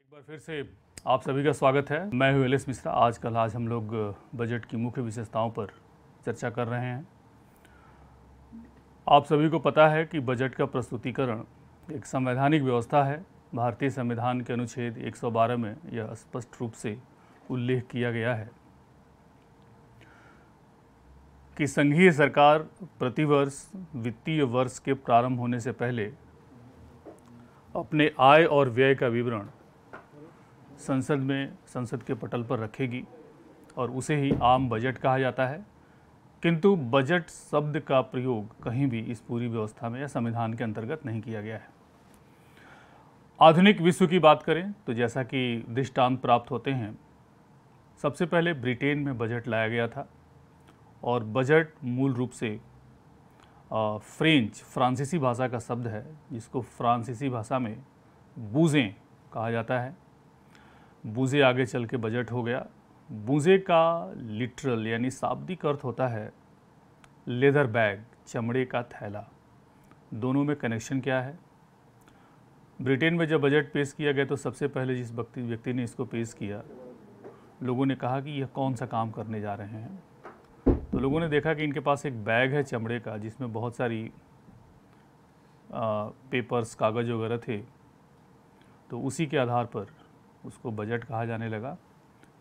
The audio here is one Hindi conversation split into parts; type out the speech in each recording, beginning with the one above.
एक बार फिर से आप सभी का स्वागत है। मैं हूं एल.एस. मिश्रा। आज हम लोग बजट की मुख्य विशेषताओं पर चर्चा कर रहे हैं। आप सभी को पता है कि बजट का प्रस्तुतिकरण एक संवैधानिक व्यवस्था है। भारतीय संविधान के अनुच्छेद 112 में यह स्पष्ट रूप से उल्लेख किया गया है कि संघीय सरकार प्रतिवर्ष वित्तीय वर्ष के प्रारंभ होने से पहले अपने आय और व्यय का विवरण संसद के पटल पर रखेगी और उसे ही आम बजट कहा जाता है। किंतु बजट शब्द का प्रयोग कहीं भी इस पूरी व्यवस्था में या संविधान के अंतर्गत नहीं किया गया है। आधुनिक विश्व की बात करें तो जैसा कि दृष्टांत प्राप्त होते हैं, सबसे पहले ब्रिटेन में बजट लाया गया था और बजट मूल रूप से फ्रांसीसी भाषा का शब्द है, जिसको फ्रांसीसी भाषा में बूज़े कहा जाता है। बूज़े आगे चल के बजट हो गया। बूज़े का लिटरल यानी शाब्दिक अर्थ होता है लेदर बैग, चमड़े का थैला। दोनों में कनेक्शन क्या है? ब्रिटेन में जब बजट पेश किया गया तो सबसे पहले जिस व्यक्ति ने इसको पेश किया, लोगों ने कहा कि यह कौन सा काम करने जा रहे हैं। तो लोगों ने देखा कि इनके पास एक बैग है चमड़े का, जिसमें बहुत सारी पेपर्स, कागज़ वगैरह थे। तो उसी के आधार पर उसको बजट कहा जाने लगा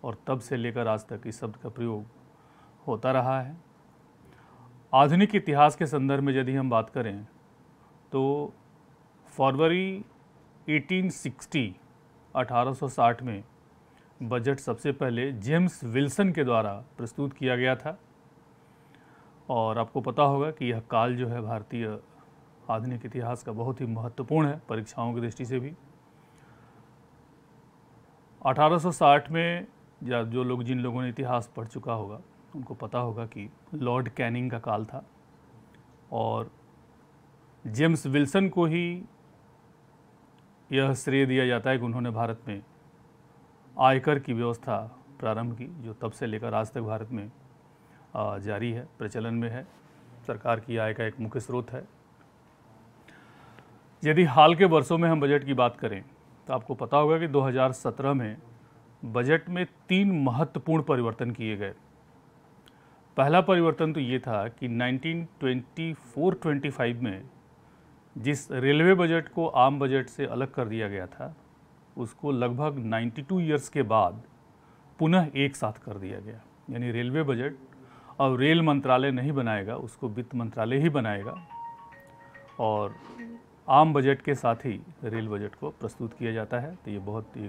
और तब से लेकर आज तक इस शब्द का प्रयोग होता रहा है। आधुनिक इतिहास के संदर्भ में यदि हम बात करें तो फरवरी 1860 में बजट सबसे पहले जेम्स विल्सन के द्वारा प्रस्तुत किया गया था। और आपको पता होगा कि यह काल जो है भारतीय आधुनिक इतिहास का बहुत ही महत्वपूर्ण है, परीक्षाओं की दृष्टि से भी। 1860 में या जिन लोगों ने इतिहास पढ़ चुका होगा उनको पता होगा कि लॉर्ड कैनिंग का काल था और जेम्स विल्सन को ही यह श्रेय दिया जाता है कि उन्होंने भारत में आयकर की व्यवस्था प्रारंभ की, जो तब से लेकर आज तक भारत में जारी है, प्रचलन में है, सरकार की आय का एक मुख्य स्रोत है। यदि हाल के वर्षों में हम बजट की बात करें तो आपको पता होगा कि 2017 में बजट में 3 महत्वपूर्ण परिवर्तन किए गए। पहला परिवर्तन तो ये था कि 1924-25 में जिस रेलवे बजट को आम बजट से अलग कर दिया गया था, उसको लगभग 92 ईयर्स के बाद पुनः एक साथ कर दिया गया। यानी रेलवे बजट अब रेल मंत्रालय नहीं बनाएगा, उसको वित्त मंत्रालय ही बनाएगा और आम बजट के साथ ही रेल बजट को प्रस्तुत किया जाता है। तो ये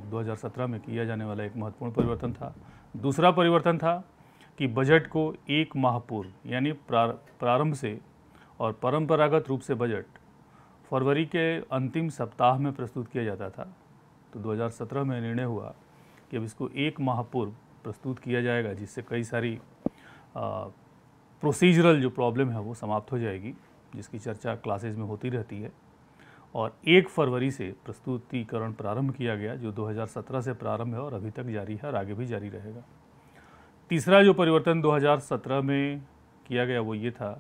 2017 में किया जाने वाला एक महत्वपूर्ण परिवर्तन था। दूसरा परिवर्तन था कि बजट को 1 माह पूर्व यानी प्रारंभ से और परंपरागत रूप से बजट फरवरी के अंतिम सप्ताह में प्रस्तुत किया जाता था। तो 2017 में निर्णय हुआ कि अब इसको 1 माह पूर्व प्रस्तुत किया जाएगा, जिससे कई सारी प्रोसीजरल जो प्रॉब्लम है वो समाप्त हो जाएगी, जिसकी चर्चा क्लासेज में होती रहती है। और 1 फरवरी से प्रस्तुतिकरण प्रारंभ किया गया, जो 2017 से प्रारंभ है और अभी तक जारी है और आगे भी जारी रहेगा। तीसरा जो परिवर्तन 2017 में किया गया वो ये था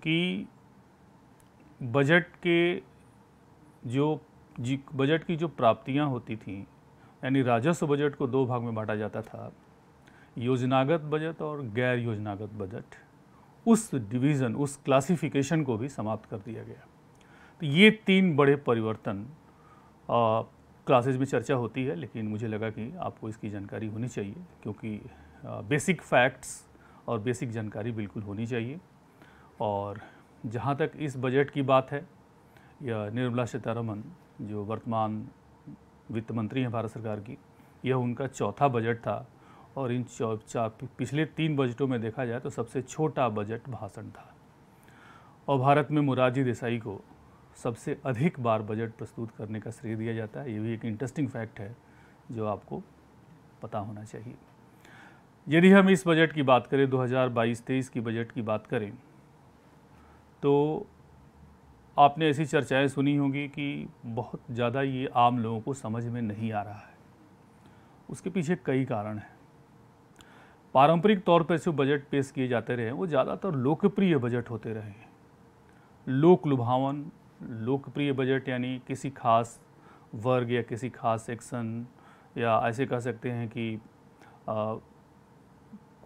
कि बजट की जो प्राप्तियां होती थीं, यानी राजस्व बजट को 2 भाग में बांटा जाता था, योजनागत बजट और गैर योजनागत बजट। उस डिवीज़न, उस क्लासिफिकेशन को भी समाप्त कर दिया गया। तो ये 3 बड़े परिवर्तन क्लासेज में चर्चा होती है, लेकिन मुझे लगा कि आपको इसकी जानकारी होनी चाहिए, क्योंकि बेसिक फैक्ट्स और बेसिक जानकारी बिल्कुल होनी चाहिए। और जहाँ तक इस बजट की बात है, यह निर्मला सीतारमण जो वर्तमान वित्त मंत्री हैं भारत सरकार की, यह उनका चौथा बजट था और इन पिछले 3 बजटों में देखा जाए तो सबसे छोटा बजट भाषण था। और भारत में मोरारजी देसाई को सबसे अधिक बार बजट प्रस्तुत करने का श्रेय दिया जाता है। ये भी एक इंटरेस्टिंग फैक्ट है जो आपको पता होना चाहिए। यदि हम इस बजट की बात करें, 2022-23 की बजट की बात करें, तो आपने ऐसी चर्चाएं सुनी होंगी कि बहुत ज़्यादा ये आम लोगों को समझ में नहीं आ रहा है। उसके पीछे कई कारण हैं। पारंपरिक तौर पर जो बजट पेश किए जाते रहे वो ज़्यादातर लोकप्रिय बजट होते रहे हैं। लोक लुभावन लोकप्रिय बजट, यानी किसी खास वर्ग या किसी खास सेक्शन, या ऐसे कह सकते हैं कि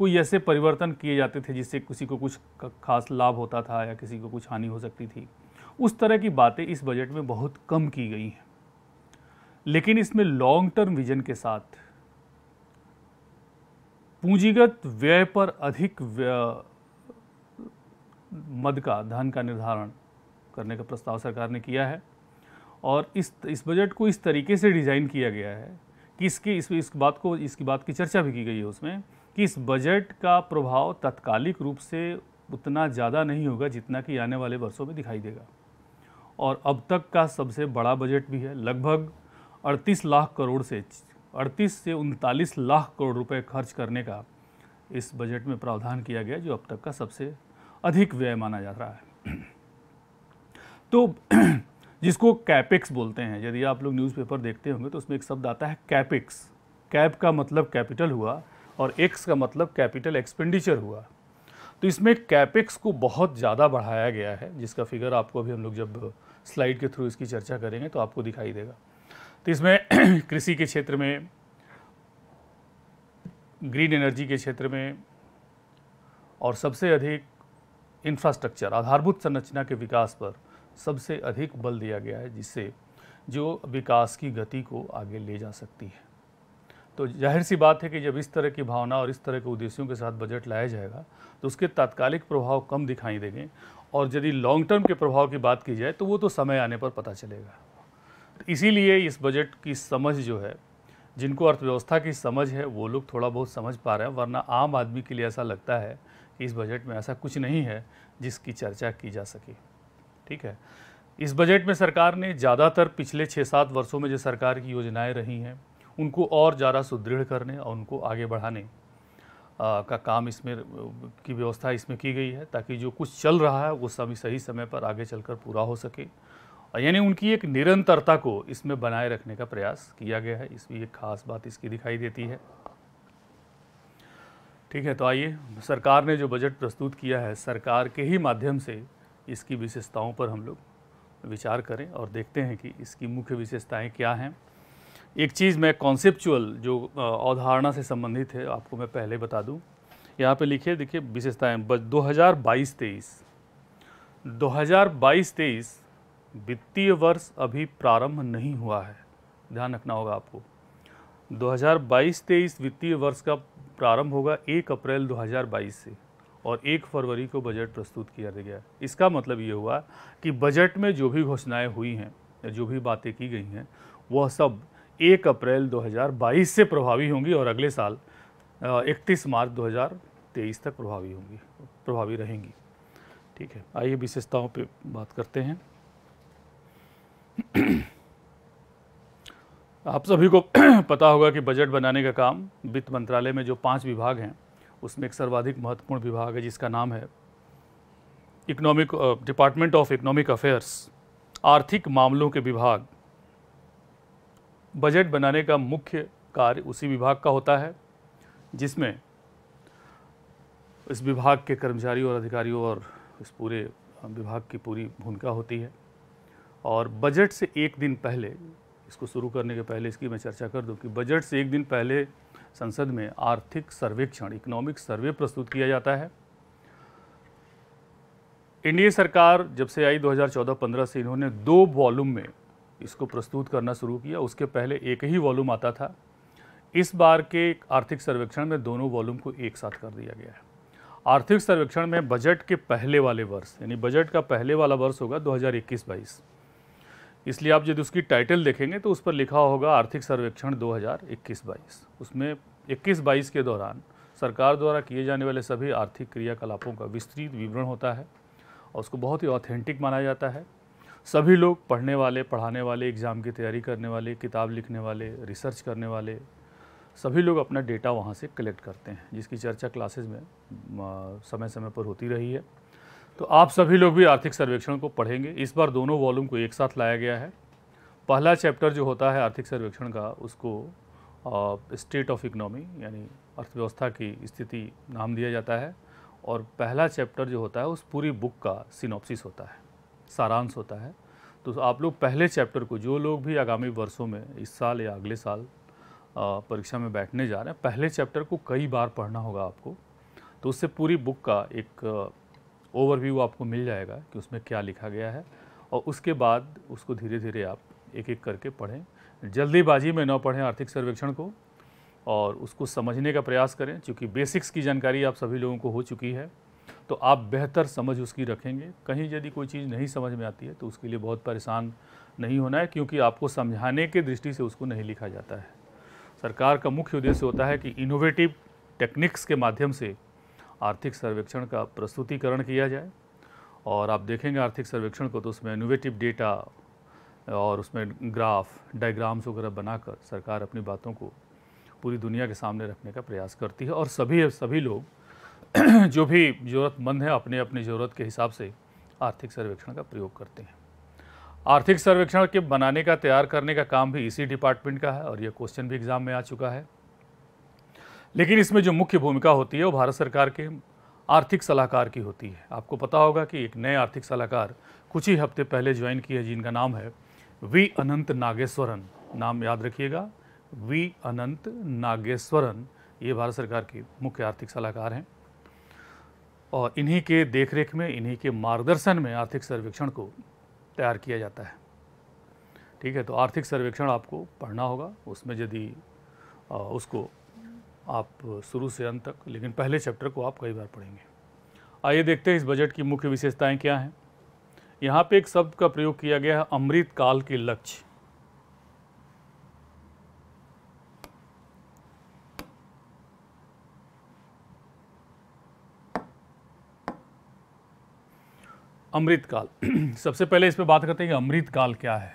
कोई ऐसे परिवर्तन किए जाते थे जिससे किसी को कुछ खास लाभ होता था या किसी को कुछ हानि हो सकती थी। उस तरह की बातें इस बजट में बहुत कम की गई हैं। लेकिन इसमें लॉन्ग टर्म विजन के साथ पूंजीगत व्यय पर अधिक मद का धन का निर्धारण करने का प्रस्ताव सरकार ने किया है। और इस बजट को इस तरीके से डिज़ाइन किया गया है कि इसकी बात की चर्चा भी की गई है उसमें, कि इस बजट का प्रभाव तात्कालिक रूप से उतना ज़्यादा नहीं होगा जितना कि आने वाले वर्षों में दिखाई देगा। और अब तक का सबसे बड़ा बजट भी है। लगभग 38 लाख करोड़ से 39 लाख करोड़ रुपए खर्च करने का इस बजट में प्रावधान किया गया, जो अब तक का सबसे अधिक व्यय माना जा रहा है। तो जिसको कैपेक्स बोलते हैं, यदि आप लोग न्यूज़पेपर देखते होंगे तो उसमें एक शब्द आता है कैपेक्स। कैप का मतलब कैपिटल हुआ और एक्स का मतलब कैपिटल एक्सपेंडिचर हुआ। तो इसमें कैपेक्स को बहुत ज़्यादा बढ़ाया गया है, जिसका फिगर आपको अभी हम लोग जब स्लाइड के थ्रू इसकी चर्चा करेंगे तो आपको दिखाई देगा। तो इसमें कृषि के क्षेत्र में, ग्रीन एनर्जी के क्षेत्र में, और सबसे अधिक इंफ्रास्ट्रक्चर, आधारभूत संरचना के विकास पर सबसे अधिक बल दिया गया है, जिससे जो विकास की गति को आगे ले जा सकती है। तो जाहिर सी बात है कि जब इस तरह की भावना और इस तरह के उद्देश्यों के साथ बजट लाया जाएगा तो उसके तात्कालिक प्रभाव कम दिखाई देंगे, और यदि लॉन्ग टर्म के प्रभाव की बात की जाए तो वो तो समय आने पर पता चलेगा। तो इसीलिए इस बजट की समझ जो है, जिनको अर्थव्यवस्था की समझ है वो लोग थोड़ा बहुत समझ पा रहे हैं, वरना आम आदमी के लिए ऐसा लगता है कि इस बजट में ऐसा कुछ नहीं है जिसकी चर्चा की जा सके। ठीक है, इस बजट में सरकार ने ज़्यादातर पिछले 6-7 वर्षों में जो सरकार की योजनाएं रही हैं उनको और ज़्यादा सुदृढ़ करने और उनको आगे बढ़ाने का काम इसमें की व्यवस्था इसमें की गई है, ताकि जो कुछ चल रहा है वो सही समय पर आगे चलकर पूरा हो सके। यानी उनकी एक निरंतरता को इसमें बनाए रखने का प्रयास किया गया है। इसमें एक खास बात इसकी दिखाई देती है। ठीक है, तो आइए, सरकार ने जो बजट प्रस्तुत किया है, सरकार के ही माध्यम से इसकी विशेषताओं पर हम लोग विचार करें और देखते हैं कि इसकी मुख्य विशेषताएं क्या हैं। एक चीज़ मैं कॉन्सेप्चुअल जो अवधारणा से संबंधित है आपको मैं पहले बता दूं। यहाँ पे लिखिए, देखिए विशेषताएं। 2022-23 वित्तीय वर्ष अभी प्रारंभ नहीं हुआ है, ध्यान रखना होगा आपको। 2022-23 वित्तीय वर्ष का प्रारंभ होगा 1 अप्रैल 2022 से, और 1 फरवरी को बजट प्रस्तुत किया गया। इसका मतलब ये हुआ कि बजट में जो भी घोषणाएं हुई हैं या जो भी बातें की गई हैं वह सब 1 अप्रैल 2022 से प्रभावी होंगी और अगले साल 31 मार्च 2023 तक प्रभावी रहेंगी। ठीक है, आइए विशेषताओं पे बात करते हैं। आप सभी को पता होगा कि बजट बनाने का काम वित्त मंत्रालय में जो 5 विभाग हैं उसमें एक सर्वाधिक महत्वपूर्ण विभाग है जिसका नाम है डिपार्टमेंट ऑफ इकोनॉमिक अफेयर्स, आर्थिक मामलों के विभाग। बजट बनाने का मुख्य कार्य उसी विभाग का होता है, जिसमें इस विभाग के कर्मचारियों और अधिकारियों और इस पूरे विभाग की पूरी भूमिका होती है। और बजट से एक दिन पहले, इसको शुरू करने के पहले इसकी मैं चर्चा कर दूं कि बजट से एक दिन पहले संसद में आर्थिक सर्वेक्षण, इकोनॉमिक सर्वे प्रस्तुत किया जाता है। एनडीए सरकार जब से आई 2014-15 से, इन्होंने 2 वॉल्यूम में इसको प्रस्तुत करना शुरू किया। उसके पहले एक ही वॉल्यूम आता था। इस बार के आर्थिक सर्वेक्षण में दोनों वॉल्यूम को एक साथ कर दिया गया है। आर्थिक सर्वेक्षण में बजट के पहले वाले वर्ष, यानी बजट का पहले वाला वर्ष होगा 2021-22, इसलिए आप यदि उसकी टाइटल देखेंगे तो उस पर लिखा होगा आर्थिक सर्वेक्षण 2021-22। उसमें 21-22 के दौरान सरकार द्वारा किए जाने वाले सभी आर्थिक क्रियाकलापों का विस्तृत विवरण होता है और उसको बहुत ही ऑथेंटिक माना जाता है। सभी लोग, पढ़ने वाले, पढ़ाने वाले, एग्ज़ाम की तैयारी करने वाले, किताब लिखने वाले, रिसर्च करने वाले, सभी लोग अपना डेटा वहाँ से कलेक्ट करते हैं, जिसकी चर्चा क्लासेस में समय समय पर होती रही है। तो आप सभी लोग भी आर्थिक सर्वेक्षण को पढ़ेंगे। इस बार दोनों वॉल्यूम को एक साथ लाया गया है। पहला चैप्टर जो होता है आर्थिक सर्वेक्षण का, उसको स्टेट ऑफ इकोनॉमी यानी अर्थव्यवस्था की स्थिति नाम दिया जाता है, और पहला चैप्टर जो होता है उस पूरी बुक का सिनॉप्सिस होता है, सारांश होता है। तो आप लोग पहले चैप्टर को, जो लोग भी आगामी वर्षों में इस साल या अगले साल परीक्षा में बैठने जा रहे हैं, पहले चैप्टर को कई बार पढ़ना होगा आपको। तो उससे पूरी बुक का एक ओवरव्यू आपको मिल जाएगा कि उसमें क्या लिखा गया है, और उसके बाद उसको धीरे धीरे आप एक एक करके पढ़ें। जल्दीबाजी में न पढ़ें आर्थिक सर्वेक्षण को, और उसको समझने का प्रयास करें। क्योंकि बेसिक्स की जानकारी आप सभी लोगों को हो चुकी है, तो आप बेहतर समझ उसकी रखेंगे। कहीं यदि कोई चीज़ नहीं समझ में आती है तो उसके लिए बहुत परेशान नहीं होना है, क्योंकि आपको समझाने के दृष्टि से उसको नहीं लिखा जाता है। सरकार का मुख्य उद्देश्य होता है कि इनोवेटिव टेक्निक्स के माध्यम से आर्थिक सर्वेक्षण का प्रस्तुतिकरण किया जाए। और आप देखेंगे आर्थिक सर्वेक्षण को तो उसमें इनोवेटिव डेटा और उसमें ग्राफ, डायग्राम्स वगैरह बनाकर सरकार अपनी बातों को पूरी दुनिया के सामने रखने का प्रयास करती है। और सभी लोग जो भी ज़रूरतमंद है अपने अपनी ज़रूरत के हिसाब से आर्थिक सर्वेक्षण का प्रयोग करते हैं। आर्थिक सर्वेक्षण के बनाने का, तैयार करने का काम भी इसी डिपार्टमेंट का है, और यह क्वेश्चन भी एग्जाम में आ चुका है। लेकिन इसमें जो मुख्य भूमिका होती है वो भारत सरकार के आर्थिक सलाहकार की होती है। आपको पता होगा कि एक नए आर्थिक सलाहकार कुछ ही हफ्ते पहले ज्वाइन किए, जिनका नाम है वी अनंत नागेश्वरन। नाम याद रखिएगा, वी अनंत नागेश्वरन। ये भारत सरकार के मुख्य आर्थिक सलाहकार हैं, और इन्हीं के देखरेख में, इन्हीं के मार्गदर्शन में आर्थिक सर्वेक्षण को तैयार किया जाता है। ठीक है, तो आर्थिक सर्वेक्षण आपको पढ़ना होगा। उसमें यदि उसको आप शुरू से अंत तक, लेकिन पहले चैप्टर को आप कई बार पढ़ेंगे। आइए देखते हैं इस बजट की मुख्य विशेषताएं क्या हैं। यहाँ पे एक शब्द का प्रयोग किया गया है, अमृत काल के लक्ष्य। अमृत काल सबसे पहले इस पे बात करते हैं कि अमृत काल क्या है।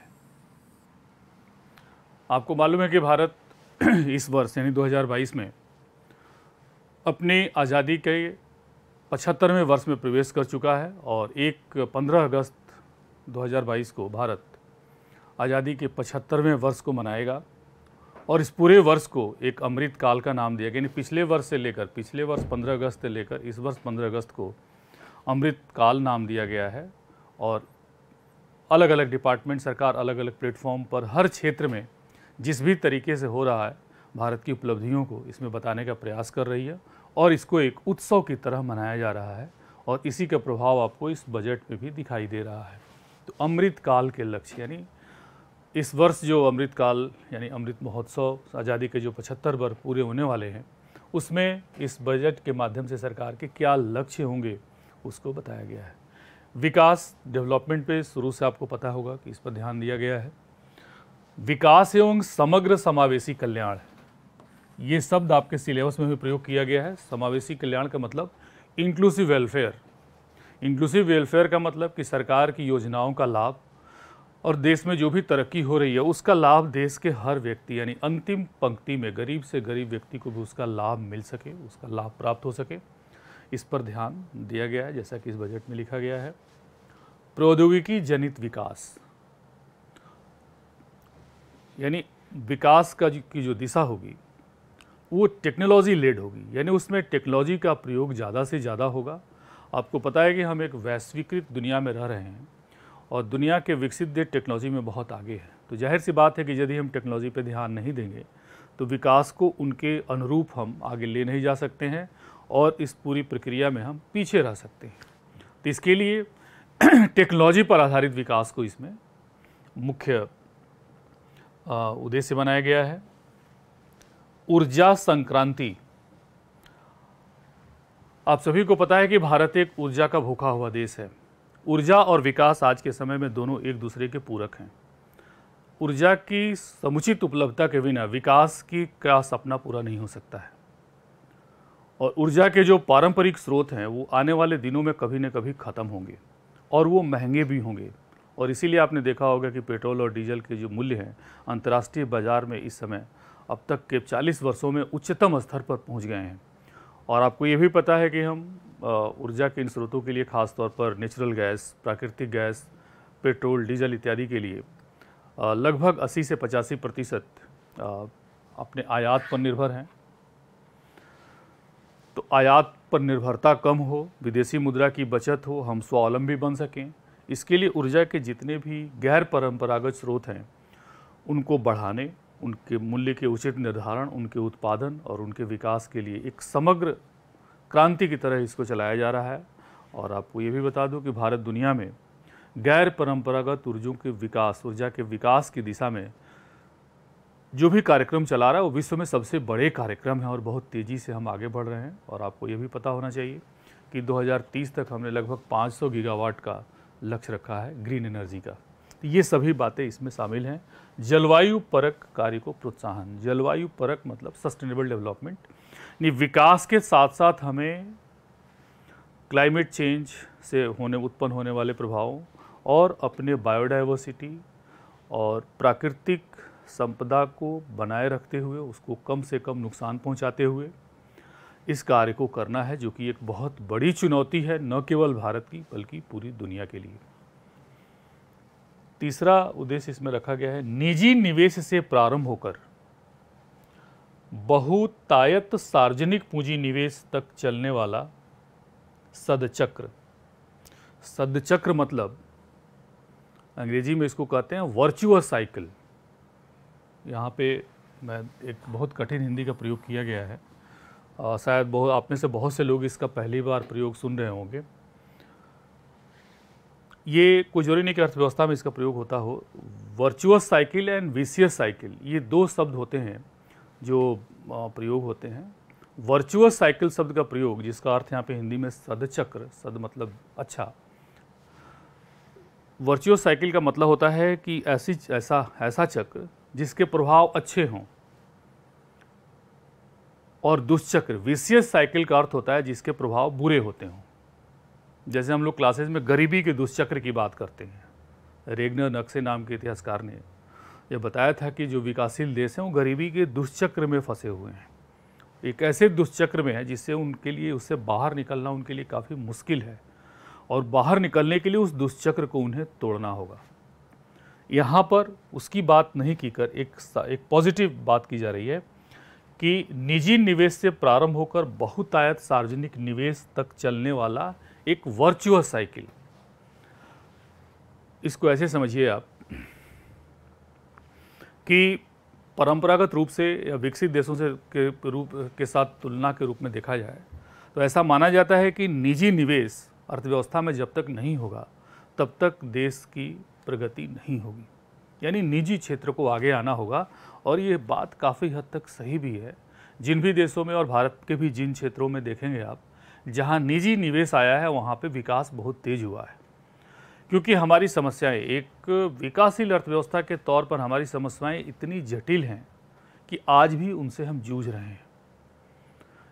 आपको मालूम है कि भारत इस वर्ष यानी 2022 में अपनी आज़ादी के 75वें वर्ष में प्रवेश कर चुका है, और 15 अगस्त 2022 को भारत आज़ादी के 75वें वर्ष को मनाएगा। और इस पूरे वर्ष को एक अमृत काल का नाम दिया गया। यानी पिछले वर्ष 15 अगस्त से लेकर इस वर्ष 15 अगस्त को अमृत काल नाम दिया गया है। और अलग अलग डिपार्टमेंट, सरकार अलग अलग प्लेटफॉर्म पर हर क्षेत्र में जिस भी तरीके से हो रहा है, भारत की उपलब्धियों को इसमें बताने का प्रयास कर रही है, और इसको एक उत्सव की तरह मनाया जा रहा है। और इसी का प्रभाव आपको इस बजट में भी दिखाई दे रहा है। तो अमृत काल के लक्ष्य, यानी इस वर्ष जो अमृत काल यानी अमृत महोत्सव, आज़ादी के जो 75 वर्ष पूरे होने वाले हैं, उसमें इस बजट के माध्यम से सरकार के क्या लक्ष्य होंगे उसको बताया गया है। विकास, डेवलपमेंट पे शुरू से आपको पता होगा कि इस पर ध्यान दिया गया है। विकास एवं समग्र समावेशी कल्याण, ये शब्द आपके सिलेबस में भी प्रयोग किया गया है। समावेशी कल्याण का मतलब इंक्लूसिव वेलफेयर। इंक्लूसिव वेलफेयर का मतलब कि सरकार की योजनाओं का लाभ और देश में जो भी तरक्की हो रही है उसका लाभ देश के हर व्यक्ति, यानी अंतिम पंक्ति में गरीब से गरीब व्यक्ति को भी उसका लाभ मिल सके, उसका लाभ प्राप्त हो सके, इस पर ध्यान दिया गया है, जैसा कि इस बजट में लिखा गया है। प्रौद्योगिकी जनित विकास, यानी विकास की जो दिशा होगी वो टेक्नोलॉजी लेड होगी, यानी उसमें टेक्नोलॉजी का प्रयोग ज़्यादा से ज़्यादा होगा। आपको पता है कि हम एक वैश्वीकृत दुनिया में रह रहे हैं, और दुनिया के विकसित देश टेक्नोलॉजी में बहुत आगे है। तो जाहिर सी बात है कि यदि हम टेक्नोलॉजी पर ध्यान नहीं देंगे तो विकास को उनके अनुरूप हम आगे ले नहीं जा सकते हैं, और इस पूरी प्रक्रिया में हम पीछे रह सकते हैं। तो इसके लिए टेक्नोलॉजी पर आधारित विकास को इसमें मुख्य उद्देश्य बनाया गया है। ऊर्जा संक्रांति, आप सभी को पता है कि भारत एक ऊर्जा का भूखा हुआ देश है। ऊर्जा और विकास आज के समय में दोनों एक दूसरे के पूरक हैं। ऊर्जा की समुचित उपलब्धता के बिना विकास की का सपना पूरा नहीं हो सकता है। और ऊर्जा के जो पारंपरिक स्रोत हैं वो आने वाले दिनों में कभी न कभी ख़त्म होंगे, और वो महंगे भी होंगे। और इसीलिए आपने देखा होगा कि पेट्रोल और डीजल के जो मूल्य हैं अंतर्राष्ट्रीय बाज़ार में इस समय अब तक के 40 वर्षों में उच्चतम स्तर पर पहुंच गए हैं। और आपको ये भी पता है कि हम ऊर्जा के इन स्रोतों के लिए ख़ास तौर पर नेचुरल गैस, प्राकृतिक गैस, पेट्रोल, डीजल इत्यादि के लिए लगभग 80 से 85% अपने आयात पर निर्भर हैं। तो आयात पर निर्भरता कम हो, विदेशी मुद्रा की बचत हो, हम स्वावलंबी बन सकें, इसके लिए ऊर्जा के जितने भी गैर परंपरागत स्रोत हैं उनको बढ़ाने, उनके मूल्य के उचित निर्धारण, उनके उत्पादन और उनके विकास के लिए एक समग्र क्रांति की तरह इसको चलाया जा रहा है। और आपको ये भी बता दूं कि भारत दुनिया में गैर परंपरागत ऊर्जा के विकास की दिशा में जो भी कार्यक्रम चला रहा है वो विश्व में सबसे बड़े कार्यक्रम है और बहुत तेज़ी से हम आगे बढ़ रहे हैं। और आपको ये भी पता होना चाहिए कि 2030 तक हमने लगभग 500 गीगावाट का लक्ष्य रखा है ग्रीन एनर्जी का। तो ये सभी बातें इसमें शामिल हैं। जलवायु परक कार्य को प्रोत्साहन, जलवायु परक मतलब सस्टेनेबल डेवलपमेंट, यानी विकास के साथ साथ हमें क्लाइमेट चेंज से उत्पन्न होने वाले प्रभावों और अपने बायोडाइवर्सिटी और प्राकृतिक संपदा को बनाए रखते हुए उसको कम से कम नुकसान पहुंचाते हुए इस कार्य को करना है, जो कि एक बहुत बड़ी चुनौती है न केवल भारत की बल्कि पूरी दुनिया के लिए। तीसरा उद्देश्य इसमें रखा गया है निजी निवेश से प्रारंभ होकर बहुतायत सार्वजनिक पूंजी निवेश तक चलने वाला सदचक्र। सदचक्र मतलब अंग्रेजी में इसको कहते हैं वर्चुअस साइकिल। यहाँ पे मैं एक बहुत कठिन हिंदी का प्रयोग किया गया है, शायद आप में से बहुत से लोग इसका पहली बार प्रयोग सुन रहे होंगे। ये कोई जरूरी नहीं कि अर्थव्यवस्था में इसका प्रयोग होता हो। Virtuous cycle and vicious cycle, ये दो शब्द होते हैं जो प्रयोग होते हैं। वर्चुअस साइकिल शब्द का प्रयोग, जिसका अर्थ यहाँ पे हिंदी में सदचक्र, सद मतलब अच्छा, वर्चुअस साइकिल का मतलब होता है कि ऐसा चक्र जिसके प्रभाव अच्छे हों, और दुष्चक्र विशियस साइकिल का अर्थ होता है जिसके प्रभाव बुरे होते हों। जैसे हम लोग क्लासेस में गरीबी के दुष्चक्र की बात करते हैं। रेगनर नक्से नाम के इतिहासकार ने यह बताया था कि जो विकासशील देश हैं वो गरीबी के दुष्चक्र में फंसे हुए हैं, एक ऐसे दुष्चक्र में है जिससे उनके लिए उससे बाहर निकलना उनके लिए काफ़ी मुश्किल है, और बाहर निकलने के लिए उस दुष्चक्र को उन्हें तोड़ना होगा। यहाँ पर उसकी बात नहीं की कर एक पॉजिटिव बात की जा रही है कि निजी निवेश से प्रारंभ होकर बहुतायत सार्वजनिक निवेश तक चलने वाला एक वर्चुअस साइकिल। इसको ऐसे समझिए आप कि परंपरागत रूप से या विकसित देशों से के साथ तुलना के रूप में देखा जाए तो ऐसा माना जाता है कि निजी निवेश अर्थव्यवस्था में जब तक नहीं होगा तब तक देश की प्रगति नहीं होगी, यानी निजी क्षेत्र को आगे आना होगा। और ये बात काफ़ी हद तक सही भी है। जिन भी देशों में और भारत के भी जिन क्षेत्रों में देखेंगे आप जहाँ निजी निवेश आया है वहाँ पे विकास बहुत तेज हुआ है, क्योंकि हमारी समस्याएं एक विकासशील अर्थव्यवस्था के तौर पर हमारी समस्याएं इतनी जटिल हैं कि आज भी उनसे हम जूझ रहे हैं।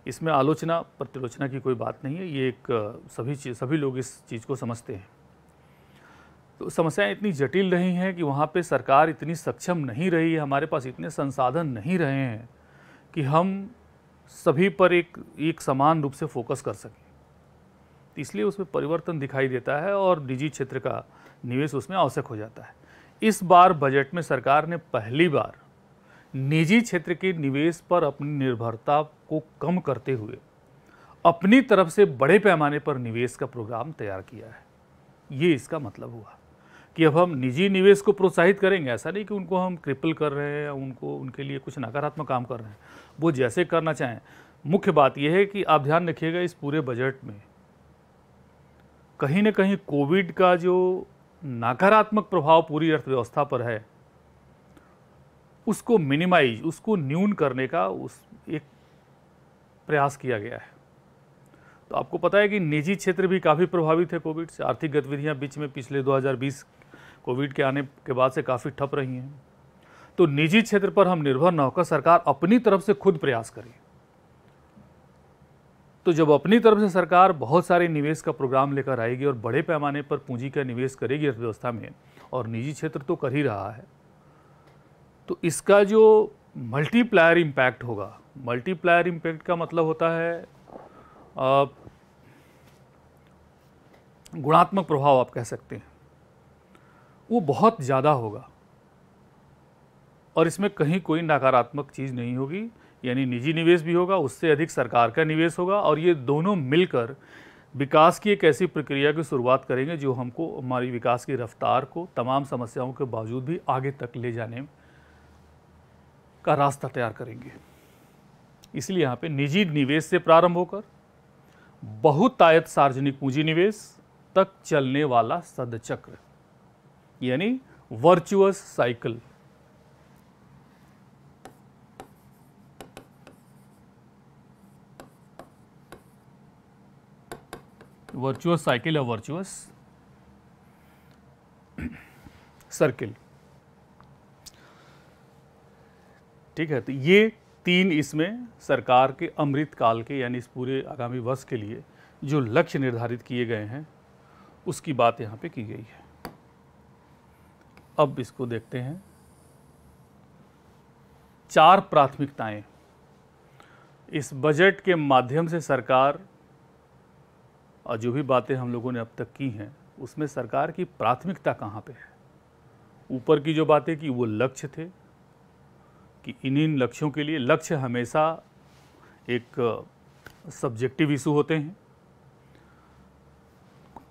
इसमें आलोचना प्रतिलोचना की कोई बात नहीं है, ये एक सभी लोग इस चीज़ को समझते हैं। तो समस्याएं इतनी जटिल रही हैं कि वहाँ पे सरकार इतनी सक्षम नहीं रही है, हमारे पास इतने संसाधन नहीं रहे हैं कि हम सभी पर एक समान रूप से फोकस कर सकें। तो इसलिए उसमें परिवर्तन दिखाई देता है और निजी क्षेत्र का निवेश उसमें आवश्यक हो जाता है। इस बार बजट में सरकार ने पहली बार निजी क्षेत्र के निवेश पर अपनी निर्भरता को कम करते हुए अपनी तरफ से बड़े पैमाने पर निवेश का प्रोग्राम तैयार किया है। ये इसका मतलब हुआ कि अब हम निजी निवेश को प्रोत्साहित करेंगे। ऐसा नहीं कि उनको हम क्रिपल कर रहे हैं या उनके लिए कुछ नकारात्मक काम कर रहे हैं, वो जैसे करना चाहें। मुख्य बात यह है कि आप ध्यान रखिएगा इस पूरे बजट में कहीं ना कहीं कोविड का जो नकारात्मक प्रभाव पूरी अर्थव्यवस्था पर है उसको मिनिमाइज, उसको न्यून करने का एक प्रयास किया गया है। तो आपको पता है कि निजी क्षेत्र भी काफ़ी प्रभावित है कोविड से। आर्थिक गतिविधियां बीच में पिछले 2020 कोविड के आने के बाद से काफ़ी ठप रही हैं। तो निजी क्षेत्र पर हम निर्भर न होकर सरकार अपनी तरफ से खुद प्रयास करे। तो जब अपनी तरफ से सरकार बहुत सारे निवेश का प्रोग्राम लेकर आएगी और बड़े पैमाने पर पूंजी का निवेश करेगी अर्थव्यवस्था में, और निजी क्षेत्र तो कर ही रहा है, तो इसका जो मल्टीप्लायर इम्पैक्ट होगा, मल्टीप्लायर इम्पैक्ट का मतलब होता है गुणात्मक प्रभाव आप कह सकते हैं, वो बहुत ज़्यादा होगा। और इसमें कहीं कोई नकारात्मक चीज़ नहीं होगी, यानी निजी निवेश भी होगा, उससे अधिक सरकार का निवेश होगा, और ये दोनों मिलकर विकास की एक ऐसी प्रक्रिया की शुरुआत करेंगे जो हमको हमारी विकास की रफ्तार को तमाम समस्याओं के बावजूद भी आगे तक ले जाने का रास्ता तैयार करेंगे। इसलिए यहाँ पे निजी निवेश से प्रारंभ होकर बहुतायत सार्वजनिक पूंजी निवेश तक चलने वाला सदचक्र, यानी वर्चुअस साइकिल, वर्चुअस साइकिल या वर्चुअस सर्किल, ठीक है। तो ये 3 इसमें सरकार के अमृत काल के यानी इस पूरे आगामी वर्ष के लिए जो लक्ष्य निर्धारित किए गए हैं उसकी बात यहाँ पे की गई है। अब इसको देखते हैं। 4 प्राथमिकताएं इस बजट के माध्यम से सरकार, और जो भी बातें हम लोगों ने अब तक की हैं उसमें सरकार की प्राथमिकता कहाँ पे है। ऊपर की जो बातें की वो लक्ष्य थे कि इन लक्ष्यों के लिए, लक्ष्य हमेशा एक सब्जेक्टिव इशू होते हैं।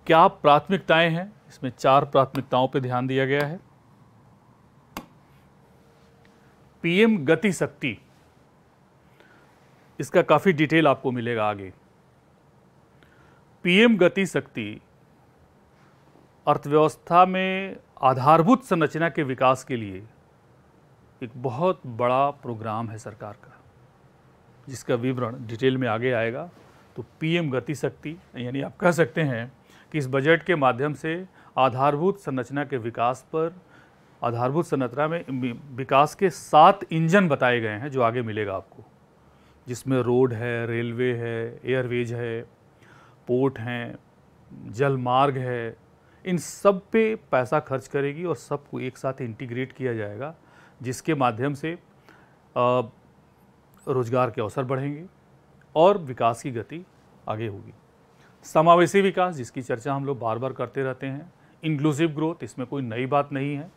क्या प्राथमिकताएं हैं, इसमें 4 प्राथमिकताओं पे ध्यान दिया गया है। पीएम गति शक्ति, इसका काफी डिटेल आपको मिलेगा आगे। पीएम गति शक्ति अर्थव्यवस्था में आधारभूत संरचना के विकास के लिए एक बहुत बड़ा प्रोग्राम है सरकार का, जिसका विवरण डिटेल में आगे आएगा। तो पीएम गति शक्ति यानी आप कह सकते हैं कि इस बजट के माध्यम से आधारभूत संरचना के विकास पर, आधारभूत संरचना में विकास के 7 इंजन बताए गए हैं जो आगे मिलेगा आपको, जिसमें रोड है, रेलवे है, एयरवेज है, पोर्ट हैं, जल मार्ग है। इन सब पे पैसा खर्च करेगी और सबको एक साथ इंटीग्रेट किया जाएगा, जिसके माध्यम से रोजगार के अवसर बढ़ेंगे और विकास की गति आगे होगी। समावेशी विकास, जिसकी चर्चा हम लोग बार बार करते रहते हैं। इंक्लूसिव ग्रोथ, इसमें कोई नई बात नहीं है।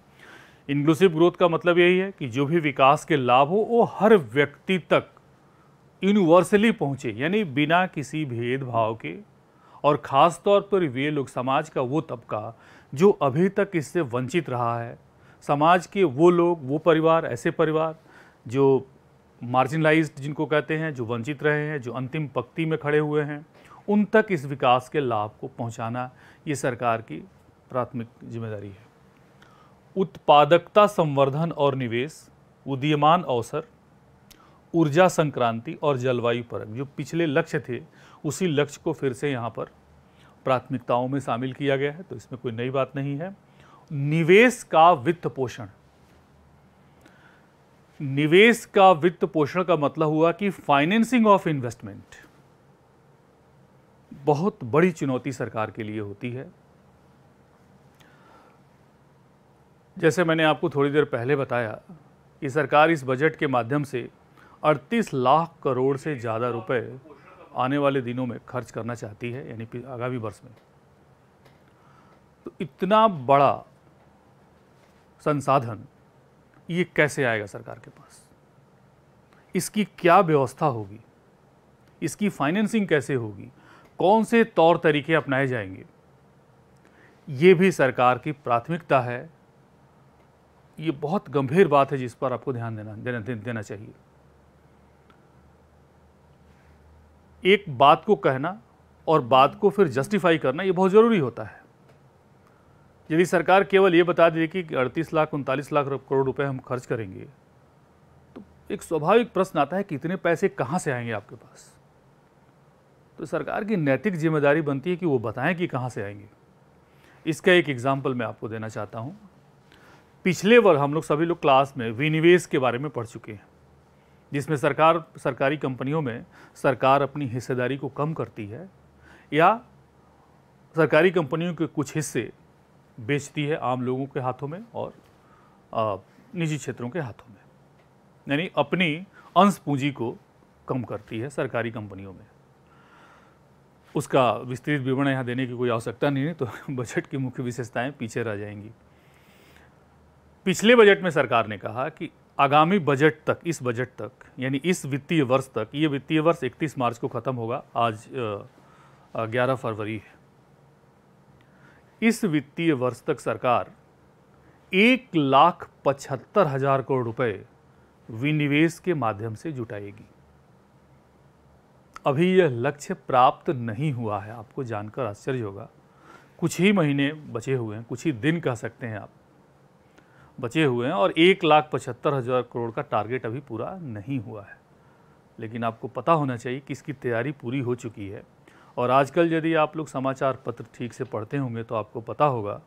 इंक्लूसिव ग्रोथ का मतलब यही है कि जो भी विकास के लाभ हो वो हर व्यक्ति तक यूनिवर्सली पहुँचे, यानी बिना किसी भेदभाव के, और ख़ास तौर पर वे लोग, समाज का वो तबका जो अभी तक इससे वंचित रहा है, समाज के वो लोग, वो परिवार, ऐसे परिवार जो मार्जिनलाइज्ड जिनको कहते हैं, जो वंचित रहे हैं, जो अंतिम पंक्ति में खड़े हुए हैं, उन तक इस विकास के लाभ को पहुंचाना ये सरकार की प्राथमिक जिम्मेदारी है। उत्पादकता संवर्धन और निवेश, उदीयमान अवसर, ऊर्जा संक्रांति और जलवायु परक, जो पिछले लक्ष्य थे उसी लक्ष्य को फिर से यहाँ पर प्राथमिकताओं में शामिल किया गया है, तो इसमें कोई नई बात नहीं है। निवेश का वित्त पोषण, निवेश का वित्त पोषण का मतलब हुआ कि फाइनेंसिंग ऑफ इन्वेस्टमेंट बहुत बड़ी चुनौती सरकार के लिए होती है। जैसे मैंने आपको थोड़ी देर पहले बताया कि सरकार इस बजट के माध्यम से 38 लाख करोड़ से ज़्यादा रुपए आने वाले दिनों में खर्च करना चाहती है, यानी आगामी वर्ष में। तो इतना बड़ा संसाधन ये कैसे आएगा सरकार के पास, इसकी क्या व्यवस्था होगी, इसकी फाइनेंसिंग कैसे होगी, कौन से तौर तरीके अपनाए जाएंगे, ये भी सरकार की प्राथमिकता है। ये बहुत गंभीर बात है जिस पर आपको ध्यान देना चाहिए। एक बात को कहना और बात को फिर जस्टिफाई करना ये बहुत ज़रूरी होता है। यदि सरकार केवल ये बता दे कि 38 लाख 39 लाख करोड़ रुपए हम खर्च करेंगे, तो एक स्वाभाविक प्रश्न आता है कि इतने पैसे कहाँ से आएंगे आपके पास। तो सरकार की नैतिक जिम्मेदारी बनती है कि वो बताएं कि कहाँ से आएंगे। इसका एक एग्जाम्पल मैं आपको देना चाहता हूँ। पिछले वर्ष हम लोग सभी लोग क्लास में विनिवेश के बारे में पढ़ चुके हैं, जिसमें सरकारी कंपनियों में सरकार अपनी हिस्सेदारी को कम करती है या सरकारी कंपनियों के कुछ हिस्से बेचती है आम लोगों के हाथों में और निजी क्षेत्रों के हाथों में, यानी अपनी अंश पूंजी को कम करती है सरकारी कंपनियों में। उसका विस्तृत विवरण यहाँ देने की कोई आवश्यकता नहीं है, तो बजट की मुख्य विशेषताएं पीछे रह जाएंगी। पिछले बजट में सरकार ने कहा कि आगामी बजट तक, इस बजट तक यानी इस वित्तीय वर्ष तक, ये वित्तीय वर्ष 31 मार्च को ख़त्म होगा, आज 11 फरवरी है। इस वित्तीय वर्ष तक सरकार 1,75,000 करोड़ रुपए विनिवेश के माध्यम से जुटाएगी। अभी यह लक्ष्य प्राप्त नहीं हुआ है। आपको जानकर आश्चर्य होगा, कुछ ही महीने बचे हुए हैं, कुछ ही दिन कह सकते हैं आप, बचे हुए हैं और 1,75,000 करोड़ का टारगेट अभी पूरा नहीं हुआ है। लेकिन आपको पता होना चाहिए कि इसकी तैयारी पूरी हो चुकी है। और आजकल यदि आप लोग समाचार पत्र ठीक से पढ़ते होंगे तो आपको पता होगा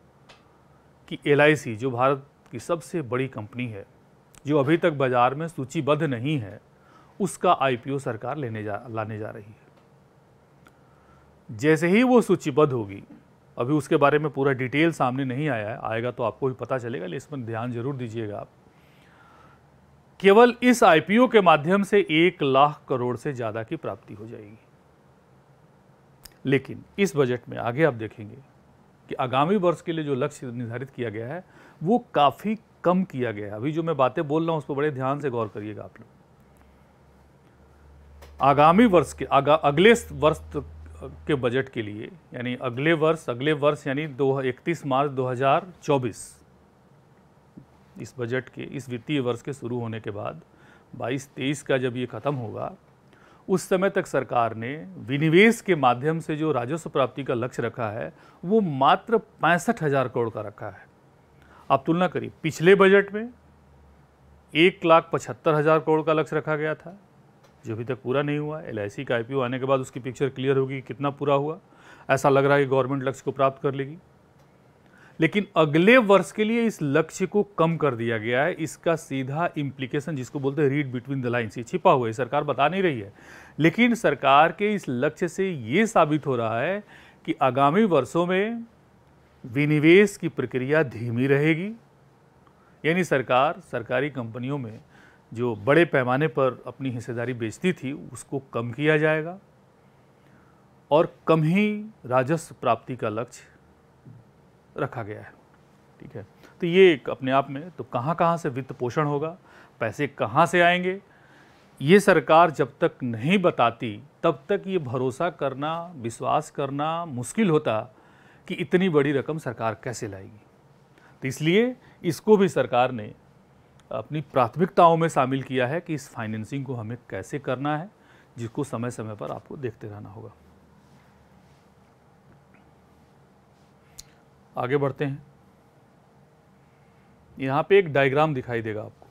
कि LIC जो भारत की सबसे बड़ी कंपनी है, जो अभी तक बाजार में सूचीबद्ध नहीं है, उसका IPO सरकार लाने जा रही है। जैसे ही वो सूचीबद्ध होगी, अभी उसके बारे में पूरा डिटेल सामने नहीं आया है, आएगा तो आपको भी पता चलेगा, लेकिन इसमें ध्यान जरूर दीजिएगा आप। केवल इस IPO के माध्यम से 1 लाख करोड़ से ज़्यादा की प्राप्ति हो जाएगी। लेकिन इस बजट में आगे आप देखेंगे कि आगामी वर्ष के लिए जो लक्ष्य निर्धारित किया गया है वो काफ़ी कम किया गया है। अभी जो मैं बातें बोल रहा हूँ उस पर बड़े ध्यान से गौर करिएगा आप लोग। आगामी वर्ष के अगले वर्ष के बजट के लिए, यानी अगले वर्ष यानी 31 मार्च 2024, इस बजट के इस वित्तीय वर्ष के शुरू होने के बाद 22-23 का जब ये खत्म होगा, उस समय तक सरकार ने विनिवेश के माध्यम से जो राजस्व प्राप्ति का लक्ष्य रखा है वो मात्र 65,000 करोड़ का रखा है। आप तुलना करिए, पिछले बजट में 1,75,000 करोड़ का लक्ष्य रखा गया था, जो अभी तक पूरा नहीं हुआ। LIC का IPO आने के बाद उसकी पिक्चर क्लियर होगी कितना पूरा हुआ। ऐसा लग रहा है कि गवर्नमेंट लक्ष्य को प्राप्त कर लेगी। लेकिन अगले वर्ष के लिए इस लक्ष्य को कम कर दिया गया है। इसका सीधा इम्प्लीकेशन, जिसको बोलते हैं रीड बिटवीन द लाइन्स, ये छिपा हुआ है, सरकार बता नहीं रही है। लेकिन सरकार के इस लक्ष्य से ये साबित हो रहा है कि आगामी वर्षों में विनिवेश की प्रक्रिया धीमी रहेगी। यानी सरकार सरकारी कंपनियों में जो बड़े पैमाने पर अपनी हिस्सेदारी बेचती थी उसको कम किया जाएगा और कम ही राजस्व प्राप्ति का लक्ष्य रखा गया है। ठीक है, तो ये एक अपने आप में, तो कहाँ से वित्त पोषण होगा, पैसे कहाँ से आएंगे, ये सरकार जब तक नहीं बताती तब तक ये भरोसा करना, विश्वास करना मुश्किल होता कि इतनी बड़ी रकम सरकार कैसे लाएगी। तो इसलिए इसको भी सरकार ने अपनी प्राथमिकताओं में शामिल किया है कि इस फाइनेंसिंग को हमें कैसे करना है, जिसको समय समय पर आपको देखते रहना होगा। आगे बढ़ते हैं। यहाँ पे एक डायग्राम दिखाई देगा आपको।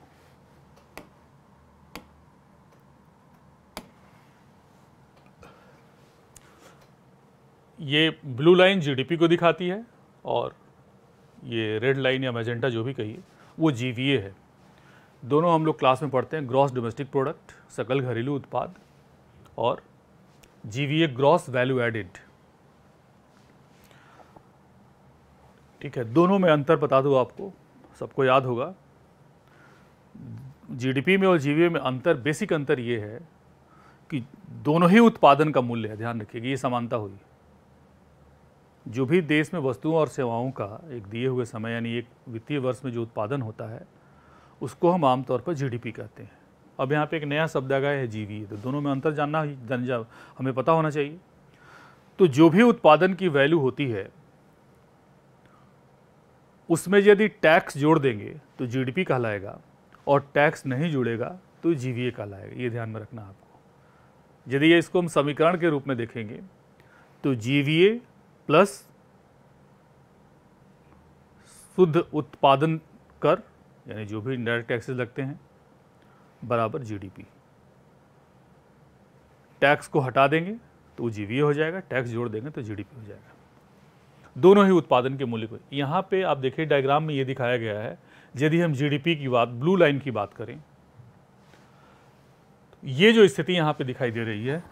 ये ब्लू लाइन GDP को दिखाती है और ये रेड लाइन या मैजेंटा जो भी कहिए वो GVA है। दोनों हम लोग क्लास में पढ़ते हैं, ग्रॉस डोमेस्टिक प्रोडक्ट, सकल घरेलू उत्पाद, और GVA ग्रॉस वैल्यू एडेड। ठीक है, दोनों में अंतर बता दूं आपको, सबको याद होगा। GDP में और GVA में अंतर, बेसिक अंतर ये है कि दोनों ही उत्पादन का मूल्य है। ध्यान रखिएगा, ये समानता हुई। जो भी देश में वस्तुओं और सेवाओं का एक दिए हुए समय यानी एक वित्तीय वर्ष में जो उत्पादन होता है उसको हम आमतौर पर GDP कहते हैं। अब यहाँ पे एक नया शब्द आ गया है GVA, तो दोनों में अंतर जानना हमें पता होना चाहिए। तो जो भी उत्पादन की वैल्यू होती है उसमें यदि टैक्स जोड़ देंगे तो GDP कहलाएगा और टैक्स नहीं जुड़ेगा तो GVA कहलाएगा। ये ध्यान में रखना आपको। यदि ये इसको हम समीकरण के रूप में देखेंगे तो GVA प्लस शुद्ध उत्पादन कर, यानी जो भी इंडायरेक्ट टैक्सेस लगते हैं, बराबर GDP। टैक्स को हटा देंगे तो GVA हो जाएगा, टैक्स जोड़ देंगे तो GDP हो जाएगा। दोनों ही उत्पादन के मूल्य को। यहाँ पे आप देखिए डायग्राम में ये दिखाया गया है। यदि हम GDP की बात, ब्लू लाइन की बात करें, ये जो स्थिति यहाँ पे दिखाई दे रही है,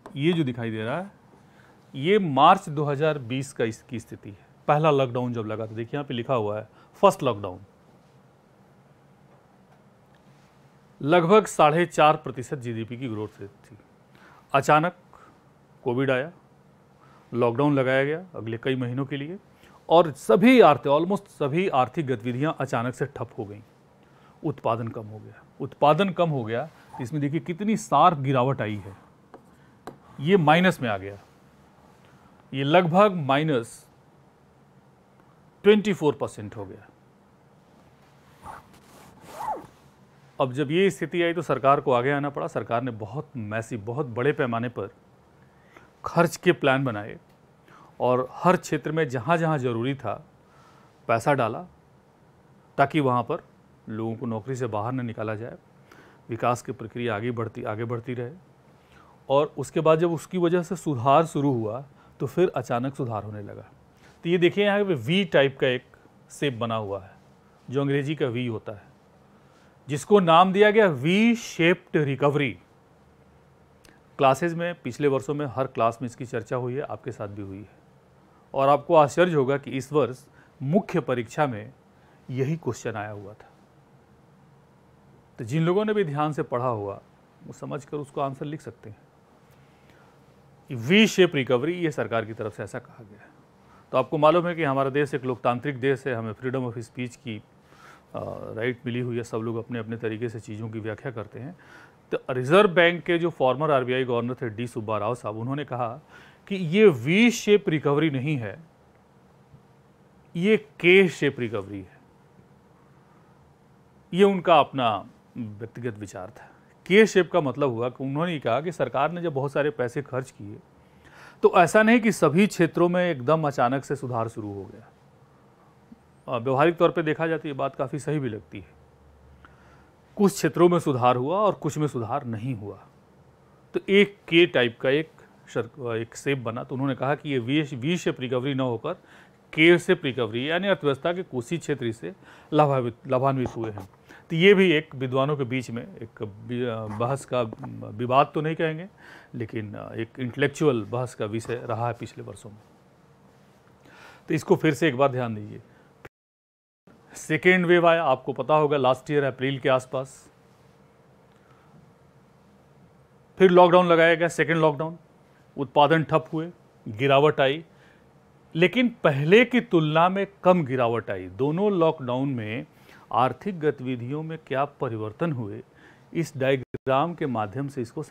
ये जो दिखाई दे रहा है, ये मार्च 2020 का इसकी स्थिति है। पहला लॉकडाउन जब लगा था, देखिए यहाँ पे लिखा हुआ है फर्स्ट लॉकडाउन। लगभग 4.5% GDP की ग्रोथ रेट थी। अचानक कोविड आया, लॉकडाउन लगाया गया अगले कई महीनों के लिए, और ऑलमोस्ट सभी आर्थिक गतिविधियां अचानक से ठप हो गई। उत्पादन कम हो गया। इसमें देखिए कितनी शार्प गिरावट आई है। ये माइनस में आ गया, ये लगभग -24% हो गया। अब जब ये स्थिति आई तो सरकार को आगे आना पड़ा। सरकार ने बहुत बड़े पैमाने पर खर्च के प्लान बनाए और हर क्षेत्र में जहाँ जहाँ ज़रूरी था पैसा डाला, ताकि वहाँ पर लोगों को नौकरी से बाहर न निकाला जाए, विकास की प्रक्रिया आगे बढ़ती रहे। और उसके बाद जब उसकी वजह से सुधार शुरू हुआ तो फिर अचानक सुधार होने लगा। तो ये देखिए यहाँ पे वी टाइप का एक शेप बना हुआ है, जो अंग्रेजी का वी होता है, जिसको नाम दिया गया वी शेप्ड रिकवरी। क्लासेज में पिछले वर्षों में हर क्लास में इसकी चर्चा हुई है, आपके साथ भी हुई है, और आपको आश्चर्य होगा कि इस वर्ष मुख्य परीक्षा में यही क्वेश्चन आया हुआ था। तो जिन लोगों ने भी ध्यान से पढ़ा हुआ वो समझकर उसको आंसर लिख सकते हैं। वी शेप रिकवरी, ये सरकार की तरफ से ऐसा कहा गया है। तो आपको मालूम है कि हमारा देश एक लोकतांत्रिक देश है, हमें फ्रीडम ऑफ स्पीच की राइट मिली हुई है, सब लोग अपने अपने तरीके से चीज़ों की व्याख्या करते हैं। तो रिजर्व बैंक के जो फॉर्मर आरबीआई गवर्नर थे डी सुब्बा राव साहब, उन्होंने कहा कि ये वी शेप रिकवरी नहीं है, ये के शेप रिकवरी है। ये उनका अपना व्यक्तिगत विचार था। के शेप का मतलब हुआ कि उन्होंने कहा कि सरकार ने जब बहुत सारे पैसे खर्च किए तो ऐसा नहीं कि सभी क्षेत्रों में एकदम अचानक से सुधार शुरू हो गया। व्यवहारिक तौर पे देखा जाती है, बात काफ़ी सही भी लगती है। कुछ क्षेत्रों में सुधार हुआ और कुछ में सुधार नहीं हुआ। तो एक के टाइप का एक शेप बना। तो उन्होंने कहा कि ये वी शेप रिकवरी न होकर के शेप रिकवरी, यानी अर्थव्यवस्था के कोसी क्षेत्र से लाभान्वित हुए हैं। तो ये भी एक विद्वानों के बीच में एक बहस का, विवाद तो नहीं कहेंगे, लेकिन एक इंटेलेक्चुअल बहस का विषय रहा है पिछले वर्षों में। तो इसको फिर से एक बार ध्यान दीजिए। सेकेंड वेव आया, आपको पता होगा लास्ट ईयर अप्रैल के आसपास। फिर लॉकडाउन लगाया गया, सेकेंड लॉकडाउन, उत्पादन ठप हुए, गिरावट आई, लेकिन पहले की तुलना में कम गिरावट आई। दोनों लॉकडाउन में आर्थिक गतिविधियों में क्या परिवर्तन हुए, इस डायग्राम के माध्यम से इसको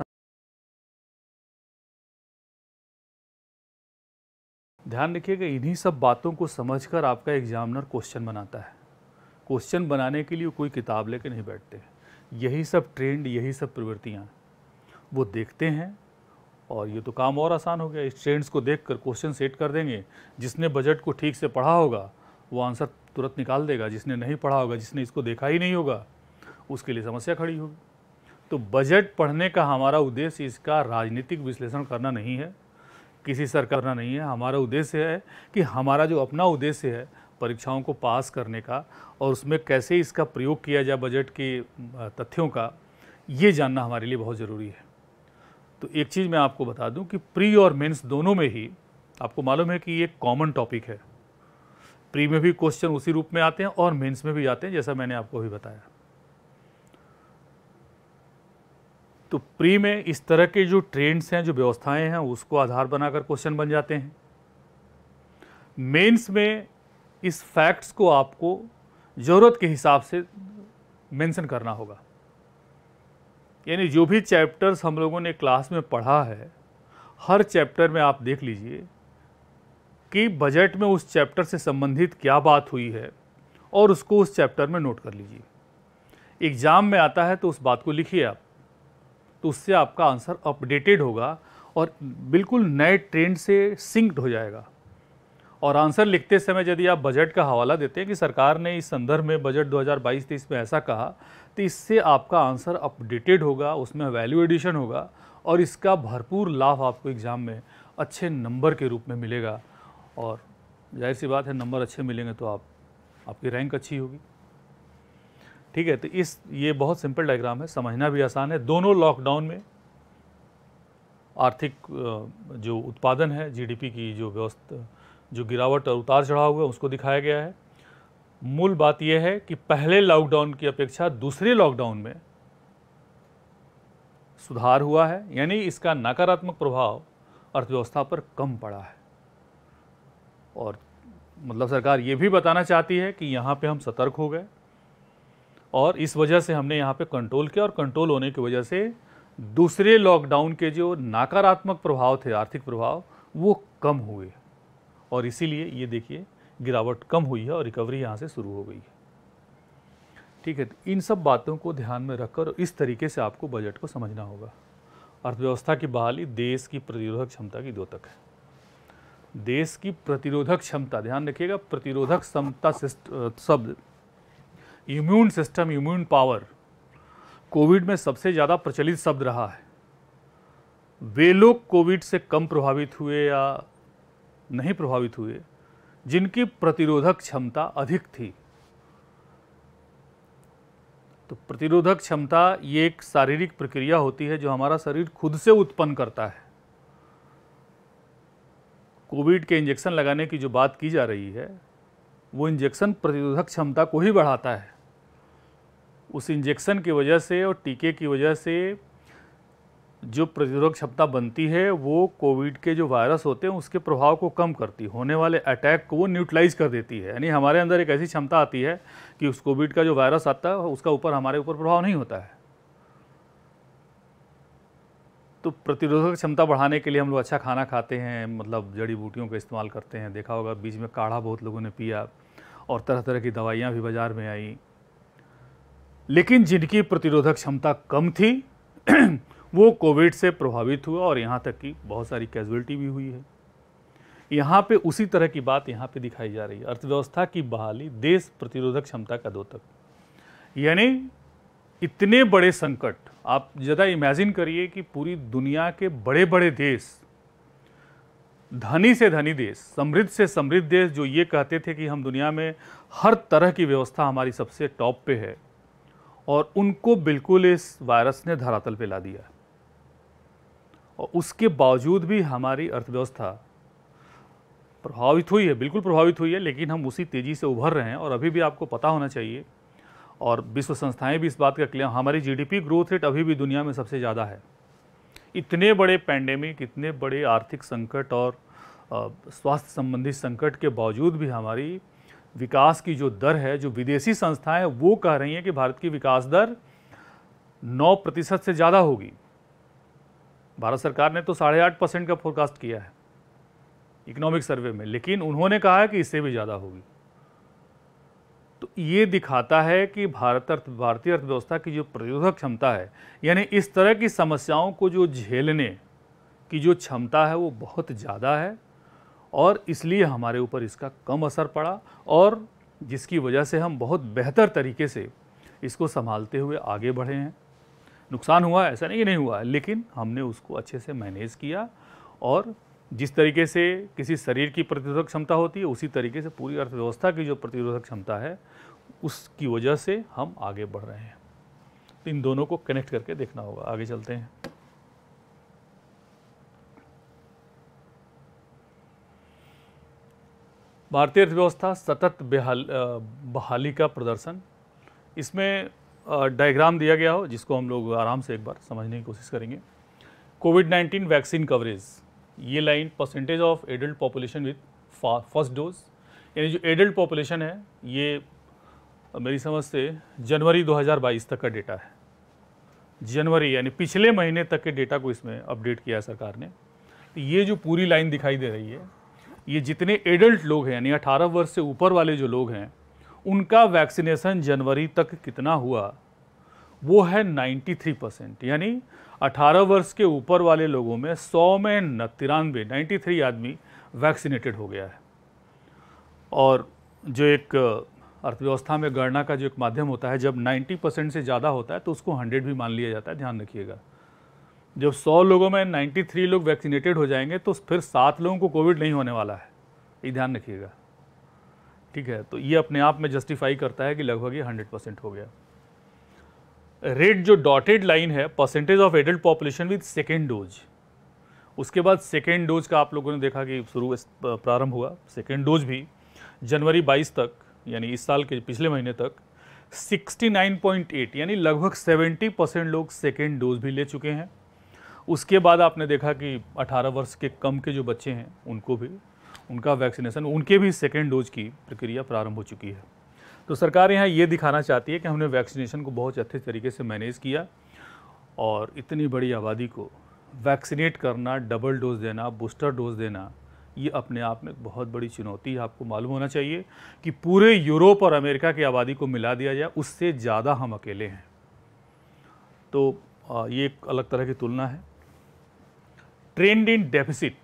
ध्यान रखिएगा। इन्हीं सब बातों को समझकर आपका एग्जामिनर क्वेश्चन बनाता है। क्वेश्चन बनाने के लिए कोई किताब लेके नहीं बैठते। यही सब ट्रेंड, यही सब प्रवृत्तियाँ वो देखते हैं, और ये तो काम और आसान हो गया। इस ट्रेंड्स को देखकर क्वेश्चन सेट कर देंगे। जिसने बजट को ठीक से पढ़ा होगा वो आंसर तुरंत निकाल देगा, जिसने नहीं पढ़ा होगा, जिसने इसको देखा ही नहीं होगा, उसके लिए समस्या खड़ी होगी। तो बजट पढ़ने का हमारा उद्देश्य इसका राजनीतिक विश्लेषण करना नहीं है, किसी सरकार करना नहीं है। हमारा उद्देश्य है कि हमारा जो अपना उद्देश्य है परीक्षाओं को पास करने का, और उसमें कैसे इसका प्रयोग किया जाए बजट के तथ्यों का, ये जानना हमारे लिए बहुत ज़रूरी है। तो एक चीज़ मैं आपको बता दूं कि प्री और मेंस दोनों में ही आपको मालूम है कि ये कॉमन टॉपिक है। प्री में भी क्वेश्चन उसी रूप में आते हैं और मेंस में भी आते हैं, जैसा मैंने आपको अभी बताया। तो प्री में इस तरह के जो ट्रेंड्स हैं, जो व्यवस्थाएं हैं, उसको आधार बनाकर क्वेश्चन बन जाते हैं। मेंस में इस फैक्ट्स को आपको ज़रूरत के हिसाब से मेंशन करना होगा। यानी जो भी चैप्टर्स हम लोगों ने क्लास में पढ़ा है, हर चैप्टर में आप देख लीजिए कि बजट में उस चैप्टर से संबंधित क्या बात हुई है, और उसको उस चैप्टर में नोट कर लीजिए। एग्ज़ाम में आता है तो उस बात को लिखिए आप, तो उससे आपका आंसर अपडेटेड होगा और बिल्कुल नए ट्रेंड से सिंक्ड हो जाएगा। और आंसर लिखते समय यदि आप बजट का हवाला देते हैं कि सरकार ने इस संदर्भ में बजट 2022-23 में ऐसा कहा, तो इससे आपका आंसर अपडेटेड होगा, उसमें वैल्यू एडिशन होगा, और इसका भरपूर लाभ आपको एग्ज़ाम में अच्छे नंबर के रूप में मिलेगा। और जाहिर सी बात है, नंबर अच्छे मिलेंगे तो आपकी रैंक अच्छी होगी। ठीक है, तो ये बहुत सिंपल डायग्राम है, समझना भी आसान है। दोनों लॉकडाउन में आर्थिक जो उत्पादन है, जीडीपी की जो व्यवस्था, जो गिरावट और उतार चढ़ाव हुआ, उसको दिखाया गया है। मूल बात यह है कि पहले लॉकडाउन की अपेक्षा दूसरे लॉकडाउन में सुधार हुआ है, यानी इसका नकारात्मक प्रभाव अर्थव्यवस्था पर कम पड़ा है। और मतलब सरकार ये भी बताना चाहती है कि यहाँ पे हम सतर्क हो गए, और इस वजह से हमने यहाँ पे कंट्रोल किया, और कंट्रोल होने की वजह से दूसरे लॉकडाउन के जो नकारात्मक प्रभाव थे, आर्थिक प्रभाव, वो कम हुए और इसीलिए ये देखिए गिरावट कम हुई है और रिकवरी यहाँ से शुरू हो गई है। ठीक है, तो इन सब बातों को ध्यान में रखकर इस तरीके से आपको बजट को समझना होगा। अर्थव्यवस्था की बहाली देश की प्रतिरोधक क्षमता की द्योतक है। देश की प्रतिरोधक क्षमता, ध्यान रखिएगा, प्रतिरोधक क्षमता शब्द, immune system, immune power Covid में सबसे ज़्यादा प्रचलित शब्द रहा है। वे लोग कोविड से कम प्रभावित हुए या नहीं प्रभावित हुए जिनकी प्रतिरोधक क्षमता अधिक थी। तो प्रतिरोधक क्षमता ये एक शारीरिक प्रक्रिया होती है जो हमारा शरीर खुद से उत्पन्न करता है। कोविड के इंजेक्शन लगाने की जो बात की जा रही है, वो इंजेक्शन प्रतिरोधक क्षमता को ही बढ़ाता है। उस इंजेक्शन की वजह से और टीके की वजह से जो प्रतिरोधक क्षमता बनती है वो कोविड के जो वायरस होते हैं उसके प्रभाव को कम करती है, होने वाले अटैक को वो न्यूट्रलाइज कर देती है। यानी हमारे अंदर एक ऐसी क्षमता आती है कि उस कोविड का जो वायरस आता है उसका हमारे ऊपर प्रभाव नहीं होता है। तो प्रतिरोधक क्षमता बढ़ाने के लिए हम लोग अच्छा खाना खाते हैं, मतलब जड़ी बूटियों का इस्तेमाल करते हैं। देखा होगा बीच में काढ़ा बहुत लोगों ने पिया और तरह तरह की दवाइयाँ भी बाज़ार में आई। लेकिन जिनकी प्रतिरोधक क्षमता कम थी वो कोविड से प्रभावित हुआ और यहाँ तक कि बहुत सारी कैजुअलिटी भी हुई है। यहाँ पे उसी तरह की बात यहाँ पे दिखाई जा रही है। अर्थव्यवस्था की बहाली देश प्रतिरोधक क्षमता का द्योतक, यानी इतने बड़े संकट, आप ज़्यादा इमेजिन करिए कि पूरी दुनिया के बड़े बड़े देश, धनी से धनी देश, समृद्ध से समृद्ध देश, जो ये कहते थे कि हम दुनिया में हर तरह की व्यवस्था हमारी सबसे टॉप पे है, और उनको बिल्कुल इस वायरस ने धरातल पे ला दिया। और उसके बावजूद भी हमारी अर्थव्यवस्था प्रभावित हुई है, बिल्कुल प्रभावित हुई है, लेकिन हम उसी तेज़ी से उभर रहे हैं। और अभी भी आपको पता होना चाहिए, और विश्व संस्थाएं भी इस बात का क्लियर, हमारी जीडीपी ग्रोथ रेट अभी भी दुनिया में सबसे ज़्यादा है। इतने बड़े पैंडेमिक, इतने बड़े आर्थिक संकट और स्वास्थ्य संबंधी संकट के बावजूद भी हमारी विकास की जो दर है, जो विदेशी संस्थाएं वो कह रही हैं कि भारत की विकास दर 9% से ज़्यादा होगी। भारत सरकार ने तो 8.5% का फोरकास्ट किया है इकोनॉमिक सर्वे में, लेकिन उन्होंने कहा है कि इससे भी ज़्यादा होगी। तो ये दिखाता है कि भारतीय अर्थव्यवस्था की जो प्रतिरोधक क्षमता है, यानी इस तरह की समस्याओं को जो झेलने की जो क्षमता है वो बहुत ज़्यादा है, और इसलिए हमारे ऊपर इसका कम असर पड़ा, और जिसकी वजह से हम बहुत बेहतर तरीके से इसको संभालते हुए आगे बढ़े हैं। नुकसान हुआ, ऐसा नहीं कि नहीं हुआ, लेकिन हमने उसको अच्छे से मैनेज किया, और जिस तरीके से किसी शरीर की प्रतिरोधक क्षमता होती है उसी तरीके से पूरी अर्थव्यवस्था की जो प्रतिरोधक क्षमता है उसकी वजह से हम आगे बढ़ रहे हैं। तो इन दोनों को कनेक्ट करके देखना होगा। आगे चलते हैं। भारतीय अर्थव्यवस्था सतत बहाली का प्रदर्शन, इसमें डायग्राम दिया गया हो जिसको हम लोग आराम से एक बार समझने की कोशिश करेंगे। कोविड-19 वैक्सीन कवरेज, ये line percentage of adult population with first dose, यानी जो एडल्ट पॉपुलेशन है ये मेरी समझ से जनवरी 2022 तक का डेटा है। जनवरी यानी पिछले महीने तक के डेटा को इसमें अपडेट किया है सरकार ने। तो ये जो पूरी लाइन दिखाई दे रही है, ये जितने एडल्ट लोग हैं यानी 18 वर्ष से ऊपर वाले जो लोग हैं उनका वैक्सीनेशन जनवरी तक कितना हुआ, वो है 93%। यानी 18 वर्ष के ऊपर वाले लोगों में 100 में 93 आदमी वैक्सीनेटेड हो गया है। और जो एक अर्थव्यवस्था में गणना का जो एक माध्यम होता है, जब 90% से ज़्यादा होता है तो उसको 100 भी मान लिया जाता है, ध्यान रखिएगा। जब 100 लोगों में 93 लोग वैक्सीनेटेड हो जाएंगे तो फिर 7 लोगों को कोविड नहीं होने वाला है, ये ध्यान रखिएगा। ठीक है, तो ये अपने आप में जस्टिफाई करता है कि लगभग ये 100% हो गया। रेड जो डॉटेड लाइन है, percentage of adult population with second dose, उसके बाद सेकेंड डोज का आप लोगों ने देखा कि प्रारंभ हुआ। सेकेंड डोज भी जनवरी 22 तक, यानी इस साल के पिछले महीने तक 69.8 यानी लगभग 70% लोग सेकेंड डोज भी ले चुके हैं। उसके बाद आपने देखा कि 18 वर्ष के कम के जो बच्चे हैं उनको भी उनका वैक्सीनेशन, उनके भी सेकेंड डोज की प्रक्रिया प्रारंभ हो चुकी है। तो सरकार यहाँ ये दिखाना चाहती है कि हमने वैक्सीनेशन को बहुत अच्छे तरीके से मैनेज किया, और इतनी बड़ी आबादी को वैक्सीनेट करना, डबल डोज देना, बूस्टर डोज देना, ये अपने आप में एक बहुत बड़ी चुनौती है। आपको मालूम होना चाहिए कि पूरे यूरोप और अमेरिका की आबादी को मिला दिया जाए, उससे ज़्यादा हम अकेले हैं। तो ये एक अलग तरह की तुलना है। ट्रेंड इन डेफिसिट,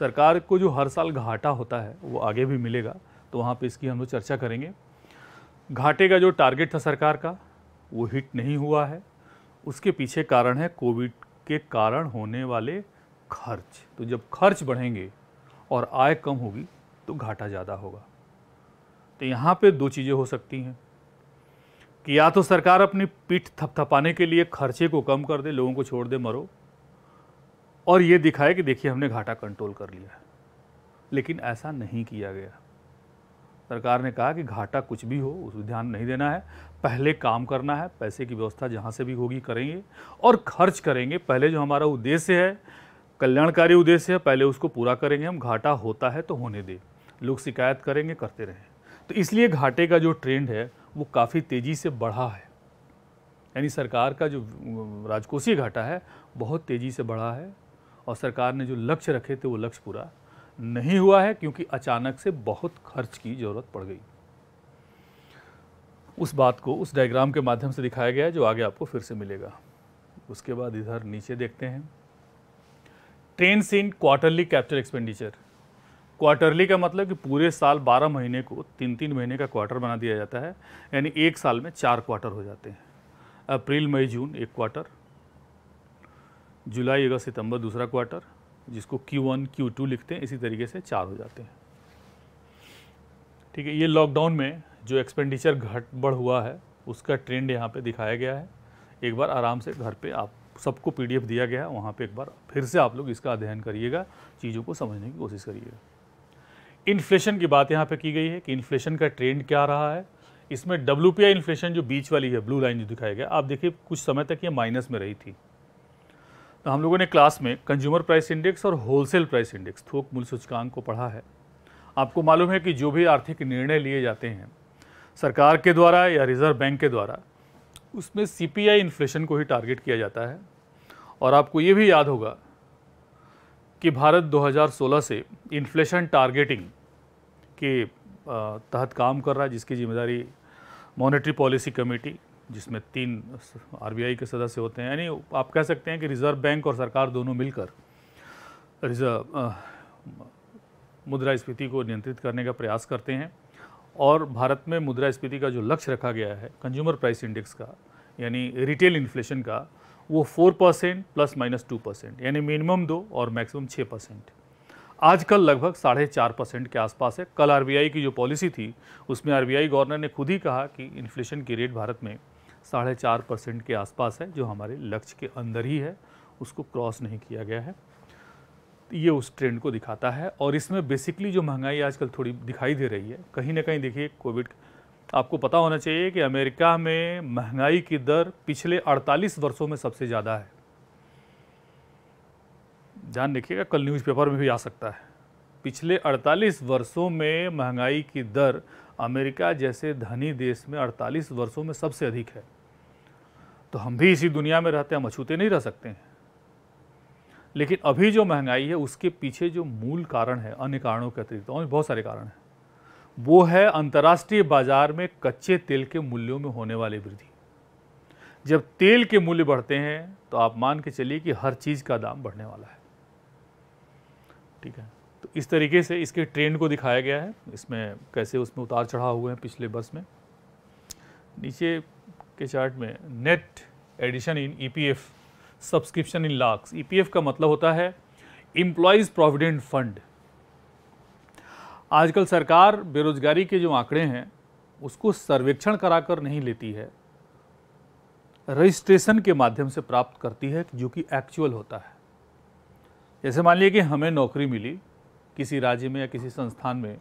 सरकार को जो हर साल घाटा होता है वो आगे भी मिलेगा, तो वहाँ पे इसकी हम लोग चर्चा करेंगे। घाटे का जो टारगेट था सरकार का वो हिट नहीं हुआ है, उसके पीछे कारण है कोविड के कारण होने वाले खर्च। तो जब खर्च बढ़ेंगे और आय कम होगी तो घाटा ज़्यादा होगा। तो यहाँ पे दो चीज़ें हो सकती हैं कि या तो सरकार अपनी पीठ थपथपाने के लिए खर्चे को कम कर दे, लोगों को छोड़ दे मरो, और ये दिखाए कि देखिए हमने घाटा कंट्रोल कर लिया है। लेकिन ऐसा नहीं किया गया। सरकार ने कहा कि घाटा कुछ भी हो उस पर ध्यान नहीं देना है, पहले काम करना है, पैसे की व्यवस्था जहाँ से भी होगी करेंगे और खर्च करेंगे। पहले जो हमारा उद्देश्य है, कल्याणकारी उद्देश्य है, पहले उसको पूरा करेंगे हम। घाटा होता है तो होने दे, लोग शिकायत करेंगे, करते रहें। तो इसलिए घाटे का जो ट्रेंड है वो काफ़ी तेज़ी से बढ़ा है, यानी सरकार का जो राजकोषीय घाटा है बहुत तेज़ी से बढ़ा है, और सरकार ने जो लक्ष्य रखे थे वो लक्ष्य पूरा नहीं हुआ है, क्योंकि अचानक से बहुत खर्च की ज़रूरत पड़ गई। उस बात को उस डायग्राम के माध्यम से दिखाया गया है, जो आगे आपको फिर से मिलेगा। उसके बाद इधर नीचे देखते हैं, trends in quarterly capital expenditure. Quarterly का मतलब कि पूरे साल 12 महीने को 3-3 महीने का क्वार्टर बना दिया जाता है, यानी एक साल में 4 क्वार्टर हो जाते हैं। अप्रैल मई जून एक क्वार्टर, जुलाई अगस्त सितंबर दूसरा क्वार्टर, जिसको Q1 Q2 लिखते हैं, इसी तरीके से 4 हो जाते हैं। ठीक है, ये लॉकडाउन में जो एक्सपेंडिचर घट बढ़ हुआ है उसका ट्रेंड यहाँ पे दिखाया गया है। एक बार आराम से घर पे आप सबको PDF दिया गया है, वहाँ पे एक बार फिर से आप लोग इसका अध्ययन करिएगा, चीज़ों को समझने की कोशिश करिएगा। इन्फ्लेशन की बात यहाँ पे की गई है कि इन्फ्लेशन का ट्रेंड क्या रहा है। इसमें WPI इन्फ्लेशन जो बीच वाली है, ब्लू लाइन जो दिखाया गया, आप देखिए कुछ समय तक ये माइनस में रही थी। तो हम लोगों ने क्लास में कंज्यूमर प्राइस इंडेक्स और होलसेल प्राइस इंडेक्स, थोक मूल्य सूचकांक को पढ़ा है। आपको मालूम है कि जो भी आर्थिक निर्णय लिए जाते हैं सरकार के द्वारा या रिजर्व बैंक के द्वारा, उसमें CPI इन्फ्लेशन को ही टारगेट किया जाता है। और आपको ये भी याद होगा कि भारत 2016 से इन्फ्लेशन टारगेटिंग के तहत काम कर रहा है, जिसकी जिम्मेदारी मॉनेटरी पॉलिसी कमेटी, जिसमें 3 RBI के सदस्य होते हैं, यानी आप कह सकते हैं कि रिजर्व बैंक और सरकार दोनों मिलकर मुद्रास्फीति को नियंत्रित करने का प्रयास करते हैं। और भारत में मुद्रास्फीति का जो लक्ष्य रखा गया है कंज्यूमर प्राइस इंडेक्स का, यानी रिटेल इन्फ्लेशन का, वो 4% ±2%, यानी मिनिमम 2 और मैक्सिमम 6%। आजकल लगभग 4.5% के आसपास है। कल RBI की जो पॉलिसी थी उसमें RBI गवर्नर ने खुद ही कहा कि इन्फ्लेशन की रेट भारत में 4.5% के आसपास है, जो हमारे लक्ष्य के अंदर ही है, उसको क्रॉस नहीं किया गया है। ये उस ट्रेंड को दिखाता है। और इसमें बेसिकली जो महंगाई आजकल थोड़ी दिखाई दे रही है, कहीं ना कहीं देखिए कोविड, आपको पता होना चाहिए कि अमेरिका में महंगाई की दर पिछले 48 वर्षों में सबसे ज़्यादा है। ध्यान रखिएगा, कल न्यूज़पेपर में भी आ सकता है। पिछले 48 वर्षों में महंगाई की दर अमेरिका जैसे धनी देश में 48 वर्षों में सबसे अधिक है। तो हम भी इसी दुनिया में रहते हैं, हम अछूते नहीं रह सकते हैं। लेकिन अभी जो महंगाई है उसके पीछे जो मूल कारण है, अन्य कारणों के अतिरिक्त और बहुत सारे कारण हैं, वो है अंतर्राष्ट्रीय बाजार में कच्चे तेल के मूल्यों में होने वाली वृद्धि। जब तेल के मूल्य बढ़ते हैं तो आप मान के चलिए कि हर चीज़ का दाम बढ़ने वाला है। ठीक है, तो इस तरीके से इसके ट्रेंड को दिखाया गया है, इसमें कैसे उसमें उतार चढ़ाव हुए हैं पिछले वर्ष में। नीचे के चार्ट में net addition in EPF subscription in lakhs. EPF का मतलब होता है एम्प्लॉयज़ प्रोविडेंट फंड। आजकल सरकार बेरोजगारी के जो आंकड़े हैं उसको सर्वेक्षण कराकर नहीं लेती है, रजिस्ट्रेशन के माध्यम से प्राप्त करती है, जो कि एक्चुअल होता है। जैसे मान लीजिए कि हमें नौकरी मिली किसी राज्य में या किसी संस्थान में,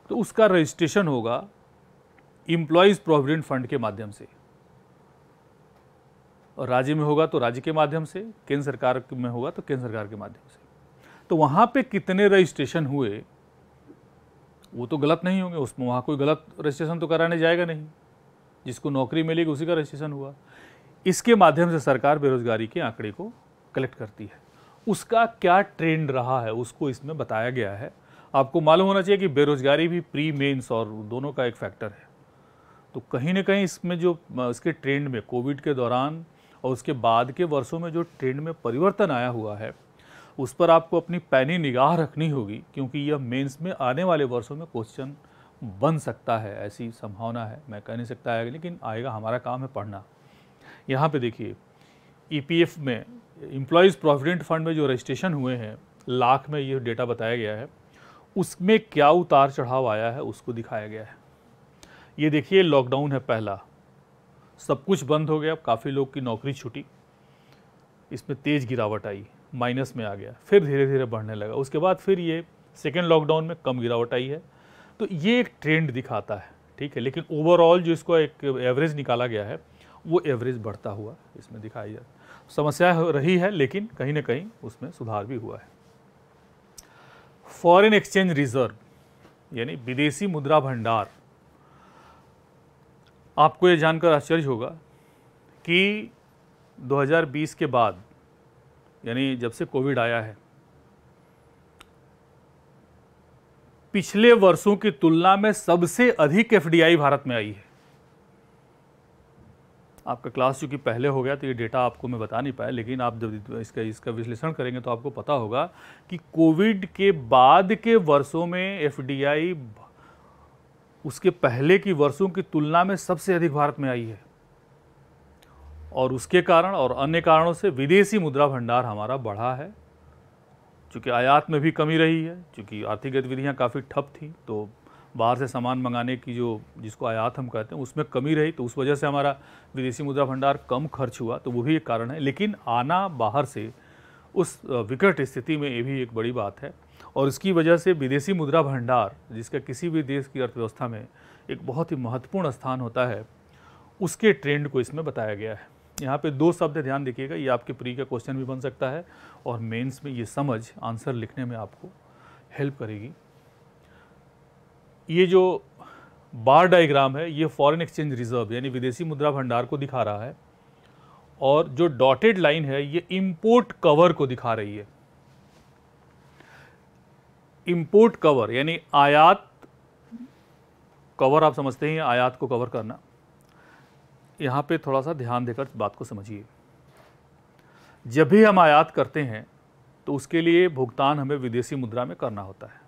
तो उसका रजिस्ट्रेशन होगा एम्प्लॉयज़ प्रोविडेंट फंड के माध्यम से, और राज्य में होगा तो राज्य के माध्यम से, केंद्र सरकार में होगा तो केंद्र सरकार के माध्यम से। तो वहाँ पे कितने रजिस्ट्रेशन हुए वो तो गलत नहीं होंगे, उसमें वहाँ कोई गलत रजिस्ट्रेशन तो कराने जाएगा नहीं। जिसको नौकरी मिलेगी उसी का रजिस्ट्रेशन हुआ। इसके माध्यम से सरकार बेरोजगारी के आंकड़े को कलेक्ट करती है। उसका क्या ट्रेंड रहा है उसको इसमें बताया गया है। आपको मालूम होना चाहिए कि बेरोजगारी भी प्री मेंस और दोनों का एक फैक्टर है। तो कहीं ना कहीं इसमें जो इसके ट्रेंड में कोविड के दौरान और उसके बाद के वर्षों में जो ट्रेंड में परिवर्तन आया हुआ है उस पर आपको अपनी पैनी निगाह रखनी होगी, क्योंकि यह मेंस में आने वाले वर्षों में क्वेश्चन बन सकता है, ऐसी संभावना है। मैं कह नहीं सकता आएगा, लेकिन आएगा। हमारा काम है पढ़ना। यहाँ पे देखिए ईपीएफ में, एम्प्लॉयज़ प्रोविडेंट फंड में जो रजिस्ट्रेशन हुए हैं लाख में, ये डेटा बताया गया है। उसमें क्या उतार चढ़ाव आया है उसको दिखाया गया है। ये देखिए लॉकडाउन है पहला, सब कुछ बंद हो गया, काफ़ी लोग की नौकरी छूटी, इसमें तेज़ गिरावट आई, माइनस में आ गया, फिर धीरे धीरे बढ़ने लगा। उसके बाद फिर ये सेकेंड लॉकडाउन में कम गिरावट आई है। तो ये एक ट्रेंड दिखाता है, ठीक है। लेकिन ओवरऑल जो इसको एक एवरेज निकाला गया है वो एवरेज बढ़ता हुआ इसमें दिखाई जाए। समस्या रही है, लेकिन कहीं ना कहीं उसमें सुधार भी हुआ है। फॉरेन एक्सचेंज रिजर्व यानी विदेशी मुद्रा भंडार, आपको ये जानकर आश्चर्य होगा कि 2020 के बाद, यानी जब से कोविड आया है, पिछले वर्षों की तुलना में सबसे अधिक एफडीआई भारत में आई है। आपका क्लास चूंकि पहले हो गया तो ये डेटा आपको मैं बता नहीं पाया, लेकिन आप जब इसका विश्लेषण करेंगे तो आपको पता होगा कि कोविड के बाद के वर्षों में एफडीआई उसके पहले की वर्षों की तुलना में सबसे अधिक भारत में आई है। और उसके कारण और अन्य कारणों से विदेशी मुद्रा भंडार हमारा बढ़ा है। चूँकि आयात में भी कमी रही है, चूँकि आर्थिक गतिविधियाँ काफ़ी ठप थी, तो बाहर से सामान मंगाने की जिसको आयात हम कहते हैं उसमें कमी रही, तो उस वजह से हमारा विदेशी मुद्रा भंडार कम खर्च हुआ, तो वो भी एक कारण है। लेकिन आना बाहर से उस विकट स्थिति में ये भी एक बड़ी बात है। और इसकी वजह से विदेशी मुद्रा भंडार, जिसका किसी भी देश की अर्थव्यवस्था में एक बहुत ही महत्वपूर्ण स्थान होता है, उसके ट्रेंड को इसमें बताया गया है। यहाँ पे दो शब्द ध्यान देखिएगा, ये आपके प्री का क्वेश्चन भी बन सकता है और मेंस में ये समझ आंसर लिखने में आपको हेल्प करेगी। ये जो बार डायग्राम है ये फॉरेन एक्सचेंज रिजर्व यानी विदेशी मुद्रा भंडार को दिखा रहा है, और जो डॉटेड लाइन है ये इंपोर्ट कवर को दिखा रही है। इंपोर्ट कवर यानी आयात कवर, आप समझते हैं आयात को कवर करना। यहाँ पे थोड़ा सा ध्यान देकर बात को समझिए। जब भी हम आयात करते हैं तो उसके लिए भुगतान हमें विदेशी मुद्रा में करना होता है,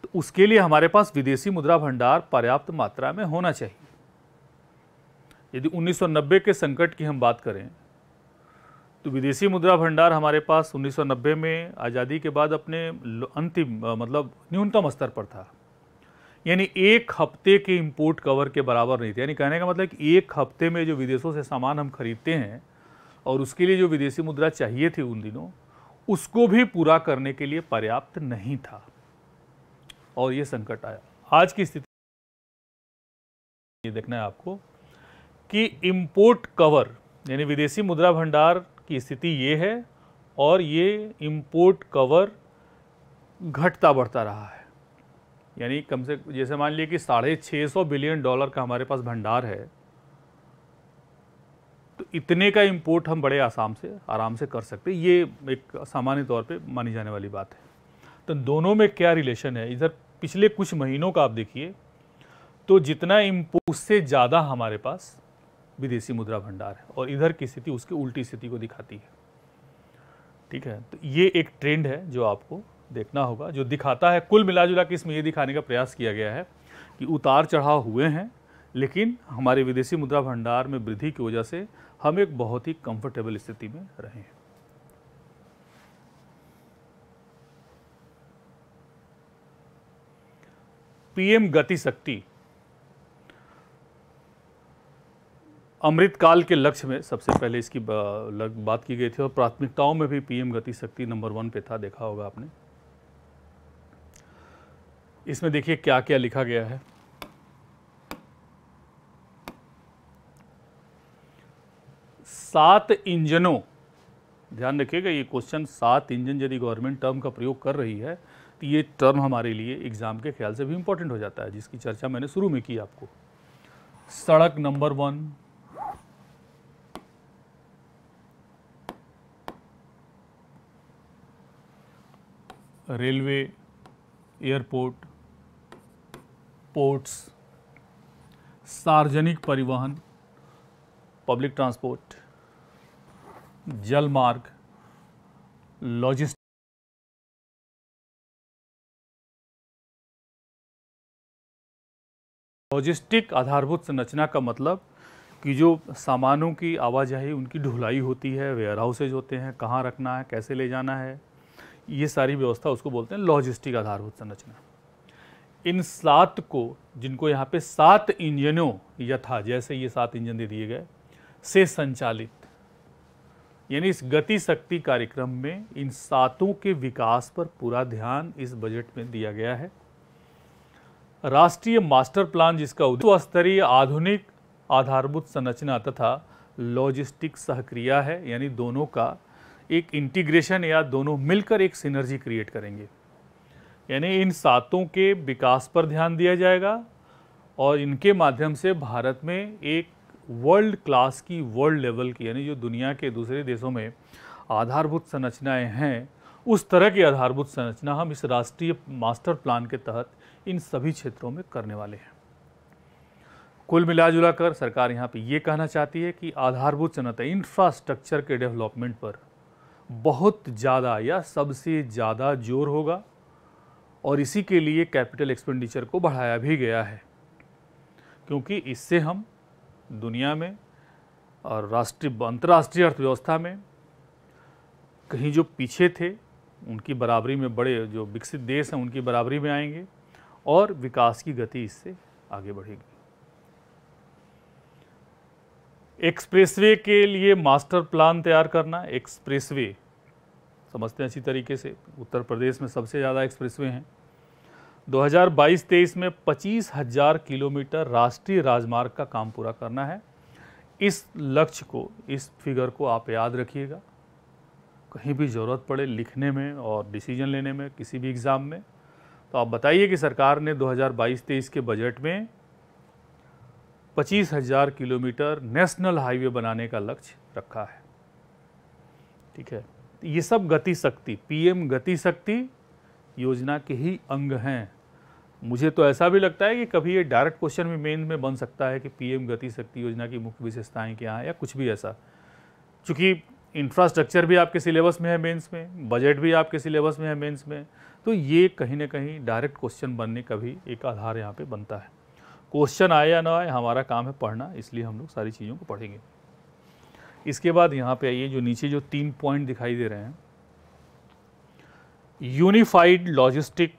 तो उसके लिए हमारे पास विदेशी मुद्रा भंडार पर्याप्त मात्रा में होना चाहिए। यदि 1990 के संकट की हम बात करें तो विदेशी मुद्रा भंडार हमारे पास 1990 में आज़ादी के बाद अपने अंतिम मतलब न्यूनतम स्तर पर था, यानी एक हफ्ते के इंपोर्ट कवर के बराबर नहीं थे। यानी कहने का मतलब कि एक हफ्ते में जो विदेशों से सामान हम खरीदते हैं और उसके लिए जो विदेशी मुद्रा चाहिए थी उन दिनों, उसको भी पूरा करने के लिए पर्याप्त नहीं था, और ये संकट आया। आज की स्थिति ये देखना है आपको कि इंपोर्ट कवर यानी विदेशी मुद्रा भंडार की स्थिति ये है, और ये इंपोर्ट कवर घटता बढ़ता रहा है। यानी कम से जैसे मान लिए कि $650 बिलियन का हमारे पास भंडार है, तो इतने का इंपोर्ट हम बड़े आराम से कर सकते हैं। ये एक सामान्य तौर पे मानी जाने वाली बात है। तो दोनों में क्या रिलेशन है, इधर पिछले कुछ महीनों का आप देखिए तो जितना इंपोर्ट से ज़्यादा हमारे पास विदेशी मुद्रा भंडार है, और इधर की स्थिति उसकी उल्टी स्थिति को दिखाती है। ठीक है, तो ये एक ट्रेंड है जो आपको देखना होगा, जो दिखाता है कुल मिलाजुला के इसमें ये दिखाने का प्रयास किया गया है कि उतार चढ़ाव हुए हैं, लेकिन हमारे विदेशी मुद्रा भंडार में वृद्धि की वजह से हम एक बहुत ही कंफर्टेबल स्थिति में रहे हैं। पीएम गति शक्ति अमृतकाल के लक्ष्य में सबसे पहले इसकी बात की गई थी, और प्राथमिकताओं में भी पीएम गति शक्ति नंबर 1 पे था, देखा होगा आपने। इसमें देखिए क्या क्या लिखा गया है। सात इंजनों, ध्यान रखिएगा ये क्वेश्चन 7 इंजन यदि गवर्नमेंट टर्म का प्रयोग कर रही है तो ये टर्म हमारे लिए एग्जाम के ख्याल से भी इंपॉर्टेंट हो जाता है, जिसकी चर्चा मैंने शुरू में की आपको। सड़क नंबर 1, रेलवे, एयरपोर्ट, पोर्ट्स, सार्वजनिक परिवहन, पब्लिक ट्रांसपोर्ट, जल मार्ग, लॉजिस्टिक आधारभूत संरचना का मतलब कि जो सामानों की आवाजाही, उनकी ढुलाई होती है, वेयर हाउसेज होते हैं, कहाँ रखना है, कैसे ले जाना है, ये सारी व्यवस्था उसको बोलते हैं लॉजिस्टिक आधारभूत संरचना। इन 7 को, जिनको यहाँ पे 7 इंजनों यथा, जैसे ये 7 इंजन दे दिए गए, से संचालित, यानी इस गति शक्ति कार्यक्रम में इन 7 के विकास पर पूरा ध्यान इस बजट में दिया गया है। राष्ट्रीय मास्टर प्लान, जिसका उद्देश्य स्तरीय आधुनिक आधारभूत संरचना तथा लॉजिस्टिक सहक्रिया है, यानी दोनों का एक इंटीग्रेशन या दोनों मिलकर एक सिनर्जी क्रिएट करेंगे। यानी इन 7 के विकास पर ध्यान दिया जाएगा और इनके माध्यम से भारत में एक वर्ल्ड क्लास की, वर्ल्ड लेवल की, यानी जो दुनिया के दूसरे देशों में आधारभूत संरचनाएं हैं, उस तरह की आधारभूत संरचना हम इस राष्ट्रीय मास्टर प्लान के तहत इन सभी क्षेत्रों में करने वाले हैं। कुल मिलाजुला कर सरकार यहाँ पे ये कहना चाहती है कि आधारभूत संरचना, इंफ्रास्ट्रक्चर के डेवलपमेंट पर बहुत ज़्यादा या सबसे ज़्यादा जोर होगा और इसी के लिए कैपिटल एक्सपेंडिचर को बढ़ाया भी गया है, क्योंकि इससे हम दुनिया में और अंतर्राष्ट्रीय अर्थव्यवस्था में कहीं जो पीछे थे उनकी बराबरी में, बड़े जो विकसित देश हैं उनकी बराबरी में आएंगे और विकास की गति इससे आगे बढ़ेगी। एक्सप्रेसवे के लिए मास्टर प्लान तैयार करना। एक्सप्रेसवे समझते हैं अच्छी तरीके से, उत्तर प्रदेश में सबसे ज़्यादा एक्सप्रेसवे हैं। 2022-23 में 25,000 किलोमीटर राष्ट्रीय राजमार्ग का काम पूरा करना है। इस लक्ष्य को, इस फिगर को आप याद रखिएगा, कहीं भी ज़रूरत पड़े लिखने में और डिसीजन लेने में किसी भी एग्ज़ाम में, तो आप बताइए कि सरकार ने 2022-23 के बजट में 25,000 किलोमीटर नेशनल हाईवे बनाने का लक्ष्य रखा है। ठीक है, ये सब गति शक्ति, पीएम गति शक्ति योजना के ही अंग हैं। मुझे तो ऐसा भी लगता है कि कभी ये डायरेक्ट क्वेश्चन में मेन में बन सकता है कि पीएम गति शक्ति योजना की मुख्य विशेषताएं क्या हैं या कुछ भी ऐसा, क्योंकि इंफ्रास्ट्रक्चर भी आपके सिलेबस में है मेंस में, बजट भी आपके सिलेबस में है मेंस में, तो ये कहीं ना कहीं डायरेक्ट क्वेश्चन बनने का भी एक आधार यहाँ पे बनता है। क्वेश्चन आए या ना आए, हमारा काम है पढ़ना, इसलिए हम लोग सारी चीज़ों को पढ़ेंगे। इसके बाद यहाँ पे आइए, जो नीचे जो 3 पॉइंट दिखाई दे रहे हैं, यूनिफाइड लॉजिस्टिक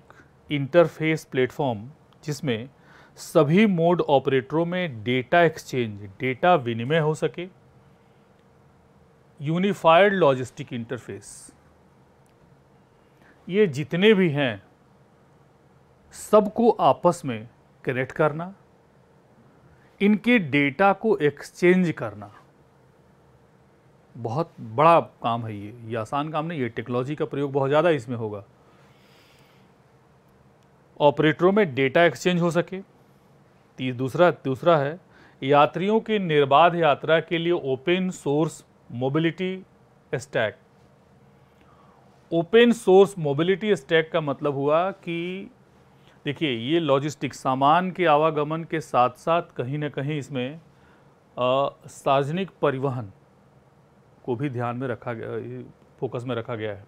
इंटरफेस प्लेटफॉर्म, जिसमें सभी मोड ऑपरेटरों में डेटा एक्सचेंज, डेटा विनिमय हो सके। यूनिफाइड लॉजिस्टिक इंटरफेस, ये जितने भी हैं सबको आपस में कनेक्ट करना, इनके डेटा को एक्सचेंज करना, बहुत बड़ा काम है ये आसान काम नहीं, ये टेक्नोलॉजी का प्रयोग बहुत ज़्यादा इसमें होगा। ऑपरेटरों में डेटा एक्सचेंज हो सके। दूसरा है यात्रियों की निर्बाध यात्रा के लिए open source mobility stack. Open source mobility stack का मतलब हुआ कि देखिए, ये लॉजिस्टिक सामान के आवागमन के साथ साथ कहीं ना कहीं इसमें सार्वजनिक परिवहन को भी ध्यान में रखा गया, फोकस में रखा गया है।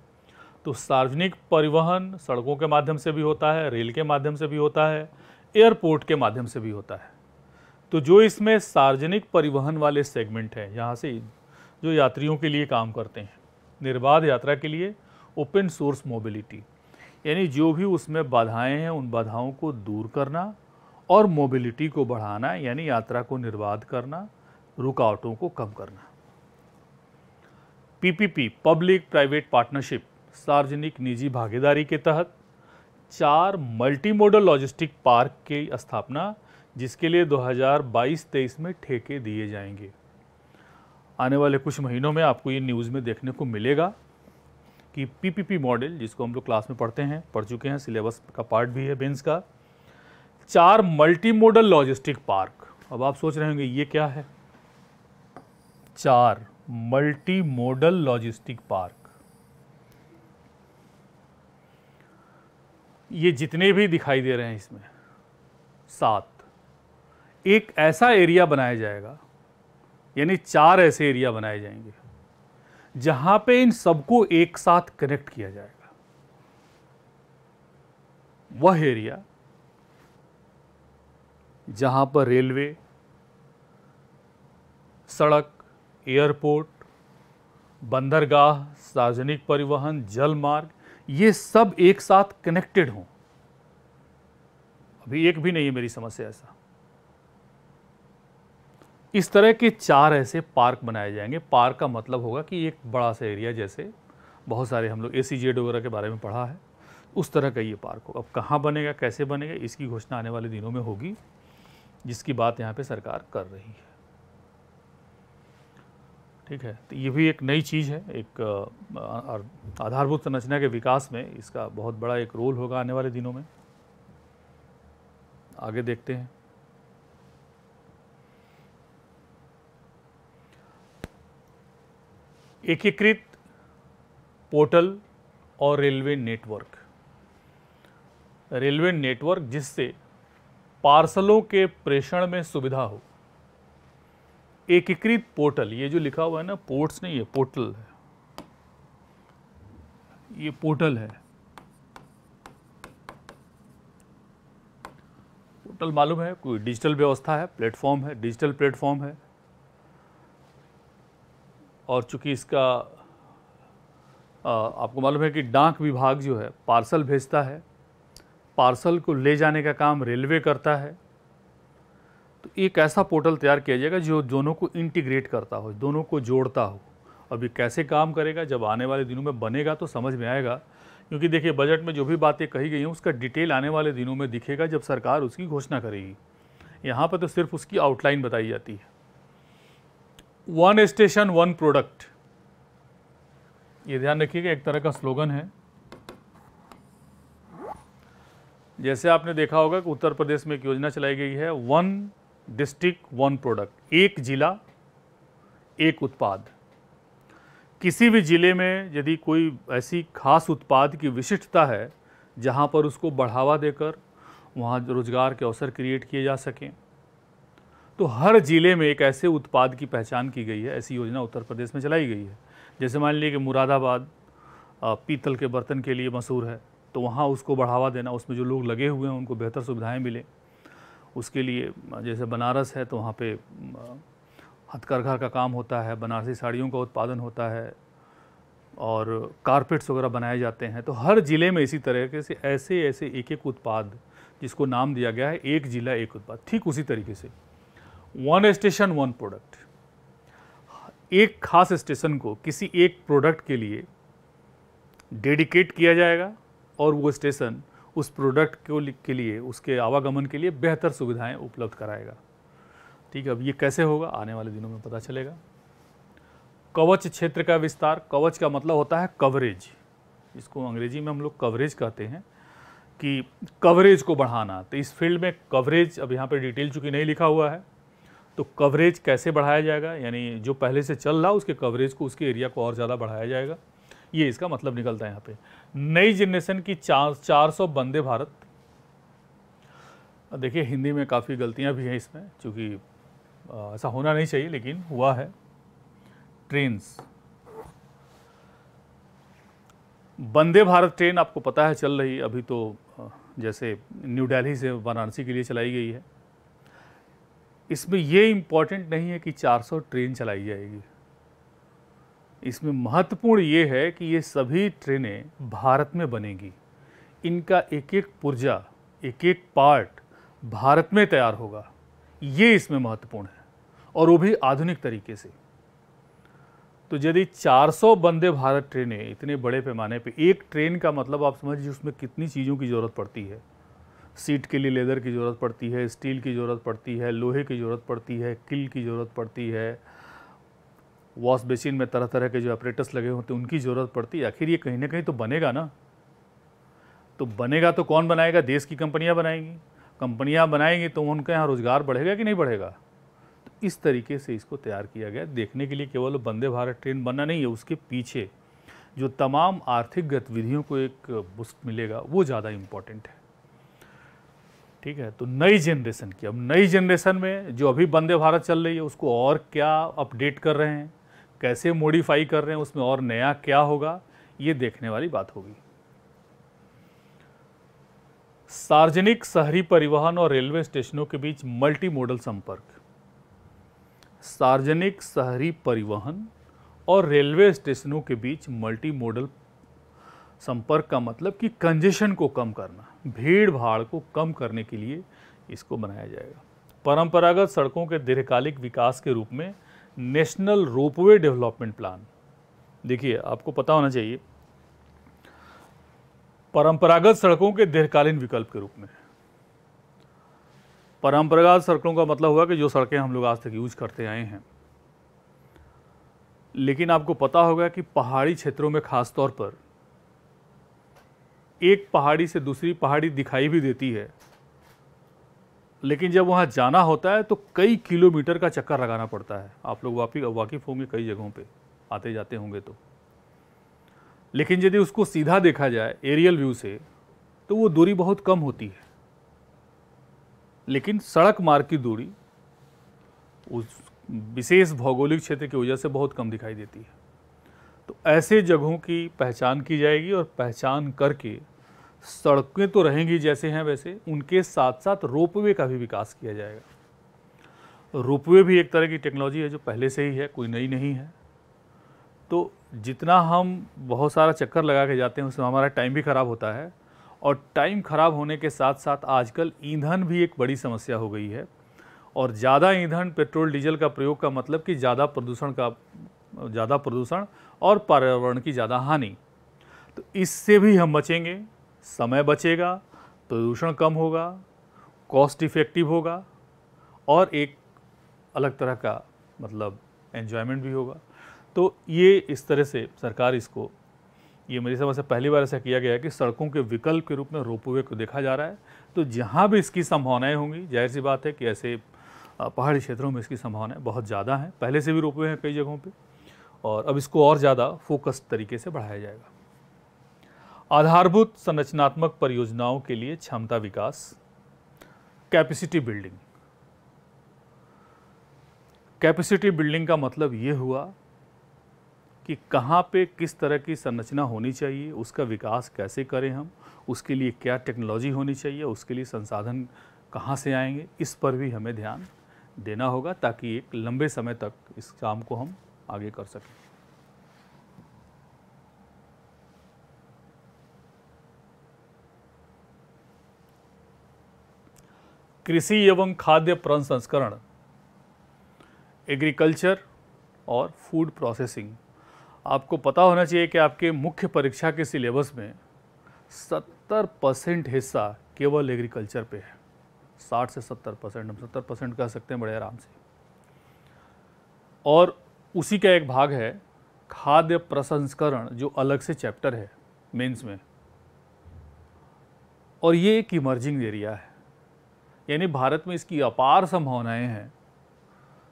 तो सार्वजनिक परिवहन सड़कों के माध्यम से भी होता है, रेल के माध्यम से भी होता है, एयरपोर्ट के माध्यम से भी होता है। तो जो इसमें सार्वजनिक परिवहन वाले सेगमेंट हैं, यहाँ से जो यात्रियों के लिए काम करते हैं, निर्बाध यात्रा के लिए ओपन सोर्स मोबिलिटी, यानी जो भी उसमें बाधाएं हैं उन बाधाओं को दूर करना और मोबिलिटी को बढ़ाना, यानी यात्रा को निर्बाध करना, रुकावटों को कम करना। पीपीपी, पब्लिक प्राइवेट पार्टनरशिप, सार्वजनिक निजी भागीदारी के तहत 4 मल्टी मॉडल लॉजिस्टिक पार्क की स्थापना, जिसके लिए 2022-23 में ठेके दिए जाएंगे। आने वाले कुछ महीनों में आपको ये न्यूज़ में देखने को मिलेगा कि पीपीपी मॉडल, जिसको हम लोग क्लास में पढ़ चुके हैं, सिलेबस का पार्ट भी है बेंस का, 4 मल्टी मॉडल लॉजिस्टिक पार्क। अब आप सोच रहे होंगे ये क्या है? 4 मल्टी मॉडल लॉजिस्टिक पार्क। ये जितने भी दिखाई दे रहे हैं इसमें 7, एक ऐसा एरिया बनाया जाएगा, यानी 4 ऐसे एरिया बनाए जाएंगे जहां पे इन सबको एक साथ कनेक्ट किया जाएगा। वह एरिया जहां पर रेलवे, सड़क, एयरपोर्ट, बंदरगाह, सार्वजनिक परिवहन, जल मार्ग, ये सब एक साथ कनेक्टेड हों। अभी एक भी नहीं है मेरी समझ से ऐसा। इस तरह के 4 ऐसे पार्क बनाए जाएंगे। पार्क का मतलब होगा कि एक बड़ा सा एरिया, जैसे बहुत सारे हम लोग ACZ वगैरह के बारे में पढ़ा है, उस तरह का ये पार्क हो। अब कहाँ बनेगा, कैसे बनेगा, इसकी घोषणा आने वाले दिनों में होगी, जिसकी बात यहाँ पे सरकार कर रही है। ठीक है, तो ये भी एक नई चीज़ है। एक आधारभूत संरचना के विकास में इसका बहुत बड़ा एक रोल होगा आने वाले दिनों में। आगे देखते हैं। एकीकृत पोर्टल और रेलवे नेटवर्क। रेलवे नेटवर्क जिससे पार्सलों के प्रेषण में सुविधा हो। एकीकृत पोर्टल, ये जो लिखा हुआ है ना, पोर्ट्स नहीं है, पोर्टल है, ये पोर्टल है। पोर्टल मालूम है, कोई डिजिटल व्यवस्था है, प्लेटफॉर्म है, डिजिटल प्लेटफॉर्म है। और चूंकि इसका आपको मालूम है कि डाक विभाग जो है पार्सल भेजता है, पार्सल को ले जाने का काम रेलवे करता है। तो एक ऐसा पोर्टल तैयार किया जाएगा जो दोनों को इंटीग्रेट करता हो, दोनों को जोड़ता हो। अब ये कैसे काम करेगा, जब आने वाले दिनों में बनेगा तो समझ में आएगा। क्योंकि देखिए, बजट में जो भी बातें कही गई हैं उसका डिटेल आने वाले दिनों में दिखेगा जब सरकार उसकी घोषणा करेगी। यहाँ पर तो सिर्फ उसकी आउटलाइन बताई जाती है। 1 स्टेशन 1 प्रोडक्ट, ये ध्यान रखिएगा, एक तरह का स्लोगन है। जैसे आपने देखा होगा कि उत्तर प्रदेश में एक योजना चलाई गई है, 1 डिस्ट्रिक्ट 1 प्रोडक्ट, एक जिला एक उत्पाद। किसी भी जिले में यदि कोई ऐसी खास उत्पाद की विशिष्टता है जहां पर उसको बढ़ावा देकर वहां रोजगार के अवसर क्रिएट किए जा सकें, तो हर जिले में एक ऐसे उत्पाद की पहचान की गई है। ऐसी योजना उत्तर प्रदेश में चलाई गई है। जैसे मान लीजिए कि मुरादाबाद पीतल के बर्तन के लिए मशहूर है, तो वहाँ उसको बढ़ावा देना, उसमें जो लोग लगे हुए हैं उनको बेहतर सुविधाएं मिलें, उसके लिए। जैसे बनारस है तो वहाँ पे हथकरघा का काम होता है, बनारसी साड़ियों का उत्पादन होता है और कारपेट्स वगैरह बनाए जाते हैं। तो हर ज़िले में इसी तरीके से ऐसे ऐसे एक एक उत्पाद, जिसको नाम दिया गया है एक जिला एक उत्पाद, ठीक उसी तरीके से 1 स्टेशन 1 प्रोडक्ट। एक खास स्टेशन को किसी एक प्रोडक्ट के लिए डेडिकेट किया जाएगा और वो स्टेशन उस प्रोडक्ट के लिए, उसके आवागमन के लिए बेहतर सुविधाएं उपलब्ध कराएगा। ठीक है, अब ये कैसे होगा आने वाले दिनों में पता चलेगा। कवच क्षेत्र का विस्तार। कवच का मतलब होता है कवरेज, इसको अंग्रेजी में हम लोग कवरेज कहते हैं, कि कवरेज को बढ़ाना। तो इस फील्ड में कवरेज, अब यहाँ पे डिटेल चूँकि नहीं लिखा हुआ है, तो कवरेज कैसे बढ़ाया जाएगा, यानी जो पहले से चल रहा उसके कवरेज को, उसके एरिया को और ज़्यादा बढ़ाया जाएगा, ये इसका मतलब निकलता है यहाँ पे। नई जनरेशन की 400 वंदे भारत। देखिए, हिंदी में काफ़ी गलतियाँ भी हैं इसमें, चूँकि ऐसा होना नहीं चाहिए लेकिन हुआ है। ट्रेन्स, वंदे भारत ट्रेन आपको पता है चल रही, अभी तो जैसे न्यू दिल्ली से वाराणसी के लिए चलाई गई है। इसमें ये इम्पॉर्टेंट नहीं है कि 400 ट्रेन चलाई जाएगी, इसमें महत्वपूर्ण ये है कि ये सभी ट्रेनें भारत में बनेगी। इनका एक एक पुर्जा, एक एक पार्ट भारत में तैयार होगा, ये इसमें महत्वपूर्ण है, और वो भी आधुनिक तरीके से। तो यदि 400 वंदे भारत ट्रेनें इतने बड़े पैमाने पे, एक ट्रेन का मतलब आप समझिए उसमें कितनी चीज़ों की ज़रूरत पड़ती है। सीट के लिए लेदर की ज़रूरत पड़ती है, स्टील की ज़रूरत पड़ती है, लोहे की ज़रूरत पड़ती है, किल की ज़रूरत पड़ती है, वॉश बेसिन में तरह तरह के जो ऑपरेटर्स लगे होते हैं उनकी ज़रूरत पड़ती है। आखिर ये कहीं ना कहीं तो बनेगा ना। तो बनेगा तो कौन बनाएगा? देश की कंपनियां बनाएंगी। कंपनियां बनाएंगी तो उनके यहाँ रोज़गार बढ़ेगा कि नहीं बढ़ेगा? तो इस तरीके से इसको तैयार किया गया। देखने के लिए केवल वंदे भारत ट्रेन बनना नहीं है, उसके पीछे जो तमाम आर्थिक गतिविधियों को एक बूस्ट मिलेगा, वो ज़्यादा इम्पोर्टेंट है। ठीक है, तो नई जनरेशन की, अब नई जनरेशन में जो अभी वंदे भारत चल रही है उसको और क्या अपडेट कर रहे हैं, कैसे मॉडिफाई कर रहे हैं, उसमें और नया क्या होगा, ये देखने वाली बात होगी। सार्वजनिक शहरी परिवहन और रेलवे स्टेशनों के बीच मल्टी मॉडल संपर्क। सार्वजनिक शहरी परिवहन और रेलवे स्टेशनों के बीच मल्टी मॉडल संपर्क का मतलब कि कंजेशन को कम करना, भीड़ भाड़ को कम करने के लिए इसको बनाया जाएगा। परंपरागत सड़कों के दीर्घकालिक विकास के रूप में नेशनल रोपवे डेवलपमेंट प्लान। देखिए, आपको पता होना चाहिए, परंपरागत सड़कों के दीर्घकालीन विकल्प के रूप में, परंपरागत सड़कों का मतलब हुआ कि जो सड़कें हम लोग आज तक यूज करते आए हैं, लेकिन आपको पता होगा कि पहाड़ी क्षेत्रों में खास तौर पर एक पहाड़ी से दूसरी पहाड़ी दिखाई भी देती है, लेकिन जब वहाँ जाना होता है तो कई किलोमीटर का चक्कर लगाना पड़ता है। आप लोग वाकिफ होंगे, कई जगहों पे आते जाते होंगे तो। लेकिन यदि उसको सीधा देखा जाए एरियल व्यू से तो वो दूरी बहुत कम होती है, लेकिन सड़क मार्ग की दूरी उस विशेष भौगोलिक क्षेत्र की वजह से बहुत कम दिखाई देती है। तो ऐसे जगहों की पहचान की जाएगी और पहचान करके सड़कें तो रहेंगी जैसे हैं वैसे, उनके साथ साथ रोपवे का भी विकास किया जाएगा। रोपवे भी एक तरह की टेक्नोलॉजी है जो पहले से ही है, कोई नई नहीं है। तो जितना हम बहुत सारा चक्कर लगा के जाते हैं उसमें हमारा टाइम भी ख़राब होता है, और टाइम ख़राब होने के साथ साथ आजकल ईंधन भी एक बड़ी समस्या हो गई है। और ज़्यादा ईंधन, पेट्रोल डीजल का प्रयोग का मतलब कि ज़्यादा प्रदूषण और पर्यावरण की ज़्यादा हानि। तो इससे भी हम बचेंगे, समय बचेगा, प्रदूषण कम होगा, कॉस्ट इफ़ेक्टिव होगा और एक अलग तरह का मतलब एन्जॉयमेंट भी होगा। तो ये इस तरह से सरकार इसको, ये मेरी समझ से पहली बार ऐसा किया गया है कि सड़कों के विकल्प के रूप में रोपवे को देखा जा रहा है। तो जहाँ भी इसकी संभावनाएं होंगी, जाहिर सी बात है कि ऐसे पहाड़ी क्षेत्रों में इसकी संभावनाएं बहुत ज़्यादा हैं। पहले से भी रोपवे हैं कई जगहों पे, और अब इसको और ज़्यादा फोकस्ड तरीके से बढ़ाया जाएगा। आधारभूत संरचनात्मक परियोजनाओं के लिए क्षमता विकास, कैपेसिटी बिल्डिंग। कैपेसिटी बिल्डिंग का मतलब ये हुआ कि कहाँ पे किस तरह की संरचना होनी चाहिए, उसका विकास कैसे करें हम, उसके लिए क्या टेक्नोलॉजी होनी चाहिए, उसके लिए संसाधन कहाँ से आएंगे, इस पर भी हमें ध्यान देना होगा ताकि एक लंबे समय तक इस काम को हम आगे कर सकें। कृषि एवं खाद्य प्रसंस्करण, एग्रीकल्चर और फूड प्रोसेसिंग। आपको पता होना चाहिए कि आपके मुख्य परीक्षा के सिलेबस में 70% हिस्सा केवल एग्रीकल्चर पे है। 60 से 70%, हम 70% कह सकते हैं बड़े आराम से। और उसी का एक भाग है खाद्य प्रसंस्करण, जो अलग से चैप्टर है मेंस में, और ये एक इमर्जिंग एरिया है, यानी भारत में इसकी अपार संभावनाएं हैं।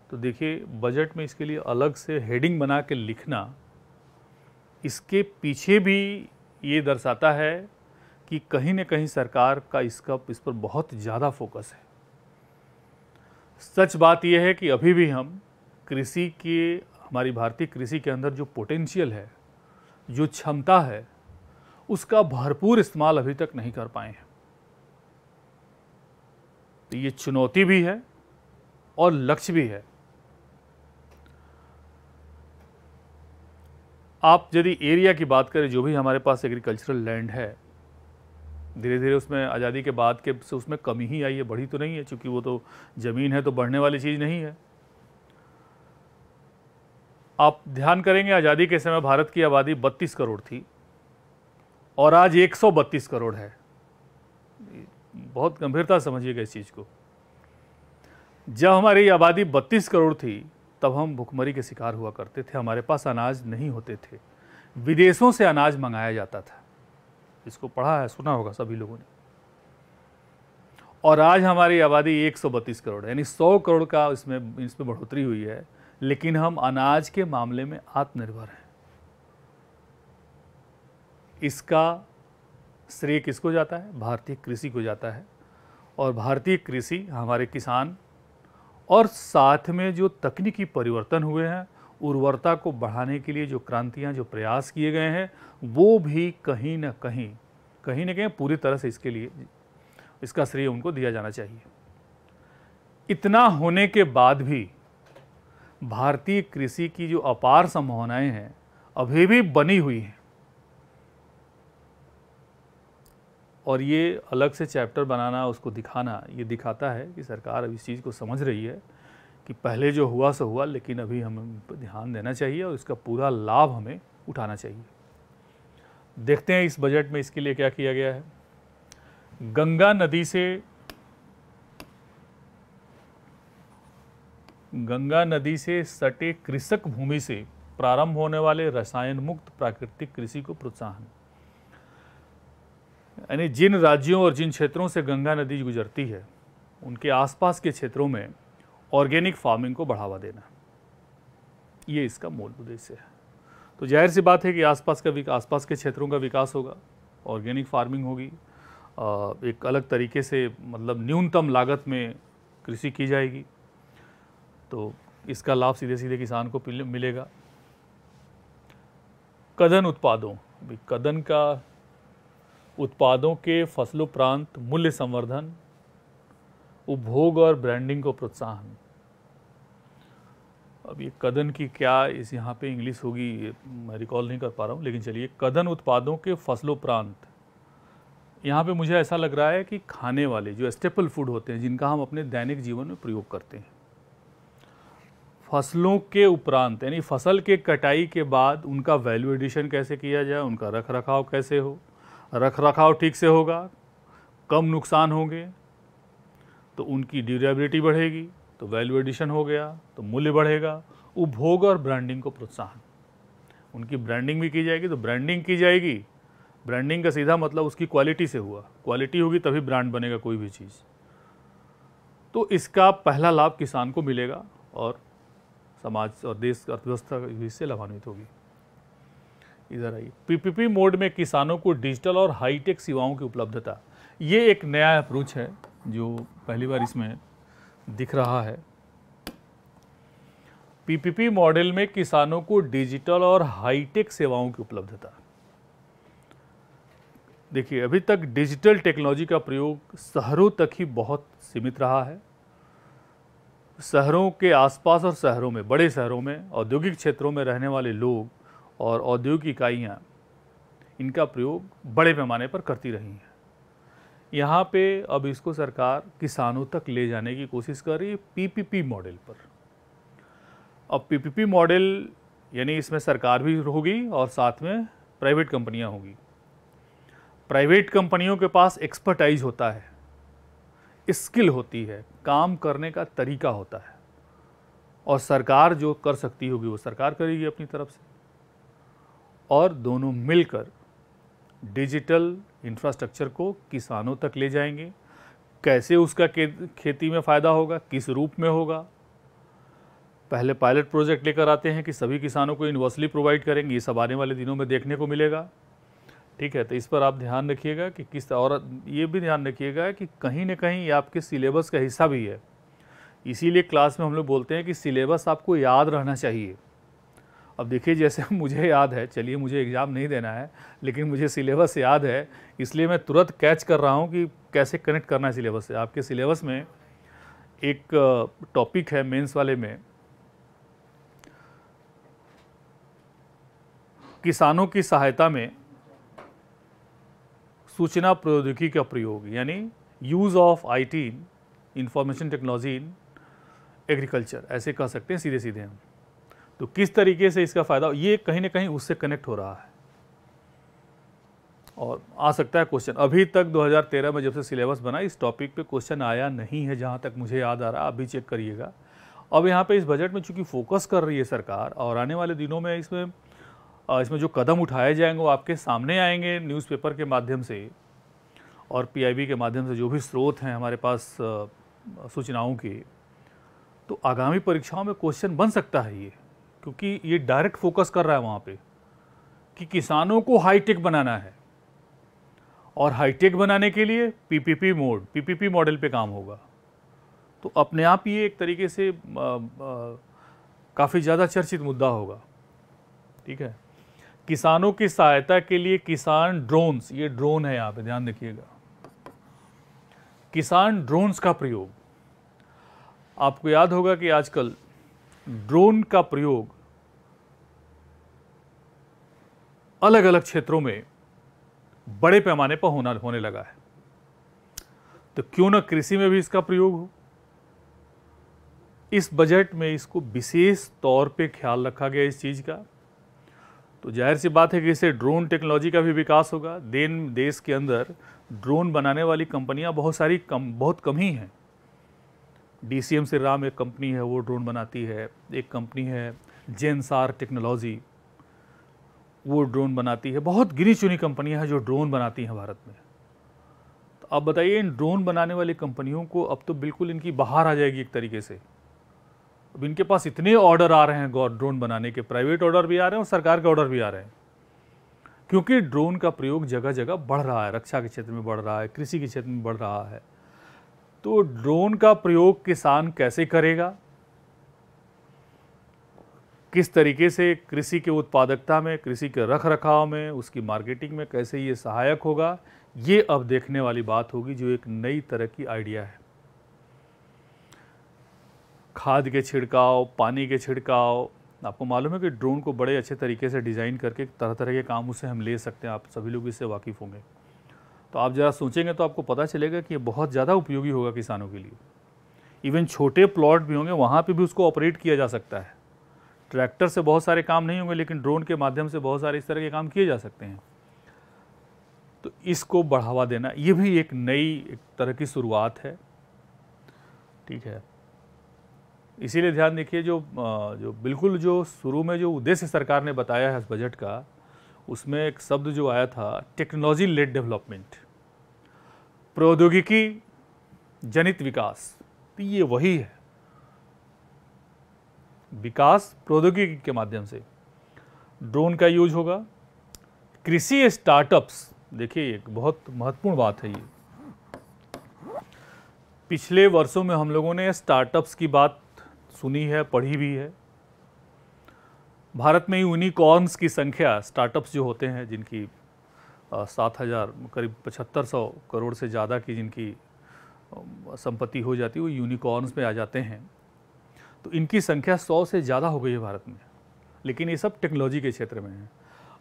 तो देखिए, बजट में इसके लिए अलग से हेडिंग बना के लिखना, इसके पीछे भी ये दर्शाता है कि कहीं न कहीं सरकार का इस पर बहुत ज़्यादा फोकस है। सच बात यह है कि अभी भी हम कृषि के, हमारी भारतीय कृषि के अंदर जो पोटेंशियल है, जो क्षमता है, उसका भरपूर इस्तेमाल अभी तक नहीं कर पाए हैं। तो ये चुनौती भी है और लक्ष्य भी है। आप यदि एरिया की बात करें, जो भी हमारे पास एग्रीकल्चरल लैंड है, धीरे धीरे उसमें आज़ादी के बाद के से उसमें कमी ही आई है, बढ़ी तो नहीं है, क्योंकि वो तो ज़मीन है तो बढ़ने वाली चीज़ नहीं है। आप ध्यान करेंगे, आज़ादी के समय भारत की आबादी 32 करोड़ थी और आज 132 करोड़ है। बहुत गंभीरता समझिएगा इस चीज़ को। जब हमारी आबादी 32 करोड़ थी तब हम भुखमरी के शिकार हुआ करते थे, हमारे पास अनाज नहीं होते थे, विदेशों से अनाज मंगाया जाता था। इसको पढ़ा है, सुना होगा सभी लोगों ने। और आज हमारी आबादी 132 करोड़ है, यानी 100 करोड़ का इसमें बढ़ोतरी हुई है, लेकिन हम अनाज के मामले में आत्मनिर्भर हैं। इसका श्रेय किसको जाता है? भारतीय कृषि को जाता है। और भारतीय कृषि, हमारे किसान और साथ में जो तकनीकी परिवर्तन हुए हैं, उर्वरता को बढ़ाने के लिए जो क्रांतियां, जो प्रयास किए गए हैं, वो भी कहीं न कहीं पूरी तरह से इसके लिए इसका श्रेय उनको दिया जाना चाहिए। इतना होने के बाद भी भारतीय कृषि की जो अपार संभावनाएं हैं अभी भी बनी हुई हैं, और ये अलग से चैप्टर बनाना, उसको दिखाना, ये दिखाता है कि सरकार अब इस चीज़ को समझ रही है कि पहले जो हुआ सो हुआ, लेकिन अभी हमें ध्यान देना चाहिए और इसका पूरा लाभ हमें उठाना चाहिए। देखते हैं इस बजट में इसके लिए क्या किया गया है। गंगा नदी से सटे कृषक भूमि से प्रारंभ होने वाले रसायन मुक्त प्राकृतिक कृषि को प्रोत्साहन, यानी जिन राज्यों और जिन क्षेत्रों से गंगा नदी गुजरती है उनके आसपास के क्षेत्रों में ऑर्गेनिक फार्मिंग को बढ़ावा देना, ये इसका मूल उद्देश्य है। तो जाहिर सी बात है कि आसपास के क्षेत्रों का विकास होगा, ऑर्गेनिक फार्मिंग होगी, एक अलग तरीके से, मतलब न्यूनतम लागत में कृषि की जाएगी, तो इसका लाभ सीधे सीधे किसान को मिलेगा। कदन उत्पादों, कदन का उत्पादों के फसलोपरांत मूल्य संवर्धन, उपभोग और ब्रांडिंग को प्रोत्साहन। अब ये कदन की क्या इस यहाँ पे इंग्लिश होगी, मैं रिकॉल नहीं कर पा रहा हूँ, लेकिन चलिए, कदन उत्पादों के फसलोपरांत, यहाँ पे मुझे ऐसा लग रहा है कि खाने वाले जो स्टेपल फूड होते हैं, जिनका हम अपने दैनिक जीवन में प्रयोग करते हैं, फसलों के उपरांत, यानी फसल के कटाई के बाद उनका वैल्यू एडिशन कैसे किया जाए, उनका रख रखाव कैसे हो, रख रखाव ठीक से होगा, कम नुकसान होंगे तो उनकी ड्यूरेबिलिटी बढ़ेगी, तो वैल्यू एडिशन हो गया, तो मूल्य बढ़ेगा। उपभोग और ब्रांडिंग को प्रोत्साहन, उनकी ब्रांडिंग भी की जाएगी, तो ब्रांडिंग की जाएगी, ब्रांडिंग का सीधा मतलब उसकी क्वालिटी से हुआ, क्वालिटी होगी तभी ब्रांड बनेगा कोई भी चीज़। तो इसका पहला लाभ किसान को मिलेगा और समाज और देश की अर्थव्यवस्था इससे लाभान्वित होगी। इधर आइए, पीपीपी मोड में किसानों को डिजिटल और हाईटेक सेवाओं की उपलब्धता, ये एक नया अप्रोच है जो पहली बार इसमें दिख रहा है। पीपीपी मॉडल में किसानों को डिजिटल और हाईटेक सेवाओं की उपलब्धता। देखिए, अभी तक डिजिटल टेक्नोलॉजी का प्रयोग शहरों तक ही बहुत सीमित रहा है। शहरों के आसपास और शहरों में, बड़े शहरों में, औद्योगिक क्षेत्रों में रहने वाले लोग और औद्योगिक इकाइयाँ इनका प्रयोग बड़े पैमाने पर करती रही हैं। यहाँ पे अब इसको सरकार किसानों तक ले जाने की कोशिश कर रही है पीपीपी मॉडल पर। अब पीपीपी मॉडल यानी इसमें सरकार भी होगी और साथ में प्राइवेट कंपनियाँ होंगी। प्राइवेट कंपनियों के पास एक्सपर्टाइज होता है, स्किल होती है, काम करने का तरीका होता है, और सरकार जो कर सकती होगी वो सरकार करेगी अपनी तरफ से, और दोनों मिलकर डिजिटल इंफ्रास्ट्रक्चर को किसानों तक ले जाएंगे। कैसे उसका खेती में फ़ायदा होगा, किस रूप में होगा, पहले पायलट प्रोजेक्ट लेकर आते हैं कि सभी किसानों को यूनिवर्सली प्रोवाइड करेंगे, ये सब आने वाले दिनों में देखने को मिलेगा। ठीक है, तो इस पर आप ध्यान रखिएगा कि किस, और ये भी ध्यान रखिएगा कि कहीं ना कहीं ये आपके सिलेबस का हिस्सा भी है। इसीलिए क्लास में हम लोग बोलते हैं कि सिलेबस आपको याद रहना चाहिए। अब देखिए, जैसे मुझे याद है, चलिए मुझे एग्ज़ाम नहीं देना है लेकिन मुझे सिलेबस याद है, इसलिए मैं तुरंत कैच कर रहा हूँ कि कैसे कनेक्ट करना है सिलेबस से। आपके सिलेबस में एक टॉपिक है मेंस वाले में, किसानों की सहायता में सूचना प्रौद्योगिकी का प्रयोग, यानी use of IT, information technology in agriculture, ऐसे कह सकते हैं सीधे सीधे हम। तो किस तरीके से इसका फ़ायदा, ये कहीं ना कहीं उससे कनेक्ट हो रहा है और आ सकता है क्वेश्चन। अभी तक 2013 में जब से सिलेबस बना इस टॉपिक पे क्वेश्चन आया नहीं है, जहाँ तक मुझे याद आ रहा है, आप भी चेक करिएगा। अब यहाँ पे इस बजट में चूँकि फोकस कर रही है सरकार, और आने वाले दिनों में इसमें जो कदम उठाए जाएंगे वो आपके सामने आएंगे न्यूज़पेपर के माध्यम से और पीआईबी के माध्यम से, जो भी स्रोत हैं हमारे पास सूचनाओं के। तो आगामी परीक्षाओं में क्वेश्चन बन सकता है ये, क्योंकि ये डायरेक्ट फोकस कर रहा है वहाँ पे कि किसानों को हाईटेक बनाना है और हाईटेक बनाने के लिए पीपीपी मॉडल पे काम होगा। तो अपने आप ये एक तरीके से काफ़ी ज़्यादा चर्चित मुद्दा होगा। ठीक है, किसानों की सहायता के लिए किसान ड्रोन्स, ये ड्रोन है यहाँ पे ध्यान रखिएगा, किसान ड्रोन्स का प्रयोग। आपको याद होगा कि आजकल ड्रोन का प्रयोग अलग अलग क्षेत्रों में बड़े पैमाने पर होने लगा है। तो क्यों ना कृषि में भी इसका प्रयोग हो। इस बजट में इसको विशेष तौर पे ख्याल रखा गया इस चीज़ का। तो जाहिर सी बात है कि इससे ड्रोन टेक्नोलॉजी का भी विकास होगा। देश के अंदर ड्रोन बनाने वाली कंपनियां बहुत कम ही हैं। DCM श्रीराम एक कंपनी है, वो ड्रोन बनाती है। एक कंपनी है जेनसार टेक्नोलॉजी, वो ड्रोन बनाती है। बहुत गिनी चुनी कंपनियां हैं जो ड्रोन बनाती हैं भारत में। तो अब बताइए, इन ड्रोन बनाने वाली कंपनियों को अब तो बिल्कुल इनकी बहार आ जाएगी एक तरीके से। अब इनके पास इतने ऑर्डर आ रहे हैं ड्रोन बनाने के, प्राइवेट ऑर्डर भी आ रहे हैं और सरकार के ऑर्डर भी आ रहे हैं, क्योंकि ड्रोन का प्रयोग जगह जगह बढ़ रहा है। रक्षा के क्षेत्र में बढ़ रहा है, कृषि के क्षेत्र में बढ़ रहा है। तो ड्रोन का प्रयोग किसान कैसे करेगा, किस तरीके से कृषि के उत्पादकता में, कृषि के रख रखाव में, उसकी मार्केटिंग में कैसे ये सहायक होगा, ये अब देखने वाली बात होगी, जो एक नई तरह की आइडिया है। खाद के छिड़काव, पानी के छिड़काव, आपको मालूम है कि ड्रोन को बड़े अच्छे तरीके से डिज़ाइन करके तरह तरह के काम उससे हम ले सकते हैं। आप सभी लोग इससे वाकिफ़ होंगे। तो आप ज़रा सोचेंगे तो आपको पता चलेगा कि ये बहुत ज़्यादा उपयोगी होगा किसानों के लिए। इवन छोटे प्लॉट भी होंगे, वहाँ पे भी उसको ऑपरेट किया जा सकता है। ट्रैक्टर से बहुत सारे काम नहीं होंगे, लेकिन ड्रोन के माध्यम से बहुत सारे इस तरह के काम किए जा सकते हैं। तो इसको बढ़ावा देना, ये भी एक नई एक तरह की शुरुआत है। ठीक है, इसीलिए ध्यान देखिए, जो बिल्कुल जो शुरू में जो उद्देश्य सरकार ने बताया है इस बजट का, उसमें एक शब्द जो आया था टेक्नोलॉजी लेड डेवलपमेंट, प्रौद्योगिकी जनित विकास। तो ये वही है, विकास प्रौद्योगिकी के माध्यम से। ड्रोन का यूज होगा। कृषि स्टार्टअप्स, देखिए एक बहुत महत्वपूर्ण बात है ये। पिछले वर्षों में हम लोगों ने स्टार्टअप्स की बात सुनी है, पढ़ी भी है। भारत में यूनिकॉर्न्स की संख्या, स्टार्टअप्स जो होते हैं जिनकी 7,000 करीब 7500 करोड़ से ज़्यादा की जिनकी संपत्ति हो जाती है, वो यूनिकॉर्न्स में आ जाते हैं। तो इनकी संख्या 100 से ज़्यादा हो गई है भारत में, लेकिन ये सब टेक्नोलॉजी के क्षेत्र में है।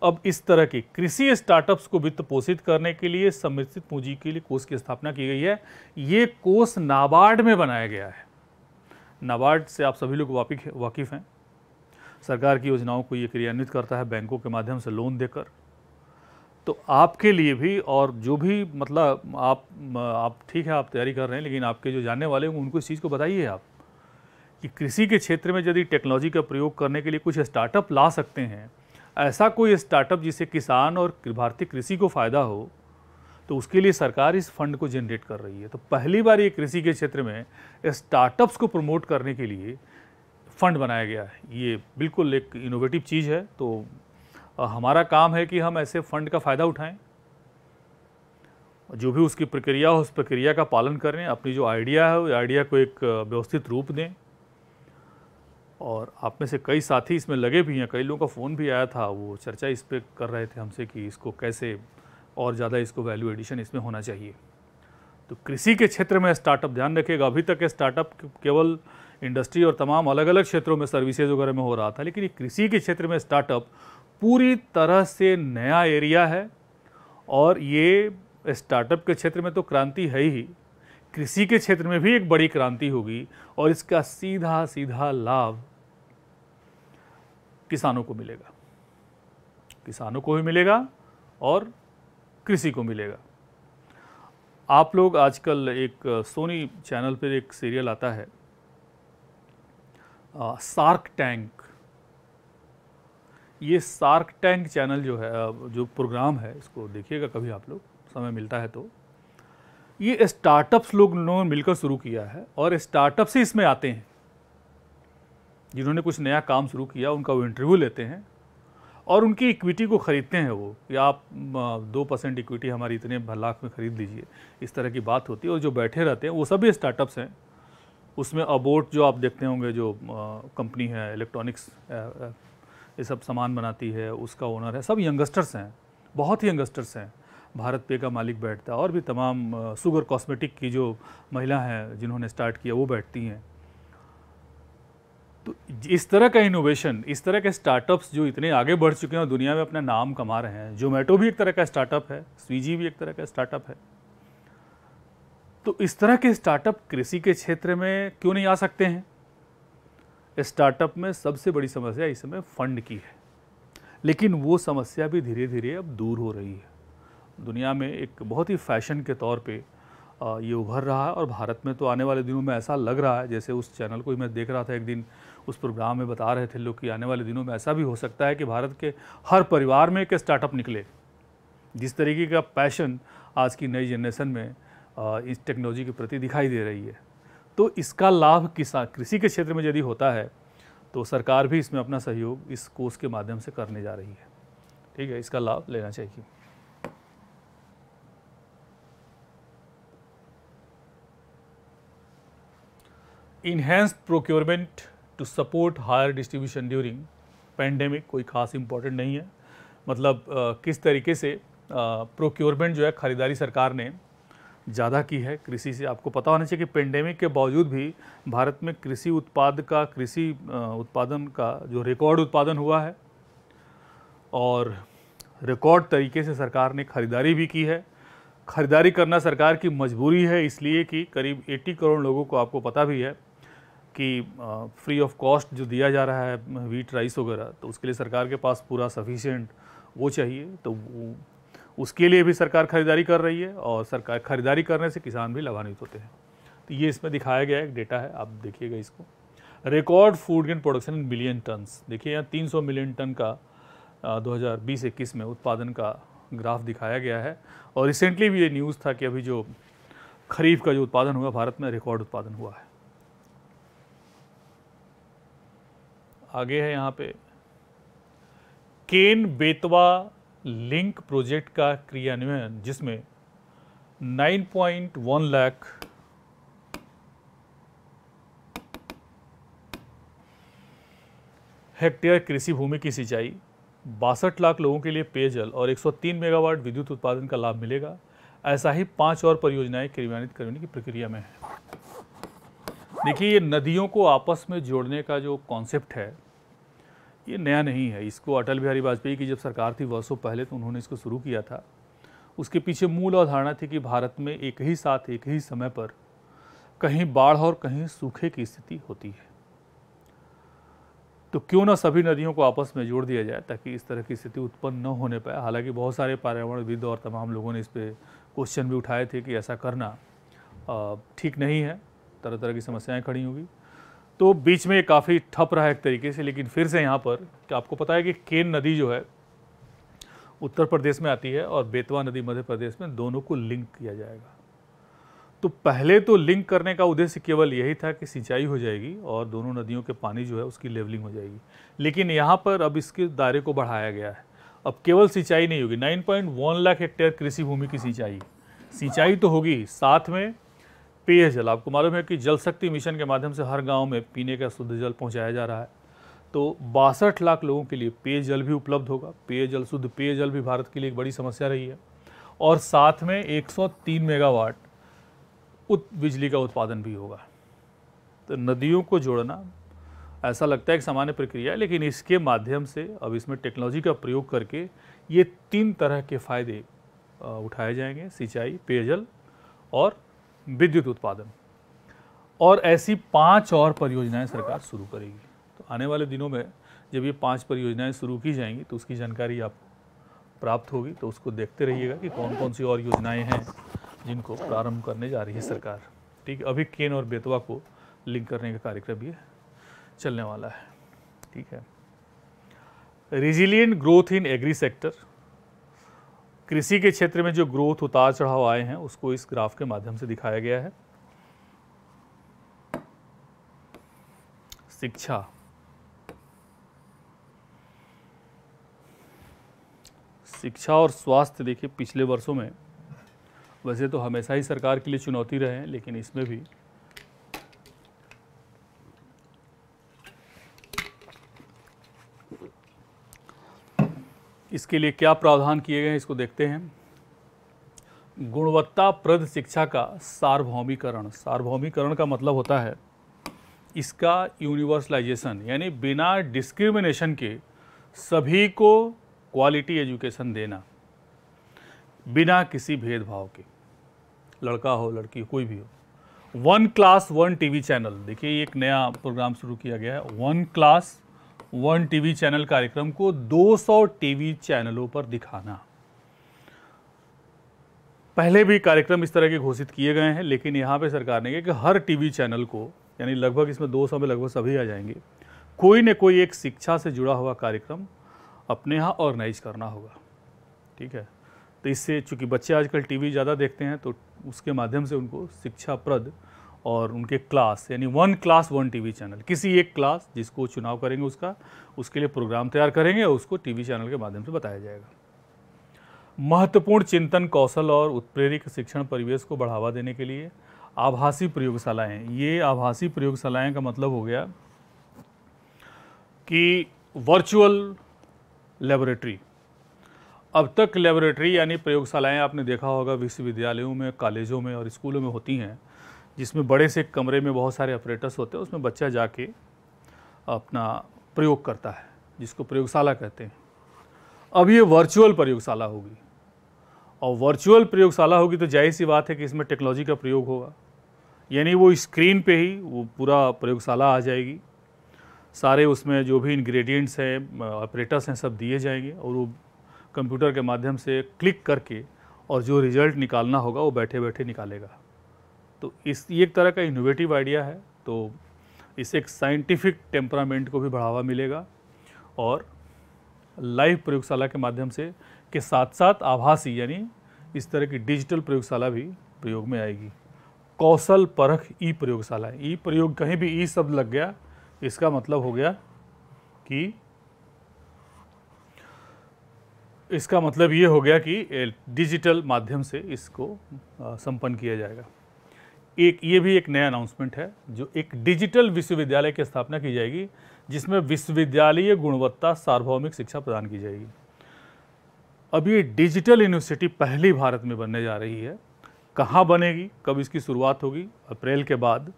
अब इस तरह की कृषि स्टार्टअप्स को वित्त पोषित करने के लिए सम्मिलित पूंजी के लिए कोष की स्थापना की गई है। ये कोष नाबार्ड में बनाया गया है। नाबार्ड से आप सभी लोग वाकिफ़ हैं। सरकार की योजनाओं को ये क्रियान्वित करता है बैंकों के माध्यम से लोन देकर। तो आपके लिए भी, और जो भी मतलब आप ठीक है, आप तैयारी कर रहे हैं, लेकिन आपके जो जानने वाले होंगे उनको इस चीज़ को बताइए आप कि कृषि के क्षेत्र में यदि टेक्नोलॉजी का प्रयोग करने के लिए कुछ स्टार्टअप ला सकते हैं, ऐसा कोई स्टार्टअप जिससे किसान और भारतीय कृषि को फ़ायदा हो, तो उसके लिए सरकार इस फंड को जनरेट कर रही है। तो पहली बार ये कृषि के क्षेत्र में स्टार्टअप्स को प्रमोट करने के लिए फंड बनाया गया है। ये बिल्कुल एक इनोवेटिव चीज़ है। तो हमारा काम है कि हम ऐसे फंड का फ़ायदा उठाएं, जो भी उसकी प्रक्रिया हो उस प्रक्रिया का पालन करें, अपनी जो आइडिया है उस आइडिया को एक व्यवस्थित रूप दें। और आप में से कई साथी इसमें लगे भी हैं, कई लोगों का फ़ोन भी आया था, वो चर्चा इस पर कर रहे थे हमसे कि इसको कैसे और ज़्यादा इसको वैल्यू एडिशन इसमें होना चाहिए। तो कृषि के क्षेत्र में स्टार्टअप, ध्यान रखिएगा, अभी तक स्टार्टअप केवल इंडस्ट्री और तमाम अलग अलग क्षेत्रों में सर्विसेज वगैरह में हो रहा था, लेकिन ये कृषि के क्षेत्र में स्टार्टअप पूरी तरह से नया एरिया है। और ये स्टार्टअप के क्षेत्र में तो क्रांति है ही, कृषि के क्षेत्र में भी एक बड़ी क्रांति होगी और इसका सीधा सीधा लाभ किसानों को मिलेगा, किसानों को भी मिलेगा और कृषि को मिलेगा। आप लोग आजकल एक सोनी चैनल पर एक सीरियल आता है शार्क टैंक। ये शार्क टैंक चैनल जो है, जो प्रोग्राम है, इसको देखिएगा कभी आप लोग, समय मिलता है तो। ये स्टार्टअप्स लोगों ने मिलकर शुरू किया है और स्टार्टअप से इसमें आते हैं, जिन्होंने कुछ नया काम शुरू किया उनका वो इंटरव्यू लेते हैं और उनकी इक्विटी को ख़रीदते हैं वो, या आप 2% इक्विटी हमारी इतने लाख में ख़रीद लीजिए, इस तरह की बात होती है। और जो बैठे रहते हैं वो सभी स्टार्टअप्स हैं। उसमें अबोट जो आप देखते होंगे, जो कंपनी है इलेक्ट्रॉनिक्स ये सब सामान बनाती है, उसका ओनर है, सब यंगस्टर्स हैं, बहुत ही यंगस्टर्स हैं। भारत पे का मालिक बैठता है, और भी तमाम शुगर कॉस्मेटिक की जो महिला हैं जिन्होंने स्टार्ट किया वो बैठती हैं। तो इस तरह का इनोवेशन, इस तरह के स्टार्टअप्स जो इतने आगे बढ़ चुके हैं और दुनिया में अपना नाम कमा रहे हैं। जोमेटो भी एक तरह का स्टार्टअप है, स्विगी भी एक तरह का स्टार्टअप है। तो इस तरह के स्टार्टअप कृषि के क्षेत्र में क्यों नहीं आ सकते हैं? स्टार्टअप में सबसे बड़ी समस्या इस समय फंड की है, लेकिन वो समस्या भी धीरे धीरे अब दूर हो रही है। दुनिया में एक बहुत ही फैशन के तौर पे ये उभर रहा है, और भारत में तो आने वाले दिनों में ऐसा लग रहा है, जैसे उस चैनल को ही मैं देख रहा था एक दिन, उस प्रोग्राम में बता रहे थे लोग कि आने वाले दिनों में ऐसा भी हो सकता है कि भारत के हर परिवार में एक स्टार्टअप निकले। जिस तरीके का पैशन आज की नई जनरेशन में इस टेक्नोलॉजी के प्रति दिखाई दे रही है, तो इसका लाभ कृषि के क्षेत्र में यदि होता है तो सरकार भी इसमें अपना सहयोग इस कोष के माध्यम से करने जा रही है। ठीक है, इसका लाभ लेना चाहिए। Enhanced procurement to support higher distribution during pandemic, कोई खास इंपॉर्टेंट नहीं है। मतलब किस तरीके से प्रोक्योरमेंट जो है खरीदारी सरकार ने ज़्यादा की है कृषि से। आपको पता होना चाहिए कि पेंडेमिक के बावजूद भी भारत में कृषि उत्पादन का जो रिकॉर्ड उत्पादन हुआ है, और रिकॉर्ड तरीके से सरकार ने खरीदारी भी की है। खरीदारी करना सरकार की मजबूरी है, इसलिए कि करीब 80 करोड़ लोगों को, आपको पता भी है कि फ्री ऑफ कॉस्ट जो दिया जा रहा है व्हीट राइस वगैरह, तो उसके लिए सरकार के पास पूरा सफिशिएंट वो चाहिए। तो उसके लिए भी सरकार खरीदारी कर रही है, और सरकार खरीदारी करने से किसान भी लाभान्वित होते हैं। तो ये इसमें दिखाया गया एक डेटा है, आप देखिएगा इसको। Record food grain production in billion turns, देखिए यहाँ 300 मिलियन टन का 2020-21 में उत्पादन का ग्राफ दिखाया गया है। और रिसेंटली भी ये न्यूज़ था कि अभी जो खरीफ का जो उत्पादन हुआ भारत में, रिकॉर्ड उत्पादन हुआ है। आगे है यहाँ पे केन बेतवा लिंक प्रोजेक्ट का क्रियान्वयन, जिसमें 9.1 लाख हेक्टेयर कृषि भूमि की सिंचाई, 62 लाख लोगों के लिए पेयजल और 103 मेगावाट विद्युत उत्पादन का लाभ मिलेगा। ऐसा ही 5 और परियोजनाएं क्रियान्वित करने की प्रक्रिया में है। देखिए, ये नदियों को आपस में जोड़ने का जो कॉन्सेप्ट है, ये नया नहीं है। इसको अटल बिहारी वाजपेयी की जब सरकार थी वर्षों पहले, तो उन्होंने इसको शुरू किया था। उसके पीछे मूल अवधारणा थी कि भारत में एक ही साथ एक ही समय पर कहीं बाढ़ और कहीं सूखे की स्थिति होती है, तो क्यों ना सभी नदियों को आपस में जोड़ दिया जाए ताकि इस तरह की स्थिति उत्पन्न न होने पाए। हालांकि बहुत सारे पर्यावरणविद और तमाम लोगों ने इस पर क्वेश्चन भी उठाए थे कि ऐसा करना ठीक नहीं है, तरह तरह की समस्याएं खड़ी होंगी। तो बीच में ये काफ़ी ठप रहा है एक तरीके से। लेकिन फिर से यहाँ पर कि आपको पता है कि केन नदी जो है उत्तर प्रदेश में आती है और बेतवा नदी मध्य प्रदेश में, दोनों को लिंक किया जाएगा। तो पहले तो लिंक करने का उद्देश्य केवल यही था कि सिंचाई हो जाएगी और दोनों नदियों के पानी जो है उसकी लेवलिंग हो जाएगी। लेकिन यहाँ पर अब इसके दायरे को बढ़ाया गया है। अब केवल सिंचाई नहीं होगी, 9.1 लाख हेक्टेयर कृषि भूमि की सिंचाई तो होगी, साथ में पेयजल। आपको मालूम है कि जल शक्ति मिशन के माध्यम से हर गांव में पीने का शुद्ध जल पहुंचाया जा रहा है। तो 62 लाख लोगों के लिए पेयजल भी उपलब्ध होगा। पेयजल, शुद्ध पेयजल भी भारत के लिए एक बड़ी समस्या रही है। और साथ में 103 मेगावाट बिजली का उत्पादन भी होगा। तो नदियों को जोड़ना ऐसा लगता है एक सामान्य प्रक्रिया है, लेकिन इसके माध्यम से अब इसमें टेक्नोलॉजी का प्रयोग करके ये 3 तरह के फ़ायदे उठाए जाएंगे: सिंचाई, पेयजल और विद्युत उत्पादन। और ऐसी 5 और परियोजनाएं सरकार शुरू करेगी। तो आने वाले दिनों में जब ये 5 परियोजनाएं शुरू की जाएंगी तो उसकी जानकारी आपको प्राप्त होगी। तो उसको देखते रहिएगा कि कौन कौन सी और योजनाएं हैं जिनको प्रारंभ करने जा रही है सरकार। ठीक है, अभी केन और बेतवा को लिंक करने का कार्यक्रम ये चलने वाला है। ठीक है, resilient growth in agree sector, कृषि के क्षेत्र में जो ग्रोथ, उतार चढ़ाव आए हैं उसको इस ग्राफ के माध्यम से दिखाया गया है। शिक्षा, शिक्षा और स्वास्थ्य देखिए पिछले वर्षों में वैसे तो हमेशा ही सरकार के लिए चुनौती रहे हैं, लेकिन इसमें भी इसके लिए क्या प्रावधान किए गए हैं इसको देखते हैं। गुणवत्ताप्रद शिक्षा का सार्वभौमिकरण। सार्वभौमिकरण का मतलब होता है इसका यूनिवर्सलाइजेशन, यानी बिना डिस्क्रिमिनेशन के सभी को क्वालिटी एजुकेशन देना, बिना किसी भेदभाव के, लड़का हो लड़की हो कोई भी हो। 1 क्लास 1 टीवी चैनल, देखिए एक नया प्रोग्राम शुरू किया गया है। 1 क्लास 1 टीवी चैनल कार्यक्रम को 200 टीवी चैनलों पर दिखाना। पहले भी कार्यक्रम इस तरह के घोषित किए गए हैं, लेकिन यहाँ पे सरकार ने कहा कि हर टीवी चैनल को, यानी लगभग इसमें 200 में लगभग सभी आ जाएंगे, कोई न कोई एक शिक्षा से जुड़ा हुआ कार्यक्रम अपने यहाँ ऑर्गेनाइज करना होगा। ठीक है, तो इससे चूँकि बच्चे आजकल टीवी ज़्यादा देखते हैं, तो उसके माध्यम से उनको शिक्षाप्रद और उनके क्लास, यानी 1 क्लास 1 टीवी चैनल, किसी एक क्लास जिसको चुनाव करेंगे उसके लिए प्रोग्राम तैयार करेंगे और उसको टीवी चैनल के माध्यम से बताया जाएगा। महत्वपूर्ण चिंतन कौशल और उत्प्रेरक शिक्षण परिवेश को बढ़ावा देने के लिए आभासी प्रयोगशालाएं। ये आभासी प्रयोगशालाएं का मतलब हो गया कि वर्चुअल लेबोरेटरी। अब तक लेबोरेटरी यानी प्रयोगशालाएं आपने देखा होगा विश्वविद्यालयों में, कॉलेजों में और स्कूलों में होती हैं, जिसमें बड़े से कमरे में बहुत सारे ऑपरेटर्स होते हैं, उसमें बच्चा जाके अपना प्रयोग करता है, जिसको प्रयोगशाला कहते हैं। अब ये वर्चुअल प्रयोगशाला होगी, और वर्चुअल प्रयोगशाला होगी तो जाहिर सी बात है कि इसमें टेक्नोलॉजी का प्रयोग होगा, यानी वो स्क्रीन पे ही वो पूरा प्रयोगशाला आ जाएगी, सारे उसमें जो भी इंग्रेडिएंट्स हैं, ऑपरेटर्स हैं, सब दिए जाएंगे और वो कंप्यूटर के माध्यम से क्लिक करके और जो रिज़ल्ट निकालना होगा वो बैठे बैठे निकालेगा। तो ये एक तरह का इनोवेटिव आइडिया है, तो इससे एक साइंटिफिक टेम्परामेंट को भी बढ़ावा मिलेगा और लाइव प्रयोगशाला के माध्यम से के साथ साथ आभासी यानी इस तरह की डिजिटल प्रयोगशाला भी प्रयोग में आएगी। कौशल परख ई प्रयोगशाला। ई प्रयोग, कहीं भी ई शब्द लग गया इसका मतलब हो गया कि इसका मतलब ये हो गया कि डिजिटल माध्यम से इसको संपन्न किया जाएगा। ये भी एक नया अनाउंसमेंट है, जो एक डिजिटल विश्वविद्यालय की स्थापना की जाएगी, जिसमें विश्वविद्यालय गुणवत्ता सार्वभौमिक शिक्षा प्रदान की जाएगी। अब ये डिजिटल यूनिवर्सिटी पहली भारत में बनने जा रही है। कहाँ बनेगी, कब इसकी शुरुआत होगी? अप्रैल के बाद,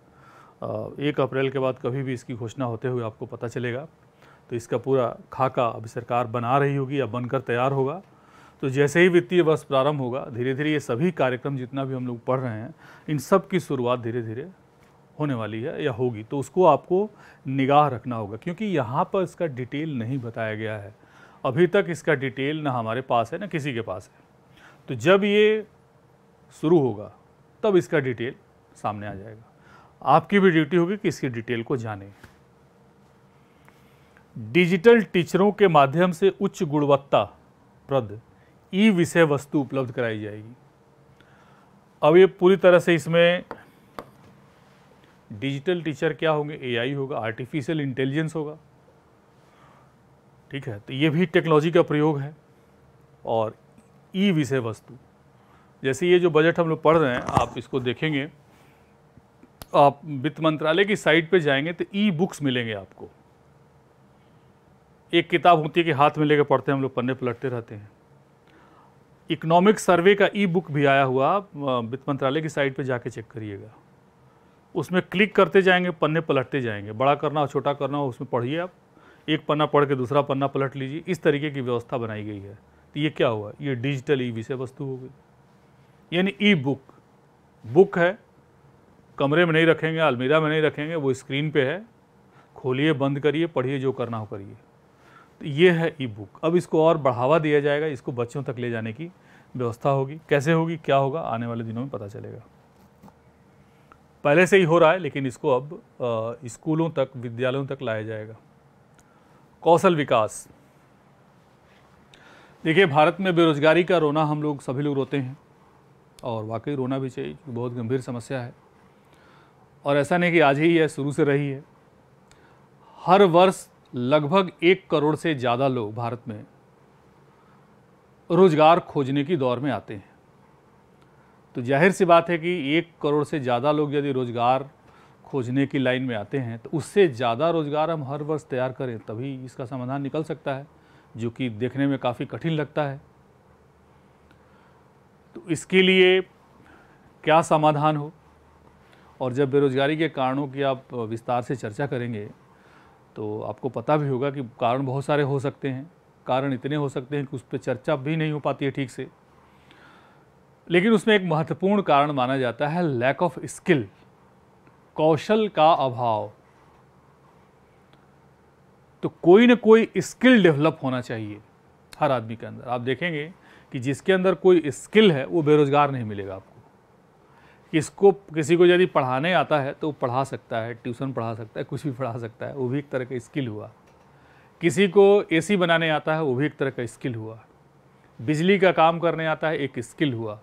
1 अप्रैल के बाद कभी भी इसकी घोषणा होते हुए आपको पता चलेगा। तो इसका पूरा खाका अभी सरकार बना रही होगी या बनकर तैयार होगा। तो जैसे ही वित्तीय वर्ष प्रारंभ होगा, धीरे धीरे ये सभी कार्यक्रम जितना भी हम लोग पढ़ रहे हैं, इन सब की शुरुआत धीरे धीरे होने वाली है या होगी। तो उसको आपको निगाह रखना होगा, क्योंकि यहाँ पर इसका डिटेल नहीं बताया गया है। अभी तक इसका डिटेल ना हमारे पास है ना किसी के पास है। तो जब ये शुरू होगा तब इसका डिटेल सामने आ जाएगा। आपकी भी ड्यूटी होगी कि इसकी डिटेल को जानें। डिजिटल टीचरों के माध्यम से उच्च गुणवत्ताप्रद ई विषय वस्तु उपलब्ध कराई जाएगी। अब ये पूरी तरह से इसमें डिजिटल टीचर क्या होंगे? एआई होगा, आर्टिफिशियल इंटेलिजेंस होगा। ठीक है, तो ये भी टेक्नोलॉजी का प्रयोग है। और ई विषय वस्तु, जैसे ये जो बजट हम लोग पढ़ रहे हैं, आप इसको देखेंगे, आप वित्त मंत्रालय की साइट पे जाएंगे तो ई बुक्स मिलेंगे आपको। एक किताब होती है कि हाथ में लेकर पढ़ते हैं हम लोग, पन्ने पलटते रहते हैं। इकोनॉमिक सर्वे का ई बुक भी आया हुआ, वित्त मंत्रालय की साइट पे जाके चेक करिएगा। उसमें क्लिक करते जाएंगे, पन्ने पलटते जाएंगे, बड़ा करना हो छोटा करना हो उसमें पढ़िए आप, एक पन्ना पढ़ के दूसरा पन्ना पलट लीजिए। इस तरीके की व्यवस्था बनाई गई है। तो ये क्या हुआ? ये डिजिटल ई विषय वस्तु हो गई, यानी ई बुक। बुक है, कमरे में नहीं रखेंगे, अलमीरा में नहीं रखेंगे, वो स्क्रीन पे है, खोलिए, बंद करिए, पढ़िए, जो करना हो करिए। तो ये है ई बुक। अब इसको और बढ़ावा दिया जाएगा, इसको बच्चों तक ले जाने की व्यवस्था होगी। कैसे होगी, क्या होगा, आने वाले दिनों में पता चलेगा। पहले से ही हो रहा है, लेकिन इसको अब स्कूलों तक, विद्यालयों तक लाया जाएगा। कौशल विकास। देखिए, भारत में बेरोजगारी का रोना हम लोग सभी लोग रोते हैं, और वाकई रोना भी चाहिए, बहुत गंभीर समस्या है। और ऐसा नहीं कि आज ही है, शुरू से रही है। हर वर्ष लगभग 1 करोड़ से ज़्यादा लोग भारत में रोजगार खोजने की दौर में आते हैं। तो जाहिर सी बात है कि 1 करोड़ से ज़्यादा लोग यदि रोजगार खोजने की लाइन में आते हैं तो उससे ज़्यादा रोजगार हम हर वर्ष तैयार करें तभी इसका समाधान निकल सकता है, जो कि देखने में काफ़ी कठिन लगता है। तो इसके लिए क्या समाधान हो, और जब बेरोजगारी के कारणों की आप विस्तार से चर्चा करेंगे तो आपको पता भी होगा कि कारण बहुत सारे हो सकते हैं, कारण इतने हो सकते हैं कि उस पर चर्चा भी नहीं हो पाती है ठीक से। लेकिन उसमें एक महत्वपूर्ण कारण माना जाता है लैक ऑफ स्किल, कौशल का अभाव। तो कोई ना कोई स्किल डेवलप होना चाहिए हर आदमी के अंदर। आप देखेंगे कि जिसके अंदर कोई स्किल है वो बेरोजगार नहीं मिलेगा आपको। किसी को यदि पढ़ाने आता है तो वो पढ़ा सकता है, ट्यूशन पढ़ा सकता है, कुछ भी पढ़ा सकता है, वो भी एक तरह का स्किल हुआ। किसी को एसी बनाने आता है, वो भी एक तरह का स्किल हुआ। बिजली का काम करने आता है, एक स्किल हुआ।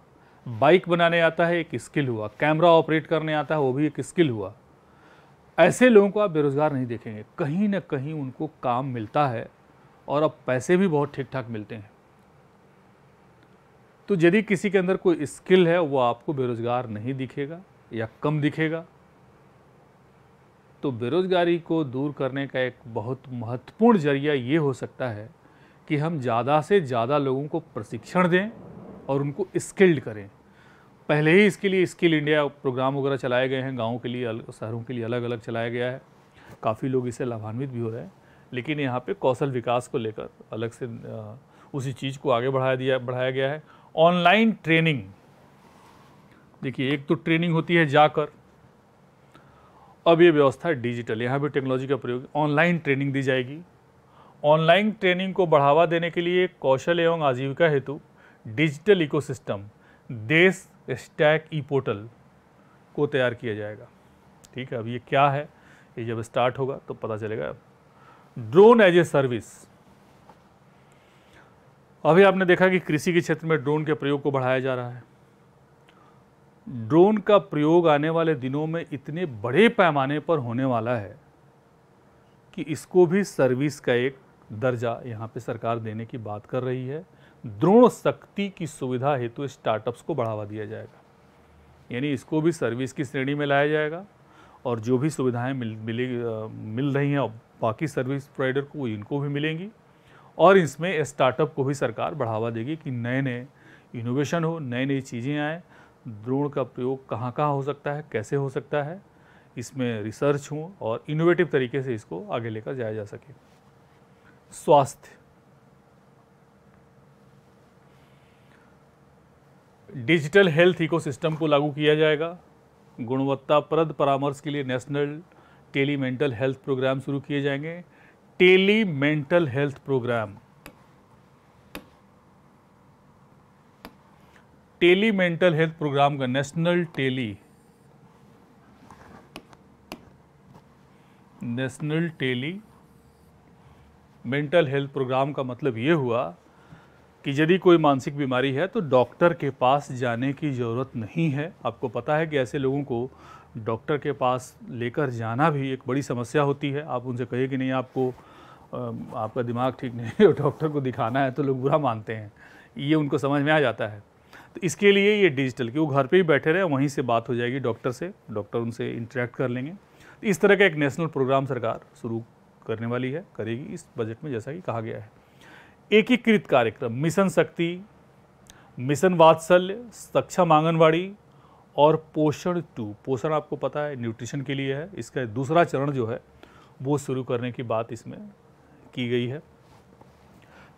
बाइक बनाने आता है, एक स्किल हुआ। कैमरा ऑपरेट करने आता है, वो भी एक स्किल हुआ। ऐसे लोगों को आप बेरोजगार नहीं देखेंगे, कहीं ना कहीं उनको काम मिलता है और अब पैसे भी बहुत ठीक ठाक मिलते हैं। तो यदि किसी के अंदर कोई स्किल है वो आपको बेरोजगार नहीं दिखेगा या कम दिखेगा। तो बेरोजगारी को दूर करने का एक बहुत महत्वपूर्ण जरिया ये हो सकता है कि हम ज़्यादा से ज़्यादा लोगों को प्रशिक्षण दें और उनको स्किल्ड करें। पहले ही इसके लिए स्किल इंडिया प्रोग्राम वगैरह चलाए गए हैं, गाँव के लिए, शहरों के लिए अलग अलग चलाया गया है। काफ़ी लोग इससे लाभान्वित भी हो रहे हैं। लेकिन यहाँ पे कौशल विकास को लेकर अलग से उसी चीज़ को आगे बढ़ाया गया है। ऑनलाइन ट्रेनिंग, देखिए एक तो ट्रेनिंग होती है जाकर, अब ये व्यवस्था है डिजिटल, यहाँ भी टेक्नोलॉजी का प्रयोग, ऑनलाइन ट्रेनिंग दी जाएगी। ऑनलाइन ट्रेनिंग को बढ़ावा देने के लिए कौशल एवं आजीविका हेतु डिजिटल इकोसिस्टम देश स्टैक ई पोर्टल को तैयार किया जाएगा। ठीक है, अब ये क्या है, ये जब स्टार्ट होगा तो पता चलेगा। ड्रोन एज ए सर्विस, अभी आपने देखा कि कृषि के क्षेत्र में ड्रोन के प्रयोग को बढ़ाया जा रहा है। ड्रोन का प्रयोग आने वाले दिनों में इतने बड़े पैमाने पर होने वाला है कि इसको भी सर्विस का एक दर्जा यहाँ पे सरकार देने की बात कर रही है। ड्रोन शक्ति की सुविधा हेतु स्टार्टअप्स को बढ़ावा दिया जाएगा, यानी इसको भी सर्विस की श्रेणी में लाया जाएगा और जो भी सुविधाएं मिल रही हैं बाकी सर्विस प्रोवाइडर को, इनको भी मिलेंगी और इसमें स्टार्टअप को भी सरकार बढ़ावा देगी कि नए नए इनोवेशन हो, नई नई चीज़ें आएँ। ड्रोन का प्रयोग कहाँ कहाँ हो सकता है, कैसे हो सकता है, इसमें रिसर्च हो और इनोवेटिव तरीके से इसको आगे लेकर जाया जा सके। स्वास्थ्य, डिजिटल हेल्थ इकोसिस्टम को लागू किया जाएगा। गुणवत्ताप्रद परामर्श के लिए national tele mental health programme शुरू किए जाएंगे। Tele mental health programme, tele mental health programme का national tele mental health programme का मतलब ये हुआ कि यदि कोई मानसिक बीमारी है तो डॉक्टर के पास जाने की ज़रूरत नहीं है। आपको पता है कि ऐसे लोगों को डॉक्टर के पास लेकर जाना भी एक बड़ी समस्या होती है। आप उनसे कहिए कि नहीं आपका दिमाग ठीक नहीं है, डॉक्टर को दिखाना है, तो लोग बुरा मानते हैं, ये उनको समझ में आ जाता है। तो इसके लिए ये डिजिटल कि वो घर पे ही बैठे रहे, वहीं से बात हो जाएगी डॉक्टर से, डॉक्टर उनसे इंटरेक्ट कर लेंगे। तो इस तरह का एक नेशनल प्रोग्राम सरकार शुरू करने वाली है, करेगी इस बजट में, जैसा कि कहा गया है। एकीकृत कार्यक्रम, मिशन शक्ति, मिशन वात्सल्य, सक्षम आंगनवाड़ी और पोषण 2, पोषण आपको पता है न्यूट्रिशन के लिए है, इसका दूसरा चरण जो है वो शुरू करने की बात इसमें की गई है।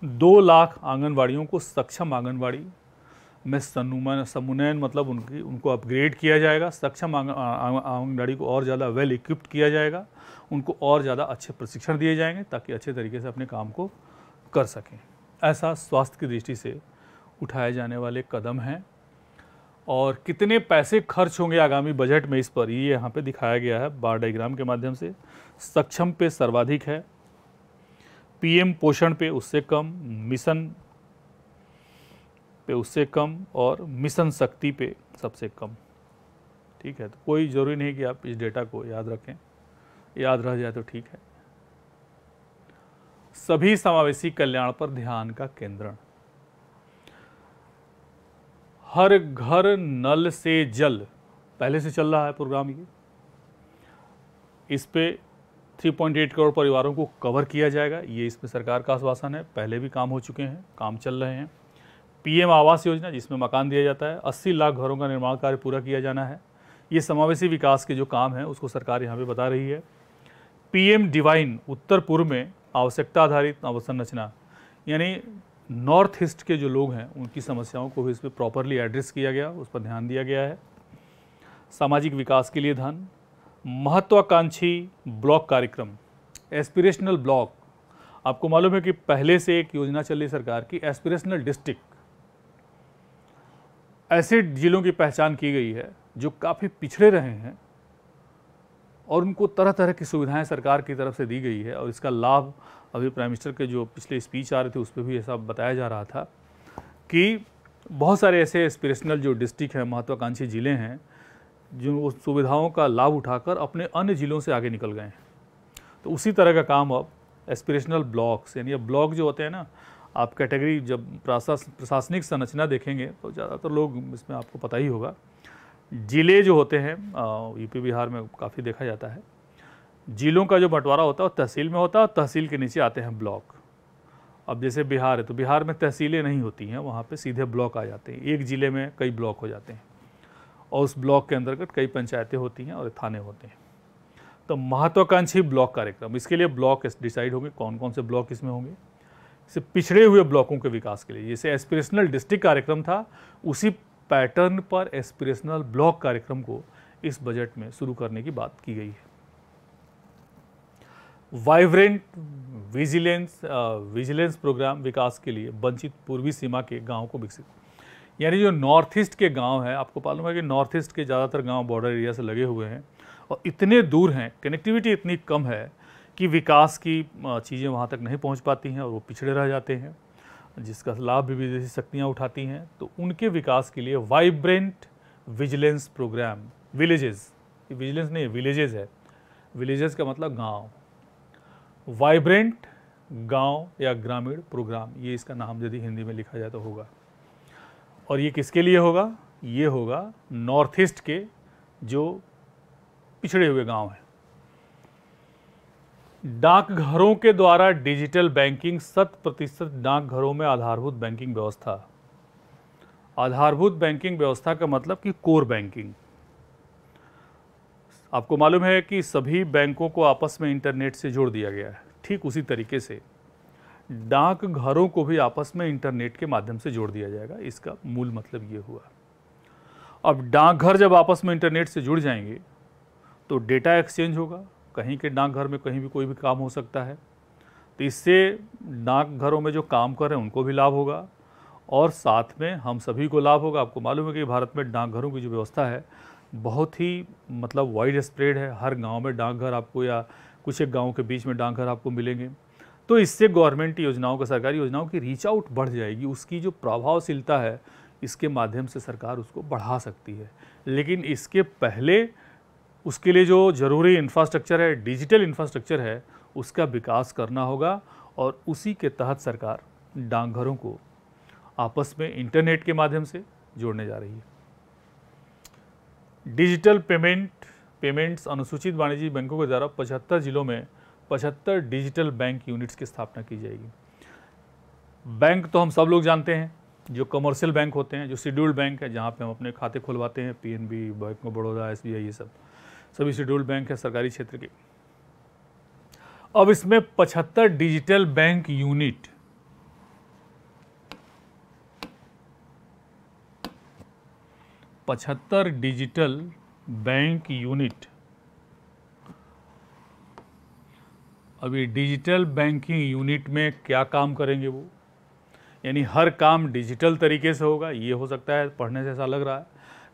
2 लाख आंगनवाड़ियों को सक्षम आंगनवाड़ी में समुन्नयन मतलब उनको अपग्रेड किया जाएगा। सक्षम आंगनवाड़ी को और ज़्यादा वेल इक्विप्ड किया जाएगा, उनको और ज़्यादा अच्छे प्रशिक्षण दिए जाएंगे ताकि अच्छे तरीके से अपने काम को कर सकें। ऐसा स्वास्थ्य की दृष्टि से उठाए जाने वाले कदम हैं। और कितने पैसे खर्च होंगे आगामी बजट में इस पर, ये यहाँ पे दिखाया गया है बार डायग्राम के माध्यम से। सक्षम पे सर्वाधिक है, पीएम पोषण पे उससे कम, मिशन पे उससे कम और मिशन शक्ति पे सबसे कम। ठीक है, तो कोई ज़रूरी नहीं कि आप इस डेटा को याद रखें, याद रह जाए तो ठीक है। सभी समावेशी कल्याण पर ध्यान का केंद्रण, हर घर नल से जल पहले से चल रहा है प्रोग्राम। ये इस पे 3.8 करोड़ परिवारों को कवर किया जाएगा, ये इस पे सरकार का आश्वासन है। पहले भी काम हो चुके हैं, काम चल रहे हैं। पीएम आवास योजना जिसमें मकान दिया जाता है, 80 लाख घरों का निर्माण कार्य पूरा किया जाना है। ये समावेशी विकास के जो काम हैं उसको सरकार यहाँ पे बता रही है। पीएम डिवाइन उत्तर पूर्व में आवश्यकता आधारित अवसंरचना, यानी नॉर्थ ईस्ट के जो लोग हैं उनकी समस्याओं को भी इस पर प्रॉपरली एड्रेस किया गया, उस पर ध्यान दिया गया है। सामाजिक विकास के लिए धन, महत्वाकांक्षी ब्लॉक कार्यक्रम, एस्पिरेशनल ब्लॉक। आपको मालूम है कि पहले से एक योजना चल रही सरकार की, एस्पिरेशनल डिस्ट्रिक्ट। ऐसे जिलों की पहचान की गई है जो काफ़ी पिछड़े रहे हैं और उनको तरह तरह की सुविधाएं सरकार की तरफ से दी गई है। और इसका लाभ अभी प्राइम मिनिस्टर के जो पिछले स्पीच आ रहे थे उस पर भी ऐसा बताया जा रहा था कि बहुत सारे ऐसे एस्पिरेशनल जो डिस्ट्रिक्ट हैं, महत्वाकांक्षी ज़िले हैं, जो उस सुविधाओं का लाभ उठाकर अपने अन्य ज़िलों से आगे निकल गए हैं। तो उसी तरह का काम अब एस्पिरेशनल ब्लॉक्स, यानी अब ब्लॉक जो होते हैं ना, आप कैटेगरी जब प्रशासनिक संरचना देखेंगे तो ज़्यादातर लोग इसमें आपको पता ही होगा, ज़िले जो होते हैं यूपी बिहार में काफ़ी देखा जाता है, ज़िलों का जो बंटवारा होता है वो तहसील में होता है और तहसील के नीचे आते हैं ब्लॉक। अब जैसे बिहार है तो बिहार में तहसीलें नहीं होती हैं, वहाँ पे सीधे ब्लॉक आ जाते हैं। एक ज़िले में कई ब्लॉक हो जाते हैं और उस ब्लॉक के अंतर्गत कई पंचायतें होती हैं और थाने होते हैं। तो महत्वाकांक्षी ब्लॉक कार्यक्रम, इसके लिए ब्लॉक डिसाइड होंगे, कौन कौन से ब्लॉक इसमें होंगे। इसे पिछड़े हुए ब्लॉकों के विकास के लिए, जैसे एस्पिरेशनल डिस्ट्रिक्ट कार्यक्रम था, उसी पैटर्न पर एस्पिरेशनल ब्लॉक कार्यक्रम को इस बजट में शुरू करने की बात की गई है। वाइब्रेंट विजिलेंस प्रोग्राम, विकास के लिए वंचित पूर्वी सीमा के गाँव को विकसित, यानी जो नॉर्थ ईस्ट के गांव हैं, आपको मालूम है कि नॉर्थ ईस्ट के ज़्यादातर गांव बॉर्डर एरिया से लगे हुए हैं और इतने दूर हैं, कनेक्टिविटी इतनी कम है कि विकास की चीज़ें वहां तक नहीं पहुंच पाती हैं और वो पिछड़े रह जाते हैं, जिसका लाभ भी विदेशी शक्तियाँ उठाती हैं। तो उनके विकास के लिए vibrant vigilance program, villages, vigilance नहीं विलेजेस है, विलेजेस का मतलब गाँव, वाइब्रेंट गाँव या ग्रामीण प्रोग्राम, ये इसका नाम यदि हिंदी में लिखा जाए तो होगा। और ये किसके लिए होगा? ये होगा नॉर्थ ईस्ट के जो पिछड़े हुए गांव हैं। डाकघरों के द्वारा डिजिटल बैंकिंग, 100% डाकघरों में आधारभूत बैंकिंग व्यवस्था। आधारभूत बैंकिंग व्यवस्था का मतलब कि कोर बैंकिंग। आपको मालूम है कि सभी बैंकों को आपस में इंटरनेट से जोड़ दिया गया है, ठीक उसी तरीके से डाकघरों को भी आपस में इंटरनेट के माध्यम से जोड़ दिया जाएगा। इसका मूल मतलब ये हुआ। अब डाकघर जब आपस में इंटरनेट से जुड़ जाएंगे तो डेटा एक्सचेंज होगा, कहीं के डाकघर में कहीं भी कोई भी काम हो सकता है। तो इससे डाकघरों में जो काम कर रहे हैं उनको भी लाभ होगा और साथ में हम सभी को लाभ होगा। आपको मालूम है कि भारत में डाकघरों की जो व्यवस्था है बहुत ही मतलब वाइड स्प्रेड है। हर गाँव में डाकघर आपको, या कुछ एक गाँव के बीच में डाकघर आपको मिलेंगे। तो इससे गवर्नमेंट योजनाओं का, सरकारी योजनाओं की रीच आउट बढ़ जाएगी, उसकी जो प्रभावशीलता है इसके माध्यम से सरकार उसको बढ़ा सकती है। लेकिन इसके पहले उसके लिए जो ज़रूरी इंफ्रास्ट्रक्चर है, डिजिटल इंफ्रास्ट्रक्चर है, उसका विकास करना होगा और उसी के तहत सरकार डाकघरों को आपस में इंटरनेट के माध्यम से जोड़ने जा रही है। डिजिटल पेमेंट्स, अनुसूचित वाणिज्यिक बैंकों के द्वारा 75 जिलों में 75 डिजिटल बैंक यूनिट्स की स्थापना की जाएगी। बैंक तो हम सब लोग जानते हैं, जो कमर्शियल बैंक होते हैं, जो शेड्यूल्ड बैंक है, जहाँ पे हम अपने खाते खुलवाते हैं, PNB, bank of Baroda, SBI, ये सभी शेड्यूल्ड बैंक है सरकारी क्षेत्र के। अब इसमें 75 digital bank unit, digital bank unit. अभी डिजिटल बैंकिंग यूनिट में क्या काम करेंगे वो, यानी हर काम डिजिटल तरीके से होगा। ये हो सकता है पढ़ने से ऐसा लग रहा है,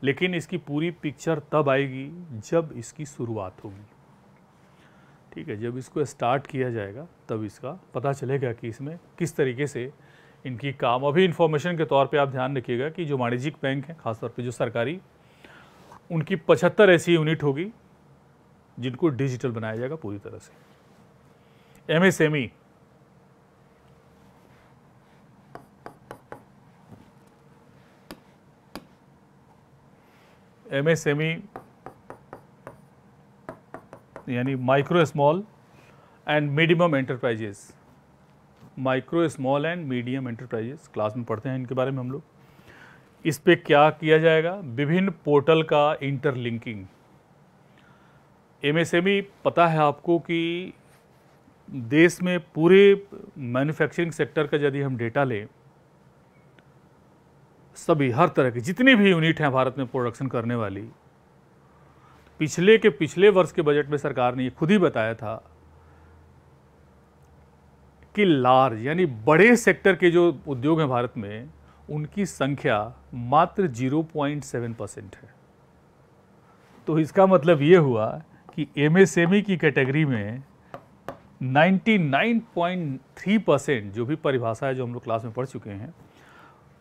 लेकिन इसकी पूरी पिक्चर तब आएगी जब इसकी शुरुआत होगी। ठीक है, जब इसको स्टार्ट किया जाएगा तब इसका पता चलेगा कि इसमें किस तरीके से इनकी काम। अभी इन्फॉर्मेशन के तौर पे आप ध्यान रखिएगा कि जो वाणिज्यिक बैंक हैं, खासतौर पे जो सरकारी, उनकी 75 ऐसी यूनिट होगी जिनको डिजिटल बनाया जाएगा पूरी तरह से। एमएसएमई, MSME यानी micro small and medium enterprises, micro small and medium enterprises class में पढ़ते हैं इनके बारे में हम लोग। इस पे क्या किया जाएगा, विभिन्न पोर्टल का इंटरलिंकिंग। MSME पता है आपको कि देश में पूरे मैन्युफैक्चरिंग सेक्टर का यदि हम डेटा लें, सभी हर तरह की जितनी भी यूनिट हैं भारत में प्रोडक्शन करने वाली, पिछले वर्ष के बजट में सरकार ने ये खुद ही बताया था कि लार्ज यानी बड़े सेक्टर के जो उद्योग हैं भारत में, उनकी संख्या मात्र 0.7% है। तो इसका मतलब ये हुआ कि MSME की कैटेगरी में 99.3% जो भी परिभाषा है जो हम लोग क्लास में पढ़ चुके हैं,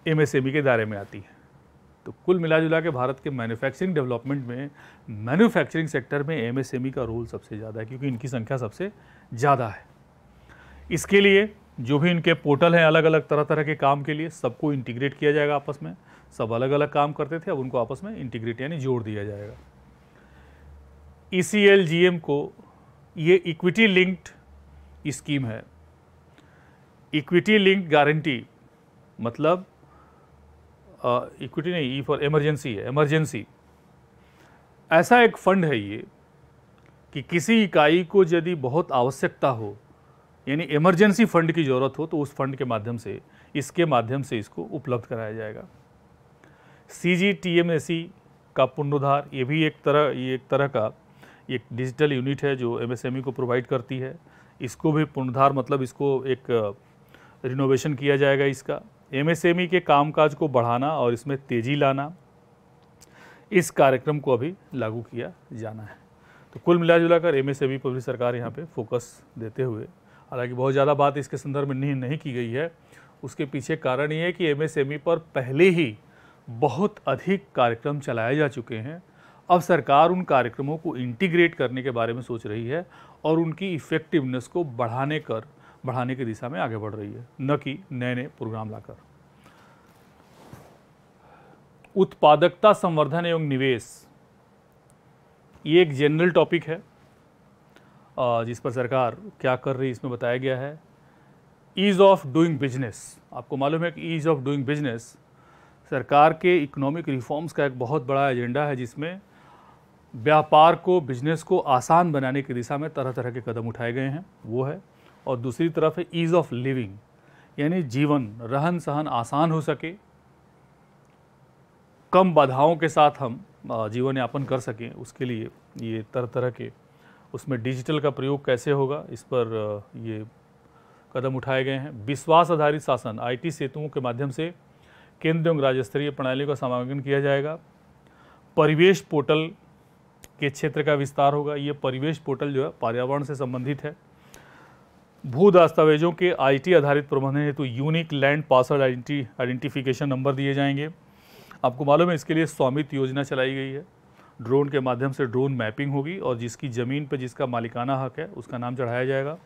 MSME के दायरे में आती है। तो कुल मिला जुला के भारत के मैन्युफैक्चरिंग डेवलपमेंट में, मैन्युफैक्चरिंग सेक्टर में MSME का रोल सबसे ज़्यादा है, क्योंकि इनकी संख्या सबसे ज़्यादा है। इसके लिए जो भी इनके पोर्टल हैं अलग अलग तरह के काम के लिए, सबको इंटीग्रेट किया जाएगा आपस में। सब अलग अलग काम करते थे, अब उनको आपस में इंटीग्रेट यानी जोड़ दिया जाएगा। ECLGM को ये इक्विटी लिंक्ड स्कीम है। इक्विटी लिंक गारंटी मतलब इक्विटी नहीं, ई फॉर इमरजेंसी है, इमरजेंसी। ऐसा एक फंड है ये कि किसी इकाई को यदि बहुत आवश्यकता हो यानी इमरजेंसी फंड की ज़रूरत हो, तो उस फंड के माध्यम से, इसके माध्यम से इसको उपलब्ध कराया जाएगा। CGTMSE का पुनरुद्धार, ये भी एक तरह का एक डिजिटल यूनिट है जो MSME को प्रोवाइड करती है। इसको भी पुनरुद्धार मतलब इसको एक रिनोवेशन किया जाएगा। इसका MSME के कामकाज को बढ़ाना और इसमें तेज़ी लाना, इस कार्यक्रम को अभी लागू किया जाना है। तो कुल मिला जुला कर MSME पर भी सरकार यहाँ पे फोकस देते हुए, हालांकि बहुत ज़्यादा बात इसके संदर्भ में नहीं की गई है, उसके पीछे कारण ये है कि MSME पर पहले ही बहुत अधिक कार्यक्रम चलाए जा चुके हैं। अब सरकार उन कार्यक्रमों को इंटीग्रेट करने के बारे में सोच रही है और उनकी इफ़ेक्टिवनेस को बढ़ाने की दिशा में आगे बढ़ रही है, न कि नए प्रोग्राम लाकर। उत्पादकता संवर्धन एवं निवेश, ये एक जनरल टॉपिक है जिस पर सरकार क्या कर रही है इसमें बताया गया है। ईज़ ऑफ डूइंग बिजनेस, आपको मालूम है कि ईज़ ऑफ डूइंग बिजनेस सरकार के इकोनॉमिक रिफॉर्म्स का एक बहुत बड़ा एजेंडा है, जिसमें व्यापार को, बिजनेस को आसान बनाने की दिशा में तरह के कदम उठाए गए हैं, वो है। और दूसरी तरफ है ईज़ ऑफ लिविंग, यानी जीवन, रहन सहन आसान हो सके, कम बाधाओं के साथ हम जीवन यापन कर सकें, उसके लिए ये तरह के उसमें डिजिटल का प्रयोग कैसे होगा, इस पर ये कदम उठाए गए हैं। विश्वास आधारित शासन, IT सेतुओं के माध्यम से केंद्र एवं राज्य स्तरीय प्रणाली का समावेशन किया जाएगा। परिवेश पोर्टल के क्षेत्र का विस्तार होगा। ये परिवेश पोर्टल जो है पर्यावरण से संबंधित है। भू दस्तावेजों के IT आधारित प्रबंधन हेतु unique land parcel identification number दिए जाएंगे। आपको मालूम है इसके लिए स्वामित्व योजना चलाई गई है। ड्रोन के माध्यम से ड्रोन मैपिंग होगी और जिसकी ज़मीन पर जिसका मालिकाना हक है उसका नाम चढ़ाया जाएगा।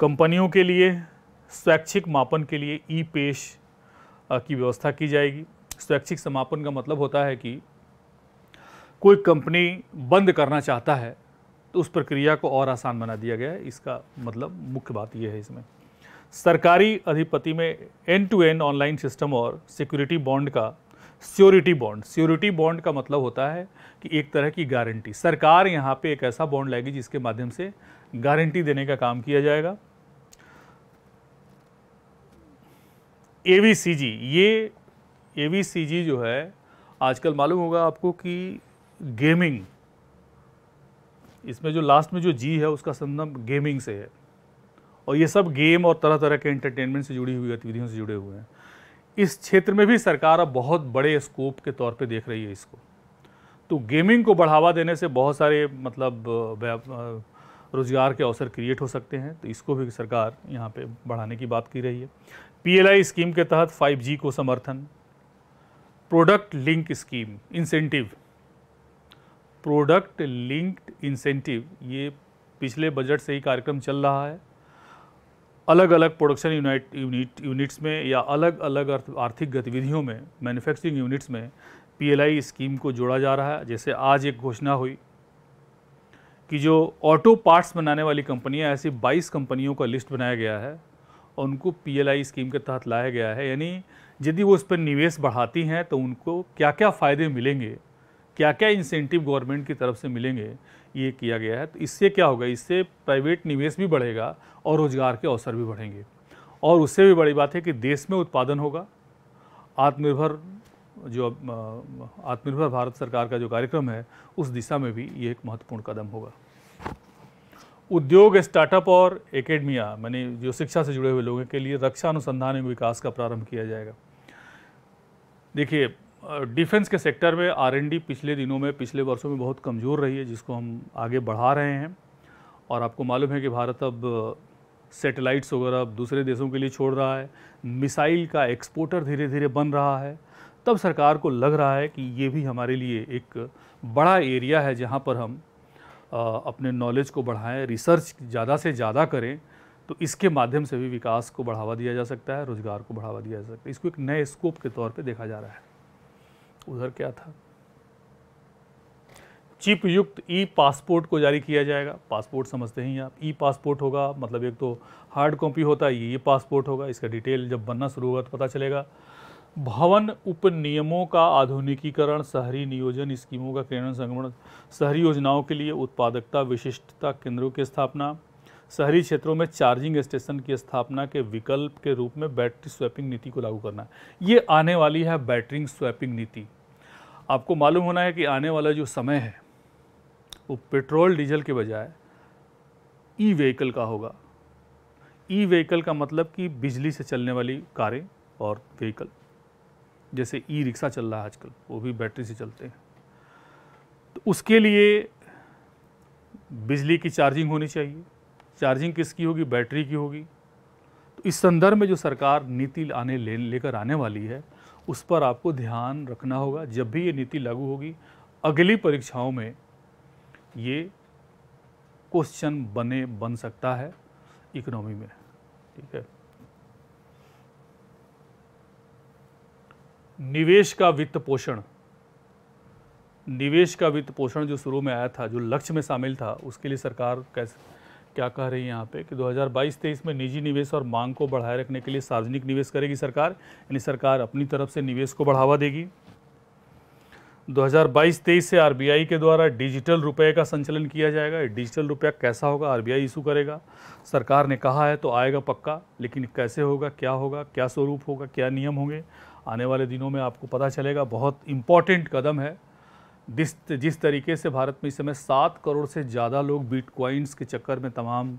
कंपनियों के लिए स्वैच्छिक मापन के लिए ई-पेश की व्यवस्था की जाएगी। स्वैच्छिक समापन का मतलब होता है कि कोई कंपनी बंद करना चाहता है तो उस प्रक्रिया को और आसान बना दिया गया है। इसका मतलब मुख्य बात यह है इसमें। सरकारी अधिपति में end to end online system और सिक्योरिटी बॉन्ड का श्योरिटी बॉन्ड का मतलब होता है कि एक तरह की गारंटी। सरकार यहाँ पे एक ऐसा बॉन्ड लाएगी जिसके माध्यम से गारंटी देने का काम किया जाएगा। AVCG, ये AVCG जो है आजकल मालूम होगा आपको कि गेमिंग, इसमें जो लास्ट में जो G है उसका संबंध गेमिंग से है और ये सब गेम और तरह के एंटरटेनमेंट से जुड़ी हुई गतिविधियों से जुड़े हुए हैं। इस क्षेत्र में भी सरकार अब बहुत बड़े स्कोप के तौर पे देख रही है इसको। तो गेमिंग को बढ़ावा देने से बहुत सारे मतलब रोजगार के अवसर क्रिएट हो सकते हैं, तो इसको भी सरकार यहाँ पे बढ़ाने की बात की रही है। PLI स्कीम के तहत 5G को समर्थन। Product link scheme incentive, product linked incentive, ये पिछले बजट से ही कार्यक्रम चल रहा है। अलग अलग प्रोडक्शन यूनिट्स में या अलग अलग आर्थिक गतिविधियों में, मैन्युफैक्चरिंग यूनिट्स में PLI स्कीम को जोड़ा जा रहा है। जैसे आज एक घोषणा हुई कि जो ऑटो पार्ट्स बनाने वाली कंपनियां, ऐसी 22 कंपनियों का लिस्ट बनाया गया है और उनको PLI स्कीम के तहत लाया गया है। यानी यदि वो उस पर निवेश बढ़ाती हैं तो उनको क्या क्या फ़ायदे मिलेंगे, क्या क्या इंसेंटिव गवर्नमेंट की तरफ से मिलेंगे, ये किया गया है। तो इससे क्या होगा, इससे प्राइवेट निवेश भी बढ़ेगा और रोज़गार के अवसर भी बढ़ेंगे। और उससे भी बड़ी बात है कि देश में उत्पादन होगा। आत्मनिर्भर भारत सरकार का जो कार्यक्रम है उस दिशा में भी ये एक महत्वपूर्ण कदम होगा। उद्योग, स्टार्टअप और एकेडमिया, माने जो शिक्षा से जुड़े हुए लोगों के लिए रक्षा अनुसंधान एवं विकास का प्रारंभ किया जाएगा। देखिए, डिफेंस के सेक्टर में R&D पिछले वर्षों में बहुत कमज़ोर रही है, जिसको हम आगे बढ़ा रहे हैं। और आपको मालूम है कि भारत अब सैटेलाइट्स वगैरह अब दूसरे देशों के लिए छोड़ रहा है, मिसाइल का एक्सपोर्टर धीरे धीरे बन रहा है। तब सरकार को लग रहा है कि ये भी हमारे लिए एक बड़ा एरिया है जहाँ पर हम अपने नॉलेज को बढ़ाएं, रिसर्च ज़्यादा से ज़्यादा करें, तो इसके माध्यम से भी विकास को बढ़ावा दिया जा सकता है, रोजगार को बढ़ावा दिया जा सकता है। इसको एक नए स्कोप के तौर पे देखा जा रहा है। उधर क्या था, चिप युक्त ई पासपोर्ट को जारी किया जाएगा। पासपोर्ट समझते हैं आप, ई पासपोर्ट होगा मतलब एक तो हार्ड कॉपी होता है, ये पासपोर्ट होगा। इसका डिटेल जब बनना शुरू होगा तो पता चलेगा। भवन उपनियमों का आधुनिकीकरण, शहरी नियोजन स्कीमों का क्रियान्वयन, संगमन, शहरी योजनाओं के लिए उत्पादकता विशिष्टता केंद्रों की स्थापना, शहरी क्षेत्रों में चार्जिंग स्टेशन की स्थापना के विकल्प के रूप में बैटरी स्वैपिंग नीति को लागू करना। ये आने वाली है बैटरी स्वैपिंग नीति। आपको मालूम होना है कि आने वाला जो समय है वो पेट्रोल डीजल के बजाय ई व्हीकल का होगा। ई व्हीकल का मतलब कि बिजली से चलने वाली कारें और व्हीकल, जैसे ई रिक्शा चल रहा है आजकल, वो भी बैटरी से चलते हैं। तो उसके लिए बिजली की चार्जिंग होनी चाहिए। चार्जिंग किसकी होगी, बैटरी की होगी। तो इस संदर्भ में जो सरकार नीति लेकर आने वाली है उस पर आपको ध्यान रखना होगा। जब भी ये नीति लागू होगी, अगली परीक्षाओं में ये क्वेश्चन बन सकता है इकोनॉमी में। ठीक है, निवेश का वित्त पोषण। निवेश का वित्त पोषण जो शुरू में आया था, जो लक्ष्य में शामिल था, उसके लिए सरकार क्या कह रही है यहाँ पे कि 2022-23 में निजी निवेश और मांग को बढ़ाए रखने के लिए सार्वजनिक निवेश करेगी सरकार। यानी सरकार अपनी तरफ से निवेश को बढ़ावा देगी। 2022-23 से RBI के द्वारा डिजिटल रुपए का संचालन किया जाएगा। डिजिटल रुपया कैसा होगा, RBI इशू करेगा। सरकार ने कहा है तो आएगा पक्का, लेकिन कैसे होगा, क्या स्वरूप होगा, क्या नियम होंगे, आने वाले दिनों में आपको पता चलेगा। बहुत इम्पॉर्टेंट कदम है। जिस तरीके से भारत में इस समय 7 करोड़ से ज़्यादा लोग बिटकॉइंस के चक्कर में तमाम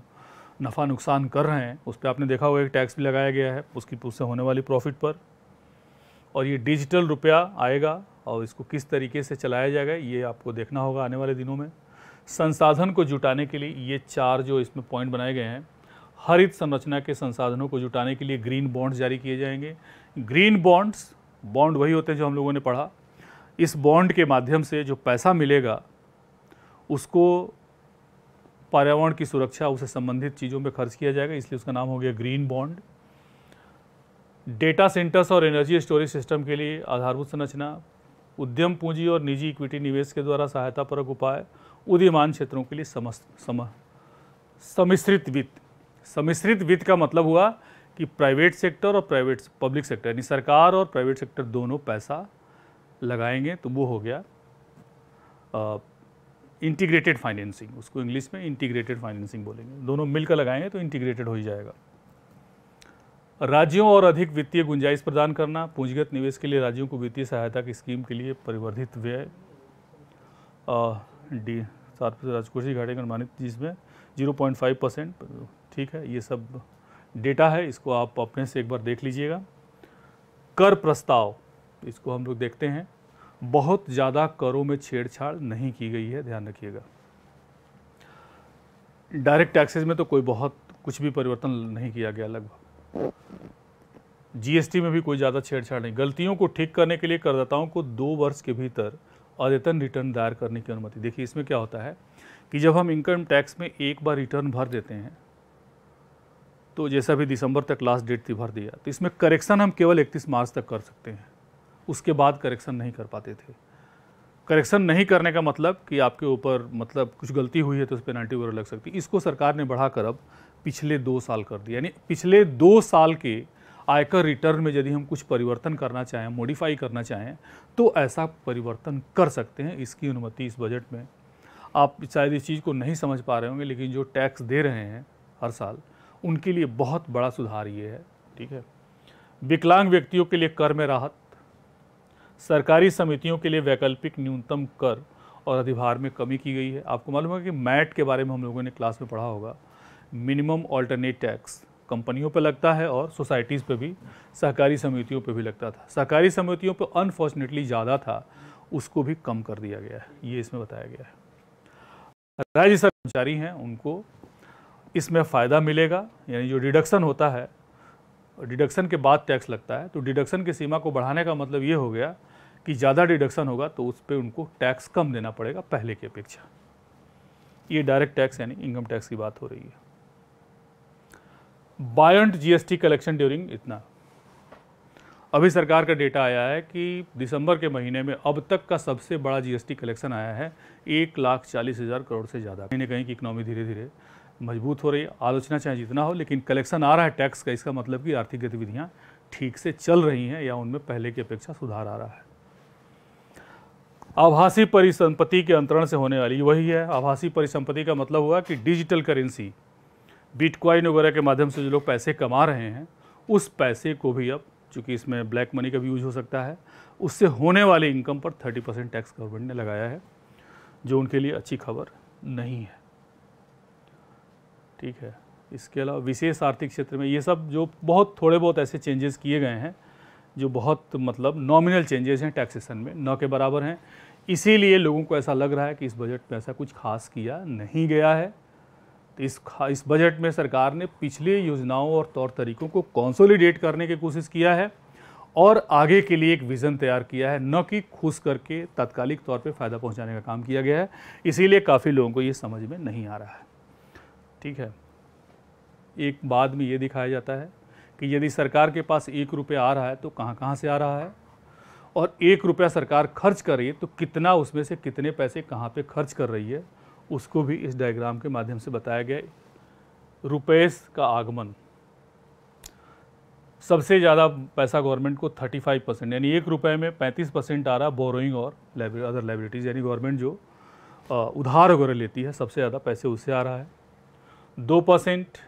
नफ़ा नुकसान कर रहे हैं, उस पर आपने देखा होगा एक टैक्स भी लगाया गया है उससे होने वाली प्रॉफिट पर। और ये डिजिटल रुपया आएगा और इसको किस तरीके से चलाया जाएगा ये आपको देखना होगा आने वाले दिनों में। संसाधन को जुटाने के लिए ये 4 जो इसमें पॉइंट बनाए गए हैं, हरित संरचना के संसाधनों को जुटाने के लिए ग्रीन बॉन्ड्स जारी किए जाएंगे। ग्रीन बॉन्ड वही होते हैं जो हम लोगों ने पढ़ा। इस बॉन्ड के माध्यम से जो पैसा मिलेगा उसको पर्यावरण की सुरक्षा, उससे संबंधित चीज़ों में खर्च किया जाएगा, इसलिए उसका नाम हो गया ग्रीन बॉन्ड। डेटा सेंटर्स और एनर्जी स्टोरेज सिस्टम के लिए आधारभूत संरचना, उद्यम पूंजी और निजी इक्विटी निवेश के द्वारा सहायतापरक उपाय, उदीयमान क्षेत्रों के लिए सम्मिश्रित वित्त। सम्मिश्रित वित्त का मतलब हुआ कि प्राइवेट सेक्टर और पब्लिक सेक्टर, यानी सरकार और प्राइवेट सेक्टर दोनों पैसा लगाएंगे, तो वो हो गया इंटीग्रेटेड फाइनेंसिंग। उसको इंग्लिश में इंटीग्रेटेड फाइनेंसिंग बोलेंगे। दोनों मिलकर लगाएंगे तो इंटीग्रेटेड हो ही जाएगा। राज्यों और अधिक वित्तीय गुंजाइश प्रदान करना, पूंजीगत निवेश के लिए राज्यों को वित्तीय सहायता की स्कीम के लिए परिवर्धित व्यय राजकोषीय घाटे का अनुमानित, जिसमें 0.5%। ठीक है, ये सब डेटा है, इसको आप अपने से एक बार देख लीजिएगा। कर प्रस्ताव, इसको हम लोग देखते हैं। बहुत ज़्यादा करों में छेड़छाड़ नहीं की गई है, ध्यान रखिएगा। डायरेक्ट टैक्सेस में तो कुछ भी परिवर्तन नहीं किया गया लगभग। GST में भी कोई ज़्यादा छेड़छाड़ नहीं। गलतियों को ठीक करने के लिए करदाताओं को 2 वर्ष के भीतर अद्यतन रिटर्न दायर करने की अनुमति। देखिए, इसमें क्या होता है कि जब हम इनकम टैक्स में एक बार रिटर्न भर देते हैं, तो जैसा भी दिसंबर तक लास्ट डेट थी भर दिया, तो इसमें करेक्शन हम केवल 31 मार्च तक कर सकते हैं। उसके बाद करेक्शन नहीं कर पाते थे। करेक्शन नहीं करने का मतलब कि आपके ऊपर मतलब कुछ गलती हुई है तो उस पर पेनल्टी वगैरह लग सकती है। इसको सरकार ने बढ़ाकर अब पिछले 2 साल कर दिया, यानी पिछले 2 साल के आयकर रिटर्न में यदि हम कुछ परिवर्तन करना चाहें, मॉडिफाई करना चाहें, तो ऐसा परिवर्तन कर सकते हैं। इसकी अनुमति इस बजट में, आप शायद इस चीज़ को नहीं समझ पा रहे होंगे, लेकिन जो टैक्स दे रहे हैं हर साल, उनके लिए बहुत बड़ा सुधार ये है। ठीक है, विकलांग व्यक्तियों के लिए कर में राहत, सरकारी समितियों के लिए वैकल्पिक न्यूनतम कर और अधिभार में कमी की गई है। आपको मालूम है कि मैट के बारे में हम लोगों ने क्लास में पढ़ा होगा। मिनिमम ऑल्टरनेट टैक्स कंपनियों पे लगता है और सोसाइटीज़ पे भी, सहकारी समितियों पे भी लगता था। सहकारी समितियों पे अनफॉर्चुनेटली ज़्यादा था, उसको भी कम कर दिया गया है, ये इसमें बताया गया है। राज्य सरकार कर्मचारी हैं, उनको इसमें फ़ायदा मिलेगा, यानी जो डिडक्शन होता है, डिडक्शन के बाद टैक्स लगता है, तो डिडक्शन की सीमा को बढ़ाने का मतलब ये हो गया कि ज़्यादा डिडक्शन होगा तो उस पर उनको टैक्स कम देना पड़ेगा पहले की अपेक्षा। ये डायरेक्ट टैक्स यानी इनकम टैक्स की बात हो रही है। बायंट जीएसटी कलेक्शन ड्यूरिंग इतना, अभी सरकार का डेटा आया है कि दिसंबर के महीने में अब तक का सबसे बड़ा जीएसटी कलेक्शन आया है 1,40,000 करोड़ से ज़्यादा। कहीं ना कहीं की इकनॉमी धीरे धीरे मजबूत हो रही है। आलोचना चाहे जितना हो, लेकिन कलेक्शन आ रहा है टैक्स का, इसका मतलब कि आर्थिक गतिविधियाँ ठीक से चल रही हैं या उनमें पहले की अपेक्षा सुधार आ रहा है। आभासी परिसंपत्ति के अंतरण से होने वाली वही है। आभासी परिसंपत्ति का मतलब हुआ कि डिजिटल करेंसी, बिटकॉइन वगैरह के माध्यम से जो लोग पैसे कमा रहे हैं, उस पैसे को भी अब, चूँकि इसमें ब्लैक मनी का भी यूज हो सकता है, उससे होने वाली इनकम पर 30% टैक्स गवर्नमेंट ने लगाया है, जो उनके लिए अच्छी खबर नहीं है। ठीक है, इसके अलावा विशेष आर्थिक क्षेत्र में ये सब जो बहुत थोड़े बहुत ऐसे चेंजेस किए गए हैं जो बहुत मतलब नॉमिनल चेंजेस हैं टैक्सेशन में, न के बराबर हैं। इसीलिए लोगों को ऐसा लग रहा है कि इस बजट में ऐसा कुछ खास किया नहीं गया है। तो इस बजट में सरकार ने पिछले योजनाओं और तौर तरीकों को कंसोलिडेट करने की कोशिश किया है और आगे के लिए एक विज़न तैयार किया है, न कि खुश करके तात्कालिक तौर पे फ़ायदा पहुंचाने का काम किया गया है। इसीलिए काफ़ी लोगों को ये समझ में नहीं आ रहा है। ठीक है, एक बाद में ये दिखाया जाता है कि यदि सरकार के पास 1 रुपया आ रहा है तो कहाँ कहाँ से आ रहा है, और 1 रुपया सरकार खर्च कर रही है तो कितना उसमें से कितने पैसे कहाँ पे खर्च कर रही है, उसको भी इस डायग्राम के माध्यम से बताया गया। रुपये का आगमन, सबसे ज़्यादा पैसा गवर्नमेंट को 35%, यानी 1 रुपये में 35% आ रहा है बोरोइंग और अदर लाइबिलिटीज़, यानी गवर्नमेंट जो उधार वगैरह लेती है सबसे ज़्यादा पैसे उससे आ रहा है। 2%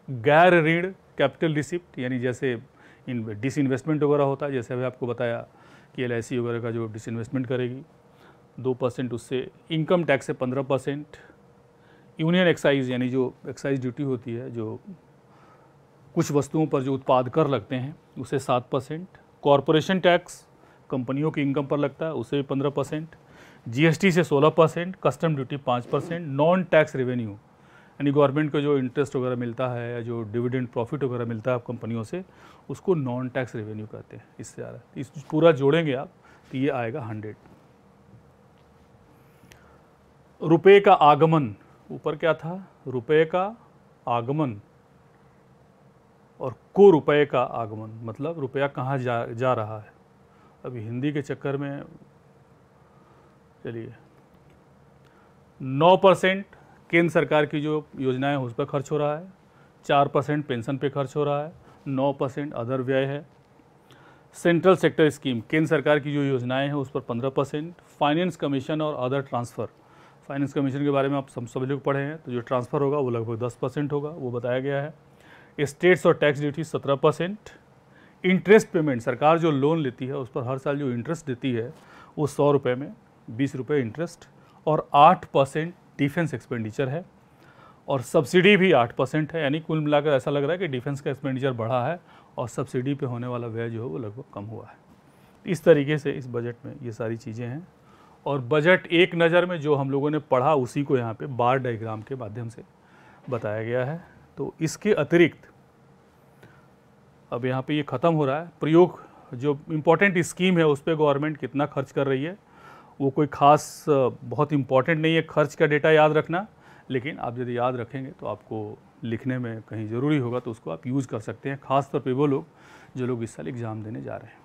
गैर ऋण कैपिटल रिसिप्ट, यानी जैसे डिसइन्वेस्टमेंट वगैरह होता है, जैसे अभी आपको बताया कि LIC वगैरह का जो डिसइन्वेस्टमेंट करेगी 2% उससे। इनकम टैक्स से 15%। यूनियन एक्साइज, यानी जो एक्साइज ड्यूटी होती है, जो कुछ वस्तुओं पर जो उत्पाद कर लगते हैं, उसे 7%। कॉरपोरेशन टैक्स कंपनियों की इनकम पर लगता है, उसे 15%। GST से 16%, custom duty 5%। Non tax revenue, यानी गवर्नमेंट को जो इंटरेस्ट वगैरह मिलता है या जो डिविडेंड प्रॉफिट वगैरह मिलता है कंपनियों से, उसको नॉन टैक्स रेवेन्यू कहते हैं। इससे आ रहा है, इस पूरा जोड़ेंगे आप तो ये आएगा 100। रुपए का आगमन, ऊपर क्या था, रुपए का आगमन और को रुपए का आगमन, मतलब रुपया कहाँ जा रहा है। अभी हिंदी के चक्कर में चलिए, 9% केंद्र सरकार की जो योजनाएं हैं उस पर खर्च हो रहा है, 4% पेंशन पे खर्च हो रहा है, 9% अदर व्यय है। सेंट्रल सेक्टर स्कीम, केंद्र सरकार की जो योजनाएं हैं उस पर 15%। फाइनेंस कमीशन और अदर ट्रांसफ़र, फाइनेंस कमीशन के बारे में आप सभी लोग पढ़े हैं, तो जो ट्रांसफ़र होगा वो लगभग 10% होगा, वो बताया गया है। स्टेट्स और टैक्स ड्यूटी 17%। इंटरेस्ट पेमेंट, सरकार जो लोन लेती है उस पर हर साल जो इंटरेस्ट देती है वो 100 रुपये में 20 रुपये इंटरेस्ट, और 8% डिफेंस एक्सपेंडिचर है, और सब्सिडी भी 8% है। यानी कुल मिलाकर ऐसा लग रहा है कि डिफेंस का एक्सपेंडिचर बढ़ा है और सब्सिडी पे होने वाला व्यय जो है वो लगभग कम हुआ है। इस तरीके से इस बजट में ये सारी चीज़ें हैं, और बजट एक नज़र में जो हम लोगों ने पढ़ा उसी को यहाँ पे बार डायग्राम के माध्यम से बताया गया है। तो इसके अतिरिक्त अब यहाँ पे ये ख़त्म हो रहा है। प्रयोग, जो इम्पोर्टेंट स्कीम है उस पर गवर्नमेंट कितना खर्च कर रही है, वो कोई ख़ास बहुत इम्पॉर्टेंट नहीं है खर्च का डेटा याद रखना, लेकिन आप यदि याद रखेंगे तो आपको लिखने में कहीं ज़रूरी होगा तो उसको आप यूज़ कर सकते हैं, ख़ास तौर पे वो लोग जो लोग इस साल एग्ज़ाम देने जा रहे हैं।